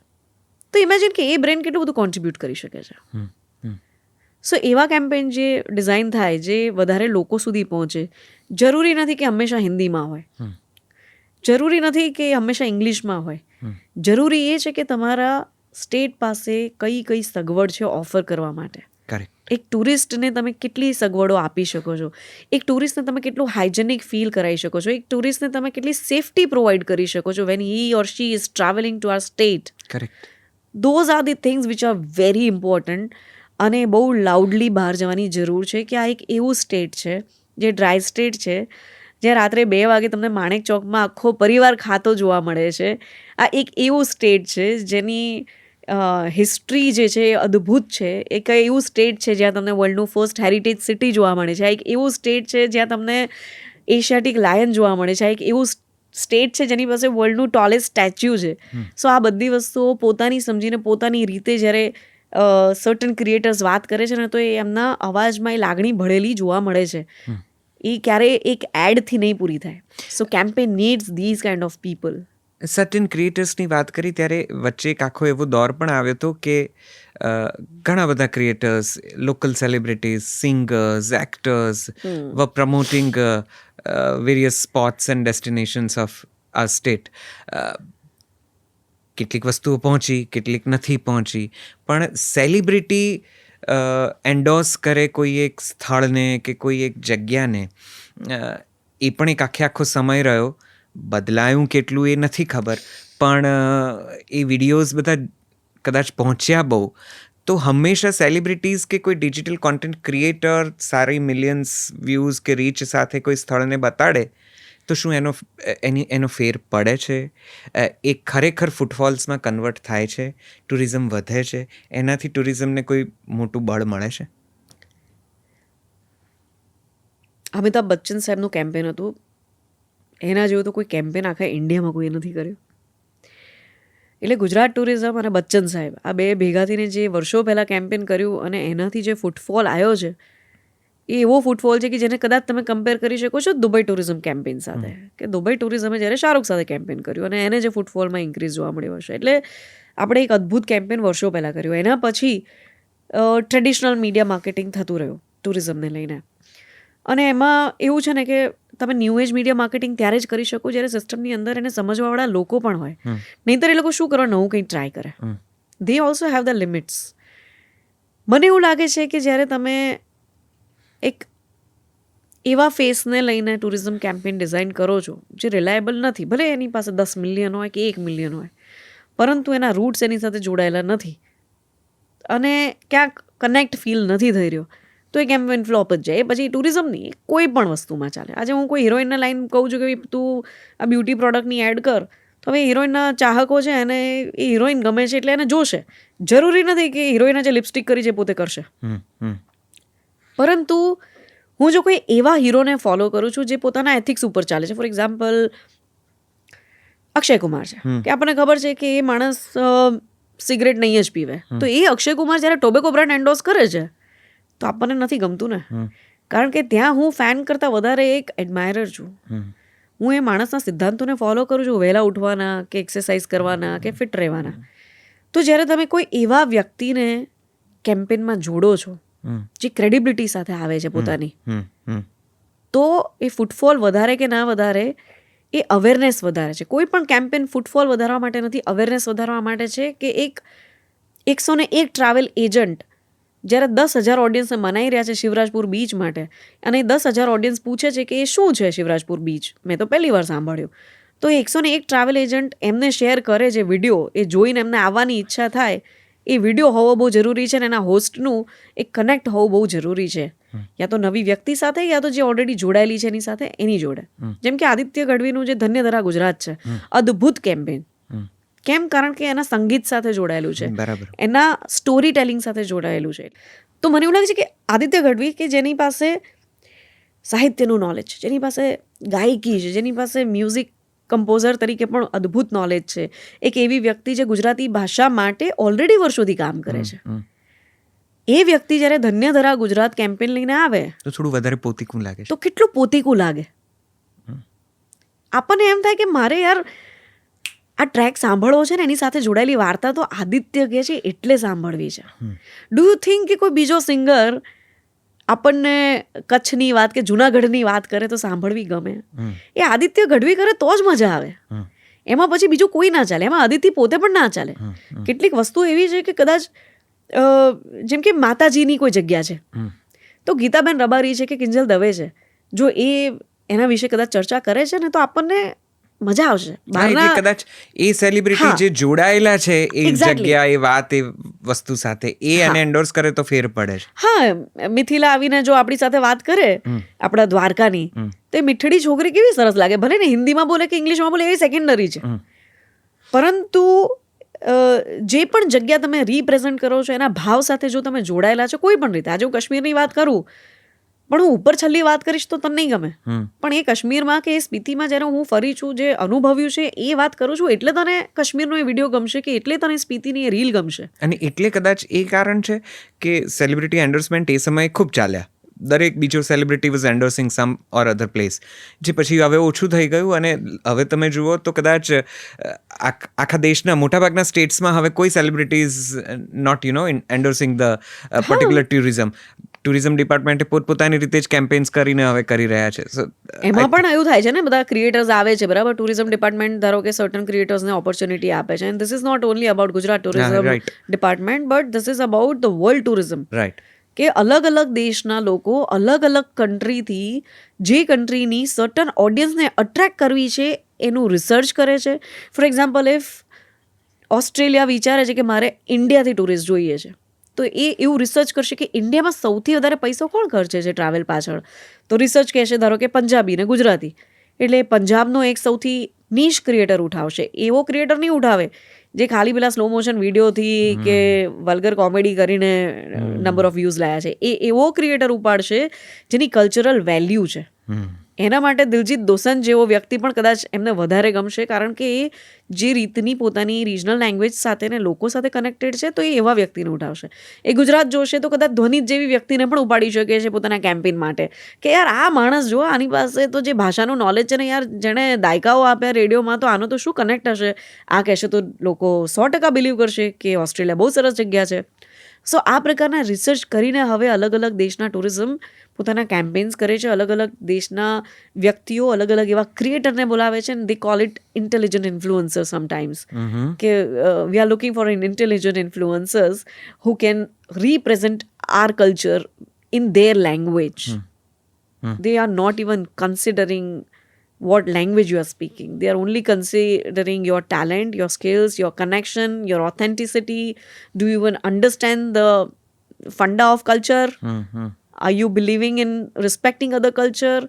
તો ઇમેજિન કે એ બ્રેન કેટલું બધું કોન્ટ્રીબ્યુટ કરી શકે છે. સો એવા કેમ્પેન જે ડિઝાઇન થાય, જે વધારે લોકો સુધી પહોંચે, જરૂરી નથી કે હંમેશા હિન્દીમાં હોય, જરૂરી નથી કે હંમેશા ઇંગ્લિશમાં હોય. જરૂરી એ છે કે તમારા સ્ટેટ પાસે કઈ કઈ સગવડ છે ઓફર કરવા માટે. એક ટુરિસ્ટને તમે કેટલી સગવડો આપી શકો છો, એક ટુરિસ્ટને તમે કેટલું હાઇજેનિક ફીલ કરાવી શકો છો, એક ટુરિસ્ટને તમે કેટલી સેફટી પ્રોવાઈડ કરી શકો છો when he or she is travelling to our state. Those are the things which are very important. અને બહુ લાઉડલી બહાર જવાની જરૂર છે કે આ એક એવું સ્ટેટ છે જે ડ્રાય સ્ટેટ છે, જ્યાં રાત્રે 2 વાગે તમને માણેક ચોકમાં આખો પરિવાર ખાતો જોવા મળે છે. આ એક એવું સ્ટેટ છે જેની હિસ્ટ્રી જે છે એ અદ્ભુત છે. એક એવું સ્ટેટ છે જ્યાં તમને વર્લ્ડનું ફર્સ્ટ હેરિટેજ સિટી જોવા મળે છે. આ એક એવું સ્ટેટ છે જ્યાં તમને એશિયાટિક લાયન જોવા મળે છે. આ એક એવું સ્ટેટ છે જેની પાસે વર્લ્ડનું ટોલેસ્ટ સ્ટેચ્યુ છે. સો આ બધી વસ્તુઓ પોતાની સમજીને પોતાની રીતે જ્યારે સર્ટન ક્રિએટર્સ વાત કરે છે ને તો એ એમના અવાજમાં એ લાગણી ભળેલી જોવા મળે છે. એ ક્યારેય એક એડથી નહીં પૂરી થાય. So campaign needs these kind of people. Certain ક્રિએટર્સની વાત કરી ત્યારે વચ્ચે એક આખો એવો દોર પણ આવ્યો હતો કે ઘણા બધા creators, local celebrities, singers, actors were promoting various spots and destinations of our state. કેટલીક વસ્તુઓ પહોંચી, કેટલીક નથી પહોંચી, પણ સેલિબ્રિટી એન્ડોર્સ કરે કોઈ એક સ્થળને કે કોઈ એક જગ્યાને, એ પણ એક આખો સમય રહ્યો. બદલાયું કેટલું એ નથી ખબર, પણ એ વિડીયોઝ બધા કદાચ પહોંચ્યા બહુ. તો હંમેશા સેલિબ્રિટીઝ કે કોઈ ડિજિટલ કોન્ટેન્ટ ક્રિએટર સારી મિલિયન્સ વ્યૂઝ કે રીચ સાથે કોઈ સ્થળને બતાડે તો શું એનો ફેર પડે છે? એ ખરેખર ફૂટફોલ્સમાં કન્વર્ટ થાય છે? ટુરિઝમ વધે છે? એનાથી ટુરિઝમને કોઈ મોટું બળ મળે છે? અમિતાભ બચ્ચન સાહેબનું કેમ્પેન હતું, એના જેવું તો કોઈ કેમ્પેન આખા ઇન્ડિયામાં કોઈએ નથી કર્યું. એટલે ગુજરાત ટુરિઝમ અને બચ્ચન સાહેબ આ બે ભેગા થઈને જે વર્ષો પહેલાં કેમ્પેન કર્યું અને એનાથી જે ફૂટફોલ આવ્યો છે એ એવો ફૂટફોલ છે કે જેને કદાચ તમે કમ્પેર કરી શકો છો દુબઈ ટુરિઝમ કેમ્પેન સાથે, કે દુબઈ ટુરિઝમે જ્યારે શાહરૂખ સાથે કેમ્પેન કર્યું અને એને જે ફૂટફોલમાં ઇન્ક્રીઝ જોવા મળ્યો હશે. એટલે આપણે એક અદ્ભુત કેમ્પેન વર્ષો પહેલાં કર્યું. એના પછી ટ્રેડિશનલ મીડિયા માર્કેટિંગ થતું રહ્યું ટુરિઝમને લઈને. અને એમાં એવું છે ને કે તમે ન્યૂ એજ મીડિયા માર્કેટિંગ ત્યારે જ કરી શકો જ્યારે સિસ્ટમની અંદર એને સમજવાવાળા લોકો પણ હોય. નહીંતર એ લોકો શું કરવા નવું કંઈ ટ્રાય કરે. They also have the limits. મને એવું લાગે છે કે જ્યારે તમે એક એવા ફેસને લઈને ટુરિઝમ કેમ્પેન ડિઝાઇન કરો છો જે રિલાયેબલ નથી, ભલે એની પાસે 10 મિલિયન હોય કે 1 મિલિયન હોય, પરંતુ એના રૂટ્સ એની સાથે જોડાયેલા નથી અને ક્યાંક કનેક્ટ ફીલ નથી થઈ રહ્યો, તો એ કેમ્પેન ફ્લોપ જ જાય. એ પછી ટુરિઝમ નહીં, કોઈ પણ વસ્તુમાં ચાલે. આજે હું કોઈ હિરોઈનને લાઈન કહું છું કે તું આ બ્યુટી પ્રોડક્ટની એડ કર, તો હવે હિરોઈનના ચાહકો છે અને એ હિરોઈન ગમે છે એટલે એને જોશે. જરૂરી નથી કે હિરોઈને જે લિપસ્ટિક કરી છે પોતે કરશે. પરંતુ હું જો કોઈ એવા હીરોને ફોલો કરું છું જે પોતાના એથિક્સ ઉપર ચાલે છે, ફોર એક્ઝામ્પલ અક્ષય કુમાર છે, કે આપણને ખબર છે કે એ માણસ સિગરેટ નહીં જ પીવે, તો એ અક્ષય કુમાર જ્યારે ટોબેકો બ્રાન્ડ એન્ડોર્સ કરે છે તો આપણને નથી ગમતું ને, કારણ કે ત્યાં હું ફેન કરતાં વધારે એક એડમાયરર છું. હું એ માણસના સિદ્ધાંતોને ફોલો કરું છું, વહેલા ઉઠવાના કે એક્સરસાઇઝ કરવાના કે ફિટ રહેવાના. તો જ્યારે તમે કોઈ એવા વ્યક્તિને કેમ્પેનમાં જોડો છો જે ક્રેડિબિલિટી સાથે આવે છે પોતાની, તો એ ફૂટફોલ વધારે કે ના વધારે, એ અવેરનેસ વધારે છે. કોઈ પણ કેમ્પેન ફૂટફોલ વધારવા માટે નથી, અવેરનેસ વધારવા માટે છે. કે એક 101 ટ્રાવેલ એજન્ટ જ્યારે 10,000 ઓડિયન્સને મનાઈ રહ્યા છે શિવરાજપુર બીચ માટે, અને 10,000 ઓડિયન્સ પૂછે છે કે એ શું છે શિવરાજપુર બીચ, મેં તો પહેલી વાર સાંભળ્યું, તો 101 ટ્રાવેલ એજન્ટ એમને શેર કરે છે વિડીયો, એ જોઈને એમને આવવાની ઈચ્છા થાય. એ વિડીયો હોવો બહુ જરૂરી છે અને એના હોસ્ટનું એક કનેક્ટ હોવું બહુ જરૂરી છે, યા તો નવી વ્યક્તિ સાથે યા તો જે ઓલરેડી જોડાયેલી છે એની સાથે એની જોડે. જેમ કે આદિત્ય ગઢવીનું જે ધન્યધરા ગુજરાત છે, અદ્ભુત કેમ્પેન. કેમ? કારણ કે એના સંગીત સાથે જોડાયેલું છે, એના સ્ટોરી ટેલિંગ સાથે જોડાયેલું છે. તો મને એવું લાગે છે કે આદિત્ય ગઢવી, કે જેની પાસે સાહિત્યનું નોલેજ છે, જેની પાસે ગાયકી છે, જેની પાસે મ્યુઝિક કમ્પોઝર તરીકે પણ અદ્ભુત નોલેજ છે, એક એવી વ્યક્તિ જે ગુજરાતી ભાષા માટે ઓલરેડી વર્ષોથી કામ કરે છે, એ વ્યક્તિ જ્યારે ધન્યધરા ગુજરાત કેમ્પેન લઈને આવે તો થોડું વધારે પોતીકું લાગે છે. તો કેટલું પોતીકું લાગે. આપણને એમ થાય કે મારે યાર આ ટ્રેક સાંભળવો છે ને એની સાથે જોડાયેલી વાર્તા તો આદિત્ય કહે છે એટલે સાંભળવી છે. ડુ યુ થિંક કે કોઈ બીજો સિંગર આપણને કચ્છની વાત કે જુનાગઢની વાત કરે તો સાંભળવી ગમે? એ આદિત્ય ગઢવી કરે તો જ મજા આવે. એમાં પછી બીજું કોઈ ના ચાલે, એમાં આદિત્ય પોતે પણ ના ચાલે. કેટલીક વસ્તુ એવી છે કે કદાચ જેમ કે માતાજીની કોઈ જગ્યા છે, તો ગીતાબેન રબારી છે કે કિંજલ દવે છે, જો એ એના વિશે કદાચ ચર્ચા કરે છે ને તો આપણને મજા આવશે. કદાચ એ સેલિબ્રિટી જે જોડાયેલા છે એ જગ્યા, એ વાત, એ વસ્તુ સાથે, એ અને એન્ડોર્સ કરે તો ફેર પડે છે. હા, મિથિલા આવીને જો આપણી સાથે વાત કરે આપણા દ્વારકાની, તો એ મીઠડી છોકરી કેવી સરસ લાગે, ભલે ને હિન્દીમાં બોલે કે ઇંગ્લિશમાં બોલે, એ સેકન્ડરી છે. પરંતુ જે પણ જગ્યા તમે રિપ્રેઝન્ટ કરો છો એના ભાવ સાથે જો તમે જોડાયેલા છો કોઈ પણ રીતે, આજે હું કાશ્મીરની વાત કરું પણ હું ઉપર છેલ્લી વાત કરીશ તો તને નહીં ગમે, પણ એ કાશ્મીરમાં કે એ સ્પીતિમાં જ્યારે હું ફરી છું, જે અનુભવ્યું છે એ વાત કરું છું, એટલે તને કાશ્મીરનો એ વિડીયો ગમશે, કે એટલે તને સ્પીતિની એ રીલ ગમશે. અને એટલે કદાચ એ કારણ છે કે સેલિબ્રિટી એન્ડોર્સમેન્ટ એ સમયે ખૂબ ચાલ્યા. દરેક બીજો celebrity was endorsing some or other place, જે પછી હવે ઓછું થઈ ગયું. અને હવે તમે જુઓ તો કદાચ આખા દેશના મોટાભાગના સ્ટેટ્સમાં હવે કોઈ celebrity is not endorsing the particular tourism ડિપાર્ટમેન્ટે પોતપોતાની રીતે જ કેમ્પેન્સ કરીને હવે કરી રહ્યા છે. એમાં પણ એવું થાય છે ને, બધા ક્રિએટર્સ આવે છે, બરાબર, ટુરિઝમ ડિપાર્ટમેન્ટ ધારો કે સર્ટન ક્રિએટર્સને ઓપોર્ચ્યુનિટી આપે છે, and this is not only about Gujarat tourism department, but this is about the world tourism. Right. કે અલગ અલગ દેશના લોકો અલગ અલગ કન્ટ્રીથી જે કન્ટ્રીની સર્ટન ઓડિયન્સને અટ્રેક્ટ કરવી છે એનું રિસર્ચ કરે છે. ફોર એક્ઝામ્પલ, ઇફ ઓસ્ટ્રેલિયા વિચારે છે કે મારે ઇન્ડિયાથી ટુરિસ્ટ જોઈએ છે, તો એ એવું રિસર્ચ કરશે કે ઇન્ડિયામાં સૌથી વધારે પૈસો કોણ ખર્ચે છે ટ્રાવેલ પાછળ, તો રિસર્ચ કહેશે ધારો કે પંજાબી ને ગુજરાતી, એટલે પંજાબનો એક સૌથી નીશ ક્રિએટર ઉઠાવશે. એવો ક્રિએટર નહીં ઉઠાવે જે ખાલી પેલા સ્લો મોશન વિડીયોથી કે વલ્ગર કોમેડી કરીને નંબર ઓફ વ્યૂઝ લાયા છે. એ એવો ક્રિએટર ઉપાડશે જેની કલ્ચરલ વેલ્યુ છે. એના માટે દિલજીત દોસંજ જેવો વ્યક્તિ પણ કદાચ એમને વધારે ગમશે, કારણ કે એ જે રીતની પોતાની રિજનલ લેંગ્વેજ સાથે ને લોકો સાથે કનેક્ટેડ છે, તો એ એવા વ્યક્તિને ઉઠાવશે. એ ગુજરાત જોશે તો કદાચ ધ્વનિત જેવી વ્યક્તિને પણ ઉપાડી શકે છે પોતાના કેમ્પેન માટે, કે યાર આ માણસ જો આની પાસે તો જે ભાષાનું નોલેજ છે ને યાર, જેણે દાયકાઓ આપ્યા રેડિયોમાં, તો આનો તો શું કનેક્ટ હશે. આ કહેશે તો લોકો 100% બિલીવ કરશે કે ઓસ્ટ્રેલિયા બહુ સરસ જગ્યા છે. સો આ પ્રકારના રિસર્ચ કરીને હવે અલગ અલગ દેશના ટુરિઝમ પોતાના કેમ્પેન્સ કરે છે, અલગ અલગ દેશના વ્યક્તિઓ અલગ અલગ એવા ક્રિએટરને બોલાવે છે, અને they call it intelligent influencer sometimes, કે we are looking for an intelligent influencers who can represent our culture in their language. They are not even considering what language you are speaking. They are only considering your talent, your skills, your connection, your authenticity. Do you even understand the funda of culture? Are you believing in respecting other culture?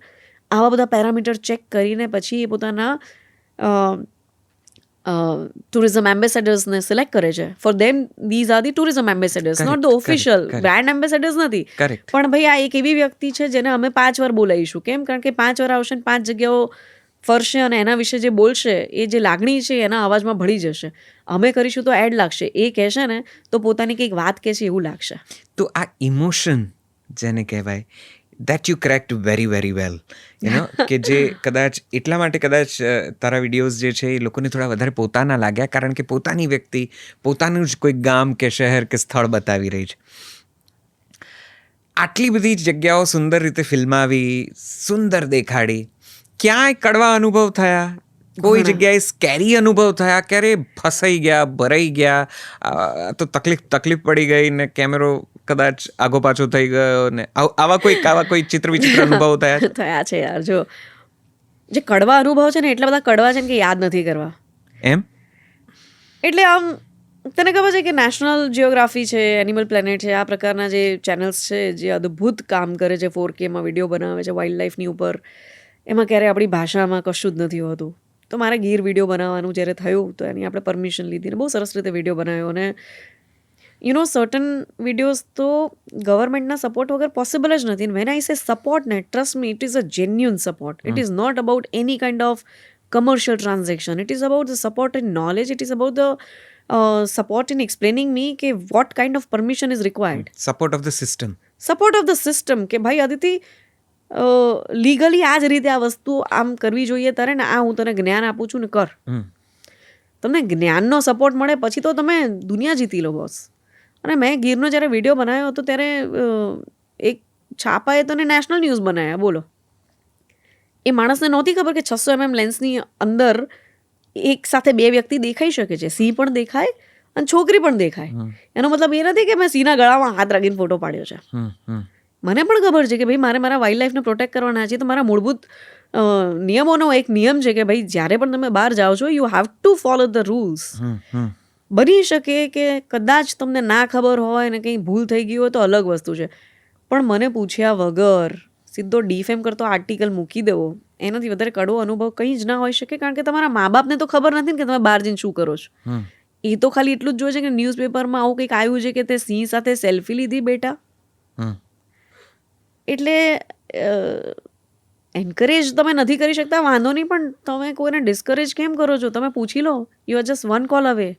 આવા બધા parameter check કરીને પછી એ પોતાના tourism ambassadors ને select કરે છે. For them these are the tourism ambassadors, not the official brand ambassadors નથી. પણ ભાઈ આ એક એવી વ્યક્તિ છે જેને અમે 5 વાર બોલાવીશું. કેમ? કારણ કે 5 વાર આવશે ને 5 જગ્યાઓ ફરશે અને એના વિશે જે બોલશે એ જે લાગણી છે એના અવાજમાં ભળી જશે. અમે કરીશું તો એડ લાગશે, એ કહેશે ને તો પોતાની કંઈક વાત કહે છે એવું લાગશે. તો આ ઇમોશન જેને કહેવાય, that you correct very very well, કે જે કદાચ એટલા માટે કદાચ તારા વિડીયોઝ જે છે એ લોકોને થોડા વધારે પોતાના લાગ્યા, કારણ કે પોતાની વ્યક્તિ પોતાનું જ કોઈ ગામ કે શહેર કે સ્થળ બતાવી રહી છે. આટલી બધી જગ્યાઓ સુંદર રીતે ફિલ્માવી, સુંદર દેખાડી, ક્યાંય કડવા અનુભવ થયા? કોઈ જગ્યાએ સ્કેરી અનુભવ થયા? ક્યારે ફસાઈ ગયા, ભરાઈ ગયા, તો તકલીફ પડી ગઈ ને કેમેરો કદાચ આગો પાછો થઈ ગયો ને આવા કોઈ ચિત્ર વિચિત્ર અનુભવ થયા? થયા છે યાર. જો જે કડવા અનુભવ છે ને એટલા બધા કડવા છે ને કે યાદ નથી કરવા. એમ? એટલે આમ તને ખબર છે કે નેશનલ જિયોગ્રાફી છે, એનિમલ પ્લેનેટ છે, આ પ્રકારના જે ચેનલ્સ છે જે અદ્ભુત કામ કરે છે, 4Kમાં વિડીયો બનાવે છે વાઇલ્ડ લાઈફની ઉપર, એમાં ક્યારે આપણી ભાષામાં કશું જ નથી હોતું. તો મારે ગીર વિડીયો બનાવવાનું જ્યારે થયું તો એની આપણે પરમિશન લીધી ને બહુ સરસ રીતે વિડીયો બનાવ્યો. અને સર્ટન વિડીયોઝ તો ગવર્મેન્ટના સપોર્ટ વગર પોસિબલ જ નથી. વેન આઈ સે સપોર્ટ ને, trust me, it is a genuine support. It is not about any kind of commercial transaction. It is about the support in knowledge. It is about the support in explaining me કે what kind of permission is required. Support of the system. Support of the system. કે ભાઈ Aditi, legally આ જ રીતે આ વસ્તુ આમ કરવી જોઈએ તારે ને, આ હું તને જ્ઞાન આપું છું ને કર. તમને જ્ઞાનનો સપોર્ટ મળે પછી તો તમે દુનિયા જીતી લો બોસ. અને મેં ગીરનો જ્યારે વિડીયો બનાવ્યો હતો ત્યારે એક છાપાએ તને નેશનલ ન્યૂઝ બનાવ્યા. બોલો, એ માણસને નહોતી ખબર કે 600 mm લેન્સની અંદર એક સાથે 2 વ્યક્તિ દેખાઈ શકે છે. સિંહ પણ દેખાય અને છોકરી પણ દેખાય. એનો મતલબ એ નથી કે મેં સિંહના ગળામાં હાથ રાખીને ફોટો પાડ્યો છે. મને પણ ખબર છે કે ભાઈ મારે મારા વાઇલ્ડ લાઈફને પ્રોટેક્ટ કરવાના છે. તો મારા મૂળભૂત નિયમોનો એક નિયમ છે કે ભાઈ જ્યારે પણ તમે બહાર જાઓ છો, you have two follow the rules. બની શકે કે કદાચ તમને ના ખબર હોય ને કંઈ ભૂલ થઈ ગઈ હોય તો અલગ વસ્તુ છે, પણ મને પૂછ્યા વગર સીધો ડીફેમ કરતો આર્ટિકલ મૂકી દેવો, એનાથી વધારે કડવો અનુભવ કંઈ જ ના હોઈ શકે. કારણ કે તમારા મા બાપને તો ખબર નથી ને કે તમે બહાર જઈને શું કરો છો. એ તો ખાલી એટલું જ જોઈએ છે કે ન્યૂઝપેપરમાં આવું કંઈક આવ્યું છે કે તે સિંહ સાથે સેલ્ફી લીધી બેટા. એટલે એન્કરેજ તમે નથી કરી શકતા વાંધો નહીં, પણ તમે કોઈને ડિસ્કરેજ કેમ કરો છો? તમે પૂછી લો. You are just one call away.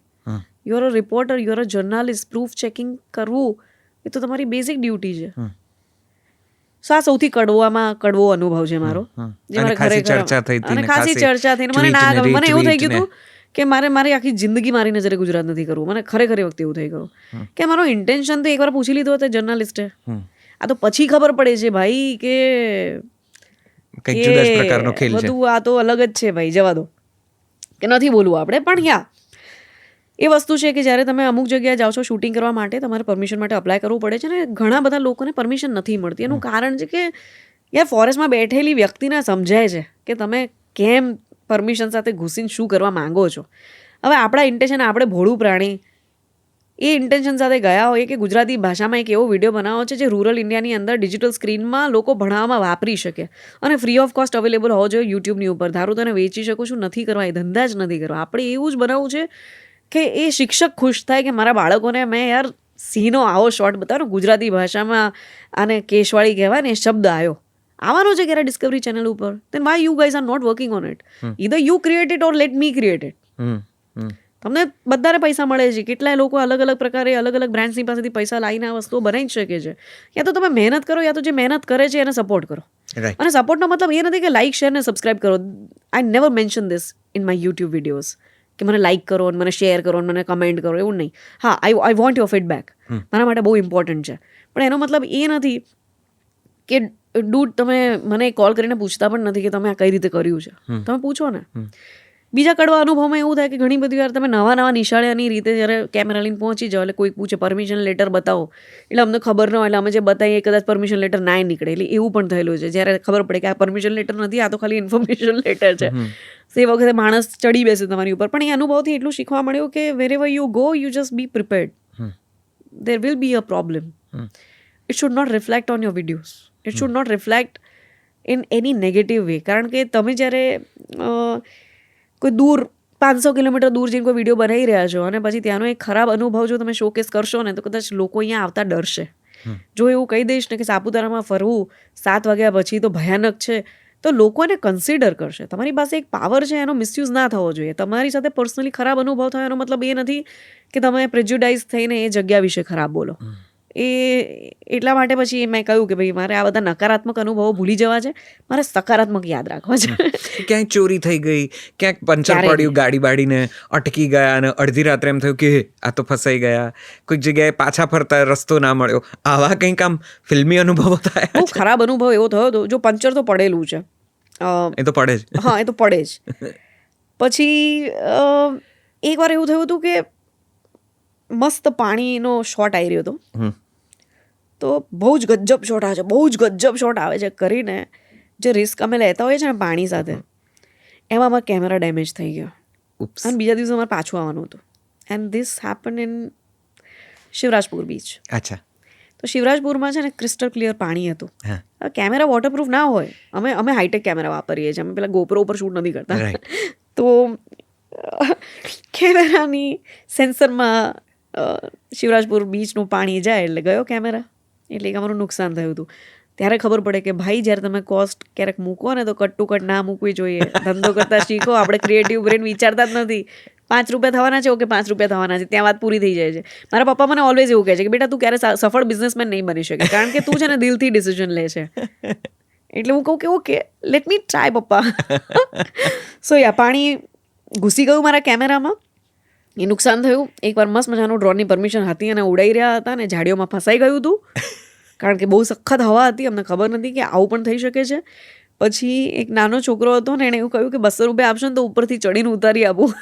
You are a reporter, you are a journalist. Proof checking કરવું એ તો તમારી બેઝિક ડ્યુટી છે. સો આ સૌથી કડવો અનુભવ છે મારો, જે મારે ખરેખર અને ખાસી ચર્ચા થઈને મને ના ગમે. મને એવું થઈ ગયું હતું કે મારી આખી જિંદગી મારી નજરે ગુજરાત નથી કરવું. મને ખરેખર એ વખતે એવું થઈ ગયું કે મારો ઇન્ટેન્શન તો એકવાર પૂછી લીધો હતો જર્નાલિસ્ટે. આ તો પછી ખબર પડે છે ભાઈ કે બધું આ તો અલગ જ છે ભાઈ, જવા દો કે નથી બોલવું આપણે. પણ યા એ વસ્તુ છે કે જ્યારે તમે અમુક જગ્યાએ જાઓ છો શૂટિંગ કરવા માટે, તમારે પરમિશન માટે અપ્લાય કરવું પડે છે. ને ઘણા બધા લોકોને પરમિશન નથી મળતી. એનું કારણ છે કે યાર ફોરેસ્ટમાં બેઠેલી વ્યક્તિને સમજાય છે કે તમે કેમ પરમિશન સાથે ઘૂસીને શું કરવા માંગો છો. હવે આપણા ઇન્ટેન્શન, આપણે ભોળું પ્રાણી, એ ઇન્ટેન્શન સાથે ગયા હોય કે ગુજરાતી ભાષામાં એક એવો વિડીયો બનાવો છે જે રૂરલ ઇન્ડિયાની અંદર ડિજિટલ સ્ક્રીનમાં લોકો ભણાવવામાં વાપરી શકે અને ફ્રી ઓફ કોસ્ટ અવેલેબલ હોવો જોઈએ યુટ્યુબની ઉપર. ધારું તને વેચી શકું છું, નથી કરવા, એ ધંધા જ નથી કરવા. આપણે એવું જ બનાવવું છે કે એ શિક્ષક ખુશ થાય કે મારા બાળકોને મેં યાર સિંહનો આવો શોર્ટ બતાવ્યો ગુજરાતી ભાષામાં, આને કેશવાળી કહેવાય ને એ શબ્દ આવ્યો, આવવાનો છે ક્યારે ડિસ્કવરી ચેનલ ઉપર, then why you guys are not working on it? Either you create it or let me create it. તમને બધાને પૈસા મળે છે, કેટલાય લોકો અલગ અલગ પ્રકારે અલગ અલગ બ્રાન્ડ્સની પાસેથી પૈસા લાવીને આ વસ્તુઓ બનાવી શકે છે. યા તો તમે મહેનત કરો, યા તો જે મહેનત કરે છે એને સપોર્ટ કરો. અને સપોર્ટનો મતલબ એ નથી કે લાઇક શેર ને સબસ્ક્રાઇબ કરો. I never mention this in my YouTube videos કે મને લાઇક કરો અને મને શેર કરો અને મને કમેન્ટ કરો, એવું નહીં. હા, આઈ વોન્ટ યોર ફીડબેક, મારા માટે બહુ ઇમ્પોર્ટન્ટ છે. પણ એનો મતલબ એ નથી કે ડૂડ તમે મને કોલ કરીને પૂછતા પણ નથી કે તમે આ કઈ રીતે કર્યું છે. તમે પૂછો ને. બીજા કડવા અનુભવમાં એવું થાય કે ઘણી બધી વાર તમે નવા નિશાળ્યાની રીતે જ્યારે કેમેરા લઈને પહોંચી જાઓ, એટલે કોઈક પૂછે પરમિશન લેટર બતાવો, એટલે અમને ખબર ન હોય, એટલે અમે જે બતાવીએ કદાચ પરમિશન લેટર ના નીકળે. એટલે એવું પણ થયેલું છે જ્યારે ખબર પડે કે આ પરમિશન લેટર નથી, આ તો ખાલી ઇન્ફોર્મેશન લેટર છે. એ વખતે માણસ ચડી બેસે તમારી ઉપર. પણ એ અનુભવથી એટલું શીખવા મળ્યું કે wherever you go, you just be prepared. There will be a problem. It should not reflect on your videos. It should not reflect in any negative way. કારણ કે તમે જ્યારે કોઈ દૂર 500 કિલોમીટર દૂર જઈને કોઈ વિડીયો બનાવી રહ્યા છો અને પછી ત્યાંનો એક ખરાબ અનુભવ જો તમે શોકેસ કરશો ને, તો કદાચ લોકો અહીંયા આવતા ડરશે. જો એવું કહી દઈશ ને કે સાપુતારામાં ફરવું 7 વાગ્યા પછી તો ભયાનક છે, તો લોકો એને કન્સિડર કરશે. તમારી પાસે એક પાવર છે, એનો મિસયુઝ ના થવો જોઈએ. તમારી સાથે પર્સનલી ખરાબ અનુભવ થયો એનો મતલબ એ નથી કે તમે પ્રેજ્યુડાઇઝ થઈને એ જગ્યા વિશે ખરાબ બોલો. એ એટલા માટે પછી મેં કહ્યું કે ભાઈ મારે આ બધા નકારાત્મક અનુભવો ભૂલી જવા છે, મારે સકારાત્મક યાદ રાખવા છે. ક્યાંક ચોરી થઈ ગઈ, ક્યાંક પંચર પડ્યું, ગાડી બાડીને અટકી ગયા અને અડધી રાત્રે એમ થયું કે આ તો ફસાઈ ગયા, કોઈક જગ્યાએ પાછા ફરતા રસ્તો ના મળ્યો, આવા કંઈક આમ ફિલ્મી અનુભવો થાય. બહુ ખરાબ અનુભવ એવો થયો હતો. જો પંચર તો પડેલું છે, એ તો પડે જ. હા, એ તો પડે જ. પછી એકવાર એવું થયું હતું કે મસ્ત પાણીનો શોટ આવી રહ્યો હતો, તો બહુ જ ગજબ શોટ આવે છે, બહુ જ ગજબ શોટ આવે છે કરીને જે રિસ્ક અમે લેતા હોઈએ છીએ ને પાણી સાથે, એમાં અમારા કેમેરા ડેમેજ થઈ ગયો. અને બીજા દિવસે અમારે પાછું આવવાનું હતું. And this happen in Shivrajpur beach. અચ્છા. તો શિવરાજપુરમાં છે ને ક્રિસ્ટલ ક્લિયર પાણી હતું. કેમેરા વોટરપ્રૂફ ના હોય, અમે હાઈટેક કેમેરા વાપરીએ છીએ, અમે પેલા ગોપ્રો ઉપર શૂટ નથી કરતા. તો કેમેરાની સેન્સરમાં શિવરાજપુર બીચનું પાણી જાય એટલે ગયો કેમેરા. એટલે એક અમારું નુકસાન થયું હતું. ત્યારે ખબર પડે કે ભાઈ જ્યારે તમે કોસ્ટ ક્યારેક મૂકો ને તો કટ ટુ કટ ના મૂકવી જોઈએ. ધંધો કરતા શીખો. આપણે ક્રિએટિવ બ્રેન વિચારતા જ નથી. 5 રૂપિયા થવાના છે, ઓકે 5 રૂપિયા થવાના છે, ત્યાં વાત પૂરી થઈ જાય છે. મારા પપ્પા મને ઓલવેઝ એવું કહે છે કે બેટા તું ક્યારે સફળ બિઝનેસમેન નહીં બની શકે, કારણ કે તું છે ને દિલથી ડિસિઝન લે છે. એટલે હું કહું કે ઓકે લેટ મી ટ્રાય પપ્પા. સો યા પાણી ઘૂસી ગયું મારા કેમેરામાં, એ નુકસાન થયું. એકવાર મસ્ત મજાનું ડ્રોનની પરમિશન હતી અને ઉડાઈ રહ્યા હતા અને ઝાડીઓમાં ફસાઈ ગયું હતું, કારણ કે બહુ સખત હવા હતી. અમને ખબર નથી કે આવું પણ થઈ શકે છે. પછી એક નાનો છોકરો હતો ને, એણે એવું કહ્યું કે 200 રૂપિયા આપશો ને તો ઉપરથી ચડીને ઉતારી આપું.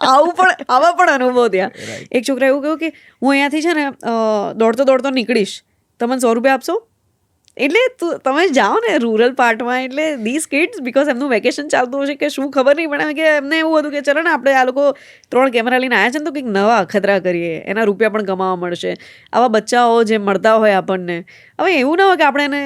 આવા પણ અનુભવ ત્યાં. એક છોકરા એવું કહ્યું કે હું અહીંયાથી છે ને દોડતો નીકળીશ, તમે 100 રૂપિયા આપશો. એટલે તમે જાઓ ને રૂરલ પાર્ટમાં, એટલે ધીસ કિડ્સ બીકોઝ એમનું વેકેશન ચાલતું હશે કે શું ખબર નહીં, પણ કે એમને એવું હતું કે ચલો ને આપણે આ લોકો 3 કેમેરા લઈને આવ્યા છે ને તો કંઈક નવા અખતરા કરીએ, એના રૂપિયા પણ કમાવા મળશે. આવા બચ્ચાઓ જે મળતા હોય આપણને, હવે એવું ના હોય કે આપણે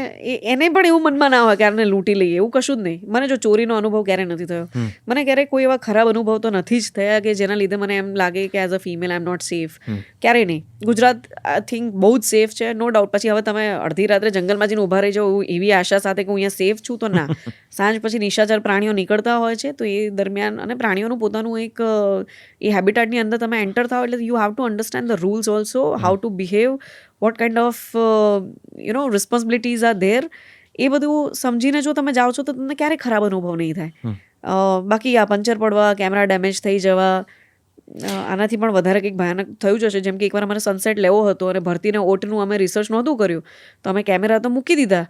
એને પણ એવું મનમાં ના હોય કે આને લૂંટી લઈએ, એવું કશું જ નહીં. મને જો ચોરીનો અનુભવ ક્યારે નથી થયો, મને ક્યારેય કોઈ એવા ખરાબ અનુભવ તો નથી જ થયા કે જેના લીધે મને એમ લાગે કે as a female I am not safe. ક્યારેય નહીં. ગુજરાત આઈ થિંક બહુ જ સેફ છે, નો ડાઉટ. પછી હવે તમે અડધી રાત્રે જંગલમાં જઈને ઊભા રહી જાઓ એવી આશા સાથે કે હું અહીંયા સેફ છું, તો ના. સાંજ પછી નિશાચર પ્રાણીઓ નીકળતા હોય છે, તો એ દરમિયાન અને પ્રાણીઓનું પોતાનું એક એ હેબિટાટની અંદર તમે એન્ટર થાઓ એટલે you have to understand the rules also, how to behave, what kind of responsibilities are there. એ બધું સમજીને જો તમે જાઓ છો તો તમને ક્યારેય ખરાબ અનુભવ નહીં થાય. બાકી આ પંચર પડવા, કેમેરા ડેમેજ થઈ જવા, આનાથી પણ વધારે કંઈક ભયાનક થયું જ હશે. જેમ કે એકવાર અમારે સનસેટ લેવો હતો અને ભરતીને ઓટનું અમે રિસર્ચ નહોતું કર્યું, તો અમે કેમેરા તો મૂકી દીધા.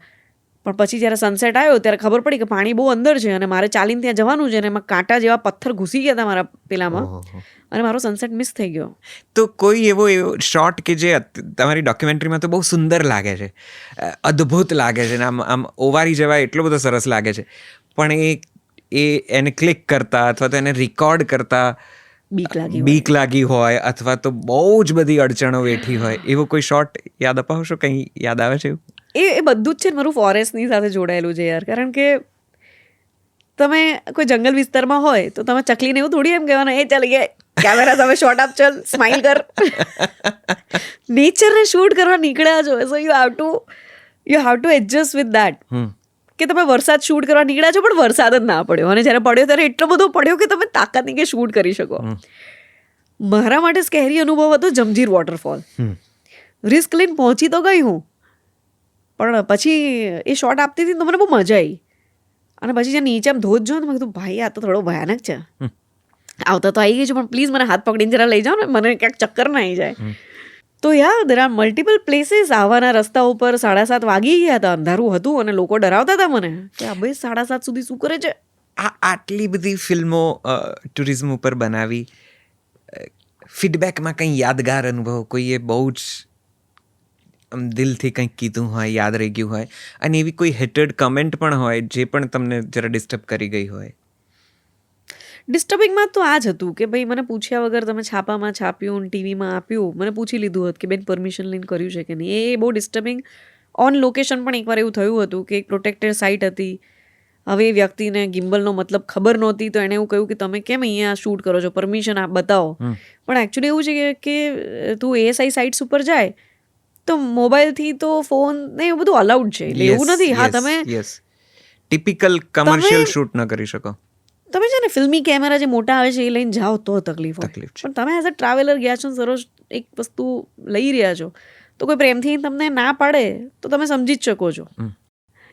પણ પછી જ્યારે સનસેટ આવ્યો ત્યારે ખબર પડી કે પાણી બહુ અંદર છે અને મારે ચાલીને ત્યાં જવાનું છે, અને એમાં કાંટા જેવા પથ્થર ઘૂસી ગયા હતા મારા પેલામાં, અને મારો સનસેટ મિસ થઈ ગયો. તો કોઈ એવો શોટ કે જે તમારી ડોક્યુમેન્ટરીમાં તો બહુ સુંદર લાગે છે, અદ્ભુત લાગે છે, આમ ઓવારી જવાય એટલો બધો સરસ લાગે છે, પણ એને ક્લિક કરતા અથવા તો એને રેકોર્ડ કરતા બીક લાગી હોય અથવા તો બહુ જ બધી અડચણો વેઠી હોય, એવો કોઈ શોટ યાદ અપાવશો? કંઈ યાદ આવે છે એવું? એ બધું જ છે મારું ફોરેસ્ટની સાથે જોડાયેલું છે યાર. કારણ કે તમે કોઈ જંગલ વિસ્તારમાં હોય તો તમે ચકલીને એવું થોડી એમ કહેવાનું એ ચાલ ગયા કેમેરા સામે શોટ આપ, ચલ સ્માઇલ કર. નેચરને શૂટ કરવા નીકળ્યા છો, so you have to you have to adjust with that hmm કે તમે વરસાદ શૂટ કરવા નીકળ્યા છો પણ વરસાદ જ ના પડ્યો અને જ્યારે પડ્યો ત્યારે એટલો બધો પડ્યો કે તમે તાકાત નહીં કે શૂટ કરી શકો. મારા માટે સ્કેરી અનુભવ હતો જમજીર વોટરફોલ. રિસ્ક લઈને પહોંચી તો ગઈ હું, પણ પછી એ શોટ આપતી હતી તો મને બહુ મજા આવી. અને પછી જ્યાં નીચે આમ ધોધ જો ને મેં કીધું ભાઈ આ તો થોડો ભયાનક છે. આવતા તો આવી ગઈ છું પણ પ્લીઝ મને હાથ પકડીને જરા લઈ જાઓ ને, મને ક્યાંક ચક્કર ના આવી જાય. તો યા દેર આર મલ્ટિપલ પ્લેસીસ. આવવાના રસ્તા ઉપર 7:30 વાગી ગયા હતા, અંધારું હતું અને લોકો ડરાવતા હતા મને કે આ ભાઈ 7:30 સુધી શું કરે છે. આટલી બધી ફિલ્મો ટુરિઝમ ઉપર બનાવી, ફીડબેકમાં કંઈ યાદગાર અનુભવ, કોઈએ બહુ જ દિલથી કંઈક કીધું હોય, યાદ રહી ગયું હોય, અને એવી કોઈ હેટેડ કમેન્ટ પણ હોય જે પણ તમને જરા ડિસ્ટર્બ કરી ગઈ હોય? ડિસ્ટર્બિંગમાં તો આ જ હતું કે ભાઈ મને પૂછ્યા વગર તમે છાપામાં છાપ્યું, ટીવીમાં આપ્યું, મને પૂછી લીધું હતું કે બેન પરમિશન લઈને કર્યું છે કે નહીં. એ બહુ ડિસ્ટર્બિંગ. ઓન લોકેશન પણ એકવાર એવું થયું હતું કે એક પ્રોટેક્ટેડ સાઇટ હતી. હવે એ વ્યક્તિને ગિમ્બલનો મતલબ ખબર નહોતી તો એણે એવું કહ્યું કે તમે કેમ અહીંયા શૂટ કરો છો, પરમિશન બતાવો. પણ એકચ્યુઅલી એવું છે કે તું એએસઆઈ સાઇટ્સ ઉપર જાય તો મોબાઈલથી તો ફોન ને એવું બધું અલાઉડ છે, એટલે એવું નથી. હા, તમે ટિપિકલ કમર્શિયલ શૂટ ન કરી શકો. તમે છે ને ફિલ્મી કેમેરા જે મોટા આવે છે એ લઈને જાઓ તો તકલીફ હોય, પણ તમે એઝ અ ટ્રાવેલર ગયા છો, સરોજ એક વસ્તુ લઈ રહ્યા છો તો કોઈ પ્રેમથી તમને ના પાડે તો તમે સમજી જ શકો છો.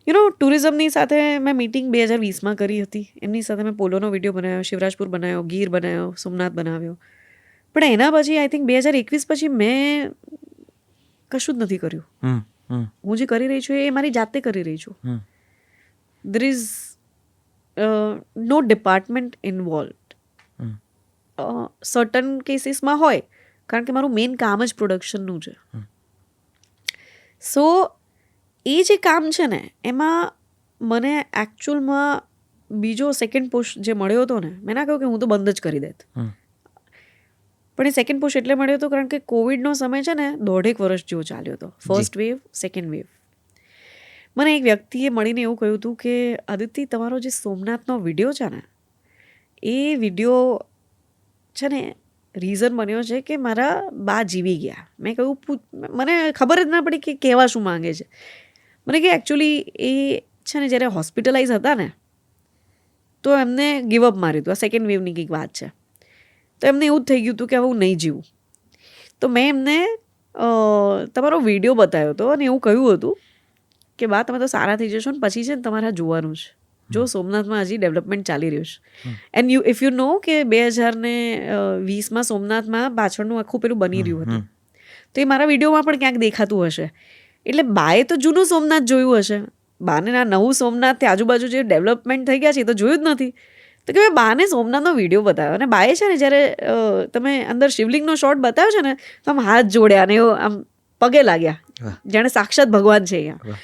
યુ નો, ટુરિઝમની સાથે મેં મીટિંગ 2020માં કરી હતી. એમની સાથે મેં પોલોનો વિડીયો બનાવ્યો, શિવરાજપુર બનાવ્યો, ગીર બનાવ્યો, સોમનાથ બનાવ્યો. પણ એના પછી આઈ થિંક 2021 પછી મેં કશું જ નથી કર્યું. હું જે કરી રહી છું એ મારી જાતે કરી રહી છું. there is no department involved. Certain કેસીસમાં હોય, કારણ કે મારું મેઇન કામ જ પ્રોડક્શનનું છે. સો એ જે કામ છે ને એમાં મને એકચ્યુઅલમાં બીજો સેકન્ડ પુશ જે મળ્યો હતો ને, મેં ના કહ્યું કે હું તો બંધ જ કરી દેત, પણ એ સેકન્ડ પુશ એટલે મળ્યો હતો કારણ કે કોવિડનો સમય છે ને 1.5 વર્ષ જેવો ચાલ્યો હતો. First wave, second wave. મને એક વ્યક્તિએ મળીને એવું કહ્યું હતું કે આદિત્ય, તમારો જે સોમનાથનો વિડીયો છે ને એ વિડીયો છે ને રીઝન બન્યો છે કે મારા બા જીવી ગયા. મેં કહ્યું, મને ખબર જ ના પડી કે કહેવા શું માંગે છે. મને કે એકચ્યુઅલી એ છે ને જ્યારે હોસ્પિટલાઇઝ હતા ને તો એમને ગિવઅપ માર્યું હતું. આ સેકન્ડ વેવની કંઈક વાત છે. તો એમને એવું જ થઈ ગયું હતું કે હવે હું નહીં જીવું. તો મેં એમને તમારો વિડીયો બતાવ્યો હતો અને એવું કહ્યું હતું કે બા તમે તો સારા થઈ જશો ને પછી છે ને તમારે જોવાનું છે. જો સોમનાથમાં હજી ડેવલપમેન્ટ ચાલી રહ્યું છે. એન્ડ ઇફ યુ નો કે 2020માં સોમનાથમાં પાછળનું આખું પેલું બની રહ્યું હતું, તો એ મારા વિડીયોમાં પણ ક્યાંક દેખાતું હશે. એટલે બાએ તો જૂનું સોમનાથ જોયું હશે, બાને આ નવું સોમનાથ આજુબાજુ જે ડેવલપમેન્ટ થઈ ગયા છે એ તો જોયું જ નથી. તો કે બાને સોમનાથનો વિડીયો બતાવ્યો અને બાએ છે ને જ્યારે તમે અંદર શિવલિંગનો શોટ બતાવ્યો છે ને તો આમ હાથ જોડ્યા અને આમ પગે લાગ્યા, જાણે સાક્ષાત ભગવાન છે અહીંયા.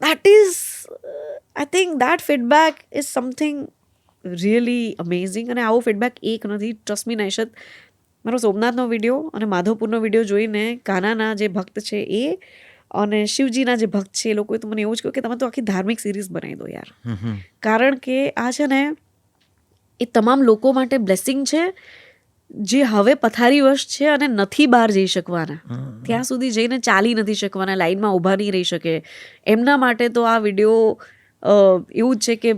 That is, I think that feedback is something really amazing. અને આવો ફીડબેક એક નથી, ટ્રસ્ટ મી નૈશત. મારો સોમનાથનો વિડીયો અને માધવપુરનો વિડીયો જોઈને કાનાના જે ભક્ત છે એ અને શિવજીના જે ભક્ત છે એ લોકોએ તો મને એવું જ કહ્યું કે તમે તો આખી ધાર્મિક સિરીઝ બનાવી દો યાર. કારણ કે આ છે ને એ તમામ લોકો માટે બ્લેસિંગ છે જે હવે પથારીવશ છે અને નથી બહાર જઈ શકવાના, ત્યાં સુધી જઈને ચાલી નથી શકવાના, લાઈનમાં ઊભા નહીં રહી શકે. એમના માટે તો આ વિડીયો એવું જ છે કે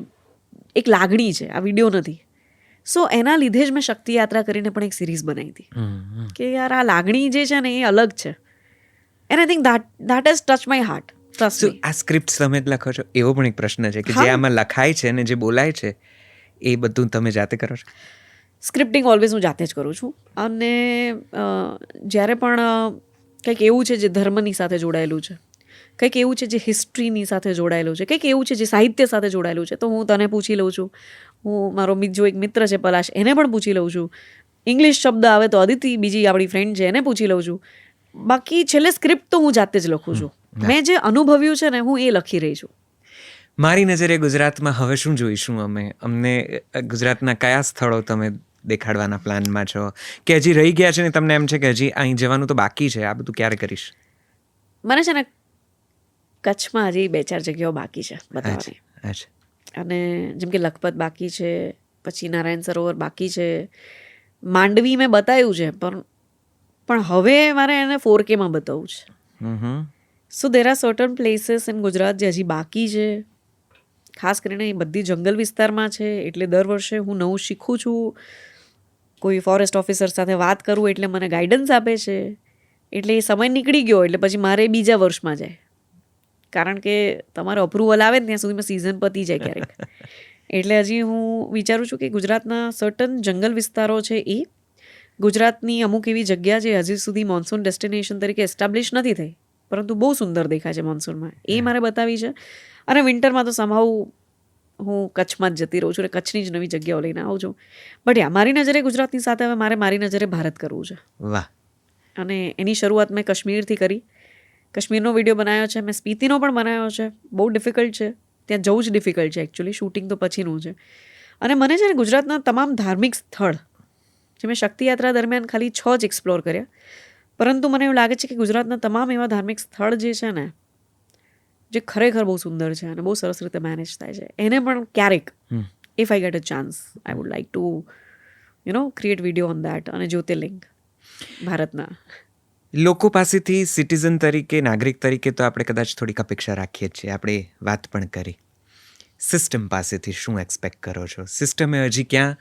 એક લાગણી છે, આ વિડીયો નથી. સો એના લીધે જ મેં શક્તિ યાત્રા કરીને પણ એક સિરીઝ બનાવી હતી કે યાર આ લાગણી જે છે ને એ અલગ છે. And I think that has touched my heart. આ સ્ક્રિપ્ટ તમે જ લખો છો એવો પણ એક પ્રશ્ન છે કે જે આમાં લખાય છે અને જે બોલાય છે એ બધું તમે જાતે કરો છો? સ્ક્રિપ્ટિંગ ઓલવેઝ હું જાતે જ કરું છું. અને જ્યારે પણ કંઈક એવું છે જે ધર્મની સાથે જોડાયેલું છે, કંઈક એવું છે જે હિસ્ટ્રીની સાથે જોડાયેલું છે, કંઈક એવું છે જે સાહિત્ય સાથે જોડાયેલું છે, તો હું તને પૂછી લઉં છું. હું મારો જો એક મિત્ર છે પલાશ, એને પણ પૂછી લઉં છું. ઇંગ્લિશ શબ્દ આવે તો અદિતિ બીજી આપણી ફ્રેન્ડ છે એને પૂછી લઉં છું. બાકી છેલ્લે સ્ક્રિપ્ટ તો હું જાતે જ લખું છું. મેં જે અનુભવ્યું છે ને હું એ લખી રહી છું. મારી નજરે ગુજરાતમાં હવે શું જોઈશું અમે? અમને ગુજરાતના કયા સ્થળો તમે દેખાડવાના પ્લાનમાં છો કે હજી રહી ગયા છે ને તમને એમ છે કે હજી અહીં જવાનું તો બાકી છે, આ બધું ક્યારે કરીશ? મને છે ને કચ્છમાં હજી 2-4 જગ્યાઓ બાકી છે બતાવવાની. અને જેમ કે લખપત બાકી છે, પછી નારાયણ સરોવર બાકી છે, માંડવી મેં બતાવ્યું છે પણ હવે મારે એને 4K માં બતાવવું છે. So there are certain places in Gujarat જે હજી બાકી છે, ખાસ કરીને એ બધી જંગલ વિસ્તારમાં છે. એટલે દર વર્ષે હું નવું શીખું છું. કોઈ ફોરેસ્ટ ઓફિસર સાથે વાત કરું એટલે મને ગાઈડન્સ આપે છે. એટલે એ સમય નીકળી ગયો એટલે પછી મારે બીજા વર્ષમાં જાય, કારણ કે તમારે અપ્રુવલ આવે ને ત્યાં સુધીમાં સિઝન પતી જાય ક્યારેક. એટલે હજી હું વિચારું છું કે ગુજરાતના સર્ટન જંગલ વિસ્તારો છે એ, ગુજરાતની અમુક એવી જગ્યા જે હજી સુધી મોન્સૂન ડેસ્ટિનેશન તરીકે એસ્ટાબ્લિશ નથી થઈ પરંતુ બહુ સુંદર દેખાય છે મોન્સૂનમાં, એ મારે બતાવી છે. અને વિન્ટરમાં તો સમહાઉ હું કચ્છમાં જ જતી રહું છું અને કચ્છની જ નવી જગ્યાઓ લઈને આવું છું. બટ યા મારી નજરે ગુજરાતની સાથે હવે મારી નજરે ભારત કરવું છે. વાહ. અને એની શરૂઆત મેં કાશ્મીરથી કરી. કાશ્મીરનો વિડીયો બનાવ્યો છે, મેં સ્પીતિનો પણ બનાવ્યો છે. બહુ ડિફિકલ્ટ છે, ત્યાં જવું જ ડિફિકલ્ટ છે એકચ્યુઅલી, શૂટિંગ તો પછીનું છે. અને મને છે ને ગુજરાતના તમામ ધાર્મિક સ્થળ જે મેં શક્તિયાત્રા દરમિયાન ખાલી 6 જ એક્સપ્લોર કર્યા, પરંતુ મને એવું લાગે છે કે ગુજરાતના તમામ એવા ધાર્મિક સ્થળ જે છે ને જે ખરેખર બહુ સુંદર છે અને બહુ સરસ રીતે મેનેજ થાય છે, એને પણ ક્યારેક if I get a chance I would like to create video on that. અને જ્યોતિર્લિંગ ભારતના લોકો પાસેથી સિટીઝન તરીકે, નાગરિક તરીકે તો આપણે કદાચ થોડીક અપેક્ષા રાખીએ જ છીએ, આપણે વાત પણ કરી. સિસ્ટમ પાસેથી શું એક્સપેક્ટ કરો છો? સિસ્ટમે હજી ક્યાં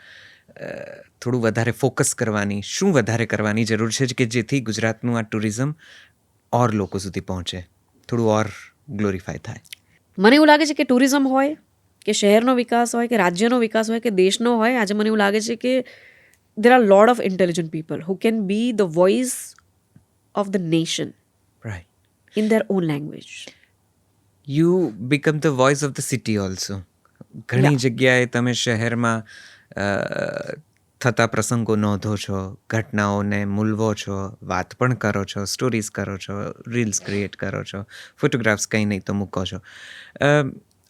થોડું વધારે ફોકસ કરવાની, શું વધારે કરવાની જરૂર છે કે જેથી ગુજરાતનું આ ટુરિઝમ ઓર લોકો સુધી પહોંચે, થોડું ઓર ગ્લોરીફાય થાય? મને એવું લાગે છે કે ટુરિઝમ હોય કે શહેરનો વિકાસ હોય કે રાજ્યનો વિકાસ હોય કે દેશનો હોય, આજે મને એવું લાગે છે કે there are lot of intelligent people who can be the voice of the nation Right. in their own language. You become the voice of the city also. ઘણી જગ્યાએ તમે શહેરમાં થતા પ્રસંગો નોંધો છો, ઘટનાઓને મૂલવો છો, વાત પણ કરો છો, સ્ટોરીઝ કરો છો, રીલ્સ ક્રિએટ કરો છો, ફોટોગ્રાફ્સ કંઈ નહીં તો મૂકો છો.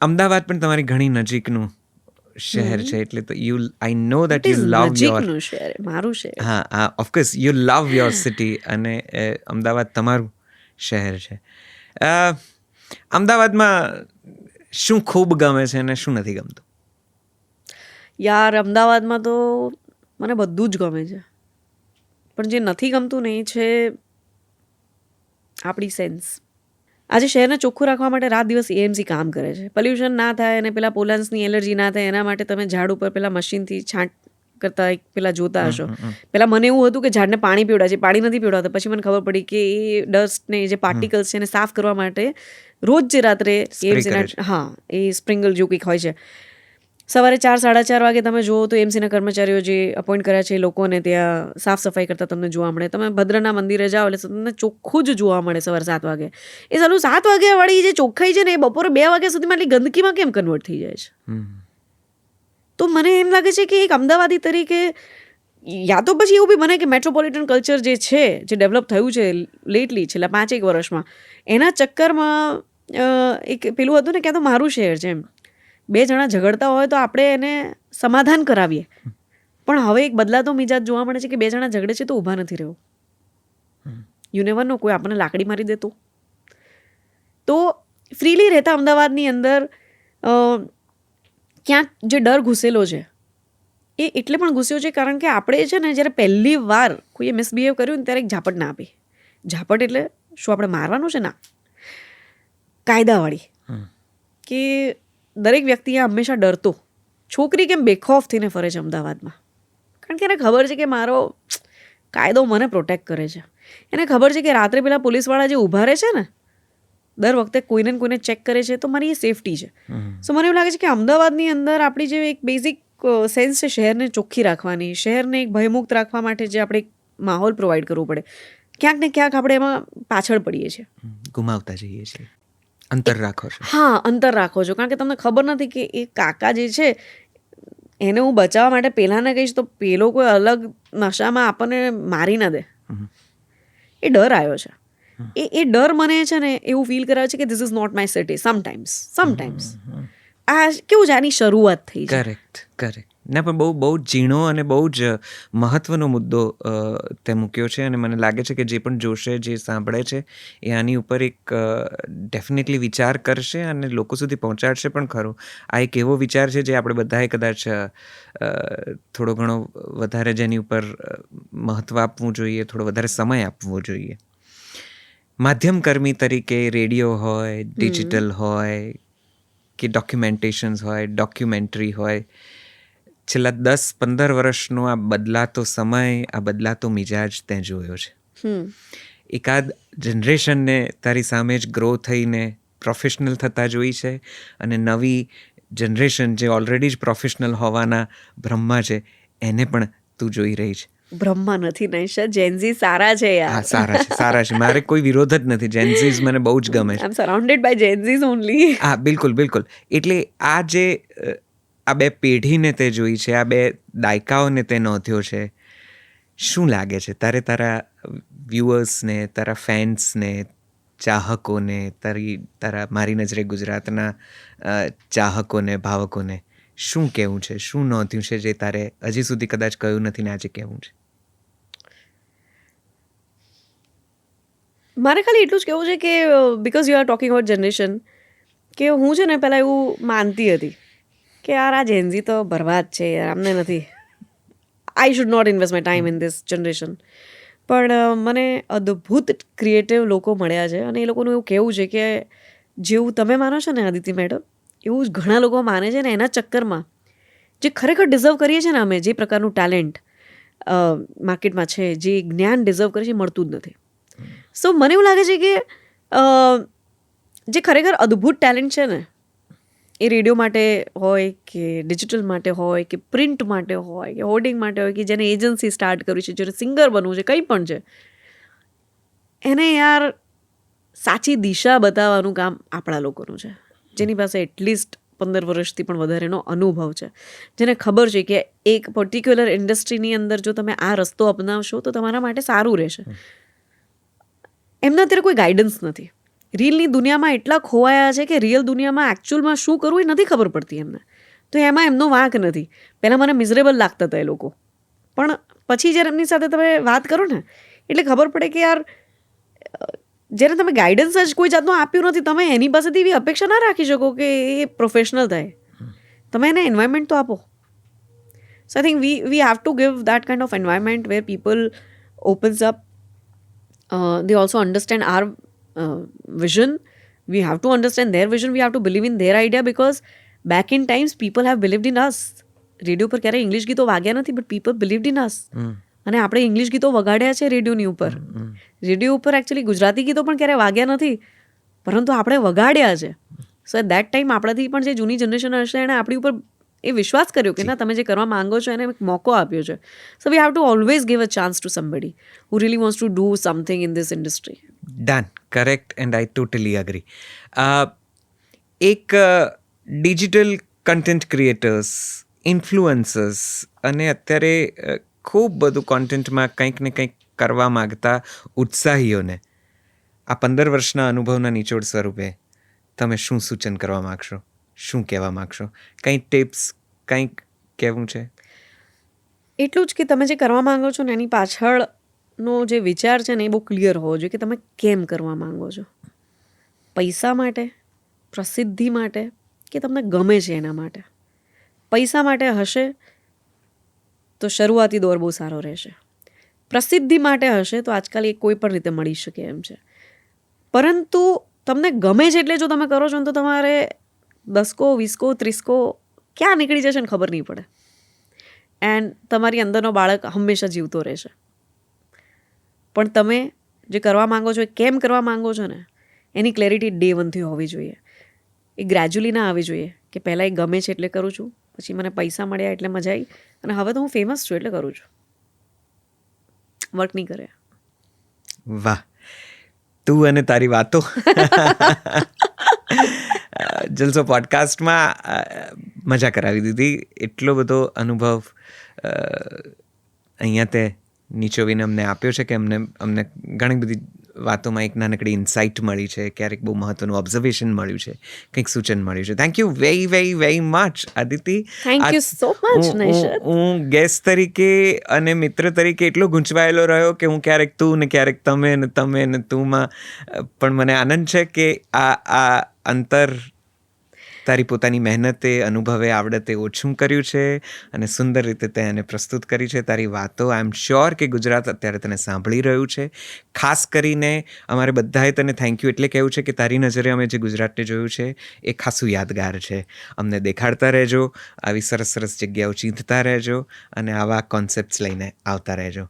અમદાવાદ પણ તમારી ઘણી નજીકનું શહેર છે, એટલે તો આઈ નો દેટ યુ લવ યોર, નજીકનું શહેર મારું શહેર. હા of course you love your city, અને અમદાવાદ તમારું શહેર છે. અમદાવાદમાં શું ખૂબ ગમે છે અને શું નથી ગમતું? યાર અમદાવાદમાં તો મને બધું જ ગમે છે, પણ જે નથી ગમતું ને એ છે આપણી સેન્સ. આજે શહેરને ચોખ્ખું રાખવા માટે રાત દિવસ એએમસી કામ કરે છે. પોલ્યુશન ના થાય અને પેલા પોલાન્સની એલર્જી ના થાય એના માટે તમે ઝાડ ઉપર પેલા મશીનથી છાંટ કરતા પેલા જોતા હશો. પેલા મને એવું હતું કે ઝાડને પાણી પીવડાવે છે, પાણી નથી પીવડાવતા. પછી મને ખબર પડી કે એ ડસ્ટને જે પાર્ટિકલ્સ છે એને સાફ કરવા માટે રોજ જે રાત્રે એએમસીના એ સ્પ્રિંકલ જેવું કંઈક હોય છે, સવારે 4-4:30 વાગે તમે જુઓ તો એએમસીના કર્મચારીઓ જે અપોઇન્ટ કર્યા છે એ લોકોને ત્યાં સાફ સફાઈ કરતા તમને જોવા મળે. તમે ભદ્રના મંદિરે જાઓ એટલે તમને ચોખ્ખું જ જોવા મળે સવારે 7 વાગે. એ સાલું 7 વાગ્યા વાળી જે ચોખ્ખાઈ છે ને એ બપોરે 2 વાગ્યા સુધીમાં એટલી ગંદકીમાં કેમ કન્વર્ટ થઈ જાય છે? તો મને એમ લાગે છે કે એક અમદાવાદી તરીકે યા તો પછી એવું બી બને કે મેટ્રોપોલિટન કલ્ચર જે છે, જે ડેવલપ થયું છે લેટલી છેલ્લા 5-1 વર્ષમાં, એના ચક્કરમાં એક પેલું હતું ને કે આ તો મારું શહેર છે એમ. 2 જણા ઝઘડતા હોય તો આપણે એને સમાધાન કરાવીએ, પણ હવે એક બદલાતો મિજાજ જોવા મળે છે કે 2 જણા ઝઘડે છે તો ઊભા નથી રહેવું. યુ નેવર નો, કોઈ આપણને લાકડી મારી દેતો. તો ફ્રીલી રહેતા અમદાવાદની અંદર ક્યાંક જે ડર ઘૂસેલો છે એ એટલે પણ ઘૂસ્યો છે કારણ કે આપણે છે ને જ્યારે પહેલી વાર કોઈએ મિસબિહેવ કર્યું ને ત્યારે એક ઝાપટ ના આપી. ઝાપટ એટલે શું આપણે મારવાનું છે? ના, કાયદાવાળી. કે દરેક વ્યક્તિ આ હંમેશા ડરતો. છોકરી કેમ બેખોફ થઈને ફરે છે અમદાવાદમાં? કારણ કે એને ખબર છે કે મારો કાયદો મને પ્રોટેક્ટ કરે છે. એને ખબર છે કે રાત્રે પેલા પોલીસવાળા જે ઊભા રહે છે ને દર વખતે કોઈને કોઈને ચેક કરે છે, તો મારી એ સેફટી છે. સો મને એવું લાગે છે કે અમદાવાદની અંદર આપણી જે એક બેઝિક સેન્સ છે શહેરને ચોખ્ખી રાખવાની, શહેરને એક ભયમુક્ત રાખવા માટે જે આપણે એક માહોલ પ્રોવાઈડ કરવું પડે, ક્યાંક ને ક્યાંક આપણે એમાં પાછળ પડીએ છીએ, ગુમાવતા જઈએ છીએ. અંતર રાખો છો. હા, અંતર રાખો છો, કારણ કે તમને ખબર નથી કે એ કાકા જે છે એને હું બચાવવા માટે પેલાને કહીશ તો પેલો કોઈ અલગ નશામાં આપણને મારી ના દે. એ ડર આવ્યો છે. એ ડર મને છે ને એવું ફીલ કરાવે છે કે this is not my city. Sometimes આ કેવું છે, આની શરૂઆત થઈ છે. કરેક્ટ. ના, પણ બહુ ઝીણો અને બહુ જ મહત્વનો મુદ્દો તે મૂક્યો છે, અને મને લાગે છે કે જે પણ જોશે, જે સાંભળે છે એ આની ઉપર એક ડેફિનેટલી વિચાર કરશે અને લોકો સુધી પહોંચાડશે પણ ખરું. આ એક એવો વિચાર છે જે આપણે બધાએ કદાચ થોડો ઘણો વધારે જેની ઉપર મહત્ત્વ આપવું જોઈએ, થોડો વધારે સમય આપવો જોઈએ. માધ્યમકર્મી તરીકે રેડિયો હોય, ડિજિટલ હોય કે ડોક્યુમેન્ટેશન્સ હોય, ડોક્યુમેન્ટરી હોય, છેલ્લા 10-15 વર્ષનો આ બદલાતો સમય, આ બદલાતો મિજાજ તે જોયો છે. એકાદ જનરેશનને તારી સામે જ ગ્રો થઈને પ્રોફેશનલ થતા જોઈ છે, અને નવી જનરેશન જે ઓલરેડી જ પ્રોફેશનલ હોવાના ભ્રમમાં છે એને પણ તું જોઈ રહી છે. બ્રહ્મા નથી નૈશા, જેન્ઝી સારા છે યાર. હા, સારા છે. મારે કોઈ વિરોધ જ નથી. જેન્ઝીઝ મને બહુ જ ગમે છે. આઈ એમ સરાઉન્ડેડ બાય જેન્ઝીઝ ઓનલી. હા, બિલકુલ. એટલે આ જે આ બે પેઢીને તે જોઈ છે, આ બે દાયકાઓને તે નોંધ્યો છે, શું લાગે છે તારે તારા વ્યુઅર્સને, તારા ફેન્સને, ચાહકોને, તારા મારી નજરે ગુજરાતના ચાહકોને, ભાવકોને શું કહેવું છે? શું નોંધ્યું છે જે તારે હજી સુધી કદાચ કહ્યું નથી ને આજે કહેવું છે? મારે ખાલી એટલું જ કહેવું છે કે because you are talking about generation, કે હું છે ને પહેલાં એવું માનતી હતી કે યાર આ જેન્ઝી તો બરબાદ છે યાર, અમને નથી, I should not invest my time in this generation. પણ મને અદ્ભુત ક્રિએટિવ લોકો મળ્યા છે, અને એ લોકોનું એવું કહેવું છે કે જેવું તમે માનો છો ને આદિતિ મેડમ, એવું જ ઘણા લોકો માને છે, ને એના ચક્કરમાં જે ખરેખર ડિઝર્વ કરીએ છીએ ને અમે, જે પ્રકારનું ટેલેન્ટ માર્કેટમાં છે, જે જ્ઞાન ડિઝર્વ કરીએ છીએ, મળતું જ નથી. સો મને એવું લાગે છે કે જે ખરેખર અદ્ભુત ટેલેન્ટ છે ને, એ રેડિયો માટે હોય કે ડિજિટલ માટે હોય કે પ્રિન્ટ માટે હોય કે હોર્ડિંગ માટે હોય, કે જેને એજન્સી સ્ટાર્ટ કરવી છે, જેને સિંગર બનવું છે, કંઈ પણ છે, એને યાર સાચી દિશા બતાવવાનું કામ આપણા લોકોનું છે, જેની પાસે એટલીસ્ટ 15 વર્ષથી પણ વધારેનો અનુભવ છે, જેને ખબર છે કે એક પર્ટિક્યુલર ઇન્ડસ્ટ્રીની અંદર જો તમે આ રસ્તો અપનાવશો તો તમારા માટે સારું રહેશે. એમના અત્યારે કોઈ ગાઈડન્સ નથી. રીલની દુનિયામાં એટલા ખોવાયા છે કે રિયલ દુનિયામાં એકચ્યુઅલમાં શું કરવું એ નથી ખબર પડતી એમને. તો એમાં એમનો વાંક નથી. પહેલાં મને મિઝરેબલ લાગતા હતા એ લોકો, પણ પછી જ્યારે એમની સાથે તમે વાત કરો ને એટલે ખબર પડે કે યાર જ્યારે તમે ગાઈડન્સ જ કોઈ જાતનું આપ્યું નથી, તમે એની પાસેથી એવી અપેક્ષા ના રાખી શકો કે એ પ્રોફેશનલ થાય. તમે એને એન્વાયરમેન્ટ તો આપો. So I think we have to give that kind of environment where people opens up. They also understand our vision. We have to understand their vision. We have to believe in their idea, because back in times people have believed in us. Radio પર ક્યારેય English ગીતો વાગ્યા નથી, but people believed in અસ. અને આપણે English ગીતો વગાડ્યા છે રેડિયોની ઉપર. રેડિયો ઉપર એકચ્યુઅલી ગુજરાતી ગીતો પણ ક્યારેય વાગ્યા નથી, પરંતુ આપણે વગાડ્યા છે. સો એટ દેટ ટાઈમ આપણાથી પણ જે જૂની જનરેશન હશે એણે આપણી ઉપર એ વિશ્વાસ કર્યો કે ના, તમે જે કરવા માંગો છો એને એક મોકો આપ્યો છે. So we have to always give a chance to somebody who really wants to do something in this industry. Done, correct, and I totally agree. એક ડિજિટલ કન્ટેન્ટ ક્રિએટર્સ, ઇન્ફ્લુઅન્સર્સ અને અત્યારે ખૂબ બધું કોન્ટેન્ટમાં કંઈક ને કંઈક કરવા માગતા ઉત્સાહીઓને આ 15 વર્ષના અનુભવના નિચોડ સ્વરૂપે તમે શું સૂચન કરવા માગશો? શું કહેવા માગશો? કંઈ ટિપ્સ, કંઈક કહેવું છે? એટલું જ કે તમે જે કરવા માંગો છો ને એની પાછળનો જે વિચાર છે ને એ બહુ ક્લિયર હોવો જોઈએ કે તમે કેમ કરવા માંગો છો. પૈસા માટે, પ્રસિદ્ધિ માટે, કે તમને ગમે છે એના માટે? પૈસા માટે હશે તો શરૂઆતી દોર બહુ સારો રહેશે. પ્રસિદ્ધિ માટે હશે તો આજકાલ એ કોઈ પણ રીતે મળી શકે એમ છે. પરંતુ તમને ગમે છે એટલે જો તમે કરો છો ને તો તમારે 10 કો 20 કો 30 કો ક્યાં નીકળી જશે ને ખબર નહીં પડે. એન્ડ તમારી અંદરનો બાળક હંમેશા જીવતો રહેશે. પણ તમે જે કરવા માંગો છો એ કેમ કરવા માંગો છો ને એની ક્લેરિટી ડે 1થી હોવી જોઈએ. એ ગ્રેજ્યુઅલી ના આવી જોઈએ કે પહેલાં એ ગમે છે એટલે કરું છું, પછી મને પૈસા મળ્યા એટલે મજા આવી, અને હવે તો હું ફેમસ છું એટલે કરું છું. વર્ક નહીં કરે. વાહ, તું અને તારી વાતો. જલસો પોડકાસ્ટમાં મજા કરાવી દીધી. એટલો બધો અનુભવ અહીંયા તે નીચોવીને અમને આપ્યો છે કે અમને ઘણી બધી વાતોમાં એક નાનકડી ઇન્સાઇટ મળી છે, ક્યારેક બહુ મહત્વનું ઓબ્ઝર્વેશન મળ્યું છે, કંઈક સૂચન મળ્યું છે. Thank you very very very much Aditi. Thank you so much Naishad. હું ગેસ્ટ તરીકે અને મિત્ર તરીકે એટલો ગૂંચવાયેલો રહ્યો કે હું ક્યારેક તું ને ક્યારેક તમે ને તુંમાં, પણ મને આનંદ છે કે આ અંતર તારી પોતાની મહેનતે, અનુભવે, આવડતે ઓછું કર્યું છે અને સુંદર રીતે તે એને પ્રસ્તુત કરી છે. તારી વાતો આઈ એમ શ્યોર કે ગુજરાત અત્યારે તને સાંભળી રહ્યું છે. ખાસ કરીને અમારે બધાએ તને થેન્ક યુ એટલે કહેવું છે કે તારી નજરે અમે જે ગુજરાતને જોયું છે એ ખાસું યાદગાર છે. અમને દેખાડતા રહેજો, આવી સરસ સરસ જગ્યાઓ ચીંધતા રહેજો અને આવા કોન્સેપ્ટ્સ લઈને આવતા રહેજો.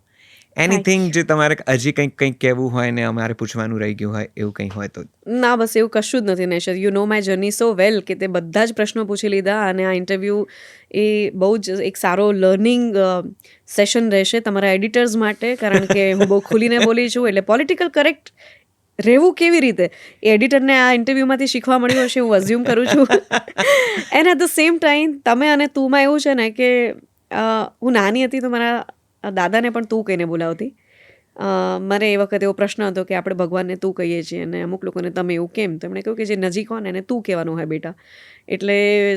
એનીથિંગ જે તમારે હજી કંઈક કહેવું હોય ને અમારે પૂછવાનું રહી ગયું હોય એવું કંઈ હોય તો? ના, બસ એવું કશું જ નથી નેશર. યુ નો માય જર્ની સો વેલ કે તે બધા જ પ્રશ્નો પૂછી લીધા અને આ ઇન્ટરવ્યૂ એ બહુ જ એક સારો લર્નિંગ સેશન રહેશે તમારા એડિટર્સ માટે, કારણ કે હું બહુ ખુલીને બોલી છું. એટલે પોલિટિકલ કરેક્ટ રહેવું કેવી રીતે એ એડિટરને આ ઇન્ટરવ્યૂમાંથી શીખવા મળ્યું હશે હું અઝ્યુમ કરું છું. And at the same time તમે અને તુંમાં એવું છે ને કે હું નાની હતી તો મારા દાદાને પણ તું કહીને બોલાવતી. મને એ વખતે એવો પ્રશ્ન હતો કે આપણે ભગવાનને તું કહીએ છીએ અને અમુક લોકોને તમે એવું કેમ? તો એમણે કહ્યું કે જે નજીક હોય ને એને તું કહેવાનું હોય બેટા. એટલે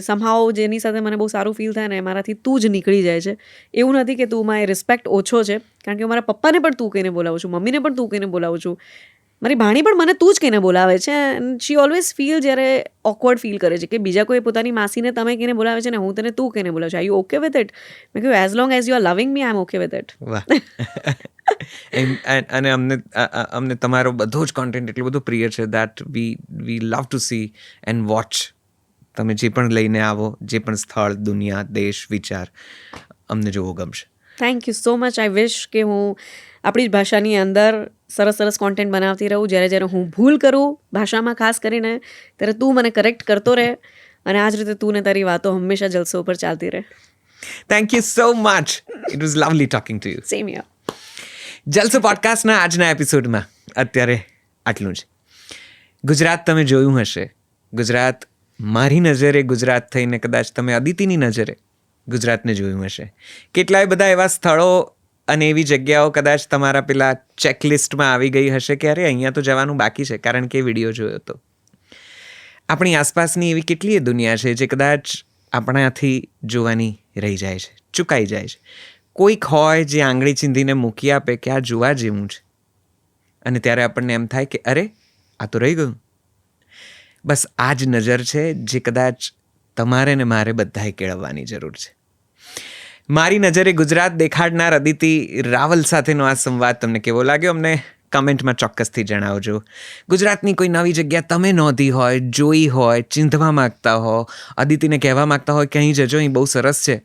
સમહાવ જેની સાથે મને બહુ સારું ફીલ થાય ને મારાથી તું જ નીકળી જાય છે. એવું નથી કે તું માં એ રિસ્પેક્ટ ઓછો છે, કારણ કે હું મારા પપ્પાને પણ તું કહીને બોલાવું છું, મમ્મીને પણ તું કહીને બોલાવું છું, મારી ભાણી પણ મને તું જ કહીને બોલાવે છે. શી ઓલવેઝ ફીલ જ્યારે ઓકવર્ડ ફીલ કરે છે કે બીજા કોઈ પોતાની માસીને તમે કહીને બોલાવે છે ને હું તને તું કહીને બોલાવું છું. Are you okay with it? મેં કહ્યું as long as you are લવિંગ મી આઈ એમ ઓકે વિથ ઇટ. વાહ. અને અમને તમારો બધો જ કોન્ટેન્ટ એટલું બધું પ્રિય છે that we love to C and watch. તમે જે પણ લઈને આવો, જે પણ સ્થળ, દુનિયા, દેશ, વિચાર, અમને જોવું ગમશે. Thank you so much. I wish કે હું આપણી જ ભાષાની અંદર સરસ સરસ કોન્ટેન્ટ બનાવતી રહું. જ્યારે હું ભૂલ કરું ભાષામાં ખાસ કરીને ત્યારે તું મને કરેક્ટ કરતો રહે અને આ જ રીતે તું ને તારી વાતો હંમેશા જલસો ઉપર ચાલતી રહે. Thank you so much. It was lovely talking to you. Same here. Jalso પોડકાસ્ટના આજના એપિસોડમાં અત્યારે આટલું જ. ગુજરાત તમે જોયું હશે. ગુજરાત મારી નજરે ગુજરાત થઈને કદાચ તમે અદિતિની નજરે ગુજરાતને જોયું હશે. કેટલાય બધા એવા સ્થળો અને એવી જગ્યાઓ કદાચ તમારા પેલા ચેકલિસ્ટમાં આવી ગઈ હશે કે અરે અહીંયા તો જવાનું બાકી છે કારણ કે વિડીયો જોયો હતો. આપણી આસપાસની એવી કેટલીય દુનિયા છે જે કદાચ આપણાથી જોવાની રહી જાય છે, ચૂકાઈ જાય છે. કોઈક હોય જે આંગળી ચીંધીને મૂકી આપે કે આ જોવા જેવું છે અને ત્યારે આપણને એમ થાય કે અરે આ તો રહી ગયું. બસ આ જ નજર છે જે કદાચ તમારે ને મારે બધાએ કેળવવાની જરૂર છે. મારી નજરે ગુજરાત દેખાડનાર અદિતિ રાવલ સાથેનો આ સંવાદ તમને કેવો લાગ્યો અમને કમેન્ટમાં ચોક્કસથી જણાવજો. ગુજરાતની કોઈ નવી જગ્યા તમે નોંધી હોય, જોઈ હોય, ચીંધવા માગતા હો, અદિતિને કહેવા માગતા હોય કે અહીં જજો, અહીં બહુ સરસ છે,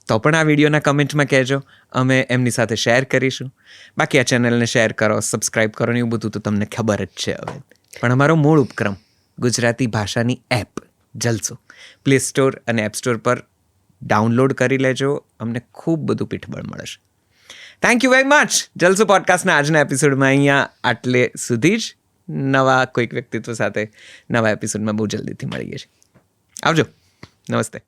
તો પણ આ વિડીયોના કમેન્ટમાં કહેજો. અમે એમની સાથે શેર કરીશું. બાકી આ ચેનલને શેર કરો, સબસ્ક્રાઈબ કરો ને એવું બધું તો તમને ખબર જ છે હવે. પણ અમારો મૂળ ઉપક્રમ ગુજરાતી ભાષાની app Jalso play store and app store પર ડાઉનલોડ કરી લેજો. અમને ખૂબ બધું પીઠબળ મળશે. Thank you very much. Jalso પોડકાસ્ટના આજના એપિસોડમાં અહીંયા આટલે સુધી જ. નવા કોઈક વ્યક્તિત્વ સાથે નવા એપિસોડમાં બહુ જલ્દીથી મળીએ છીએ. આવજો. નમસ્તે.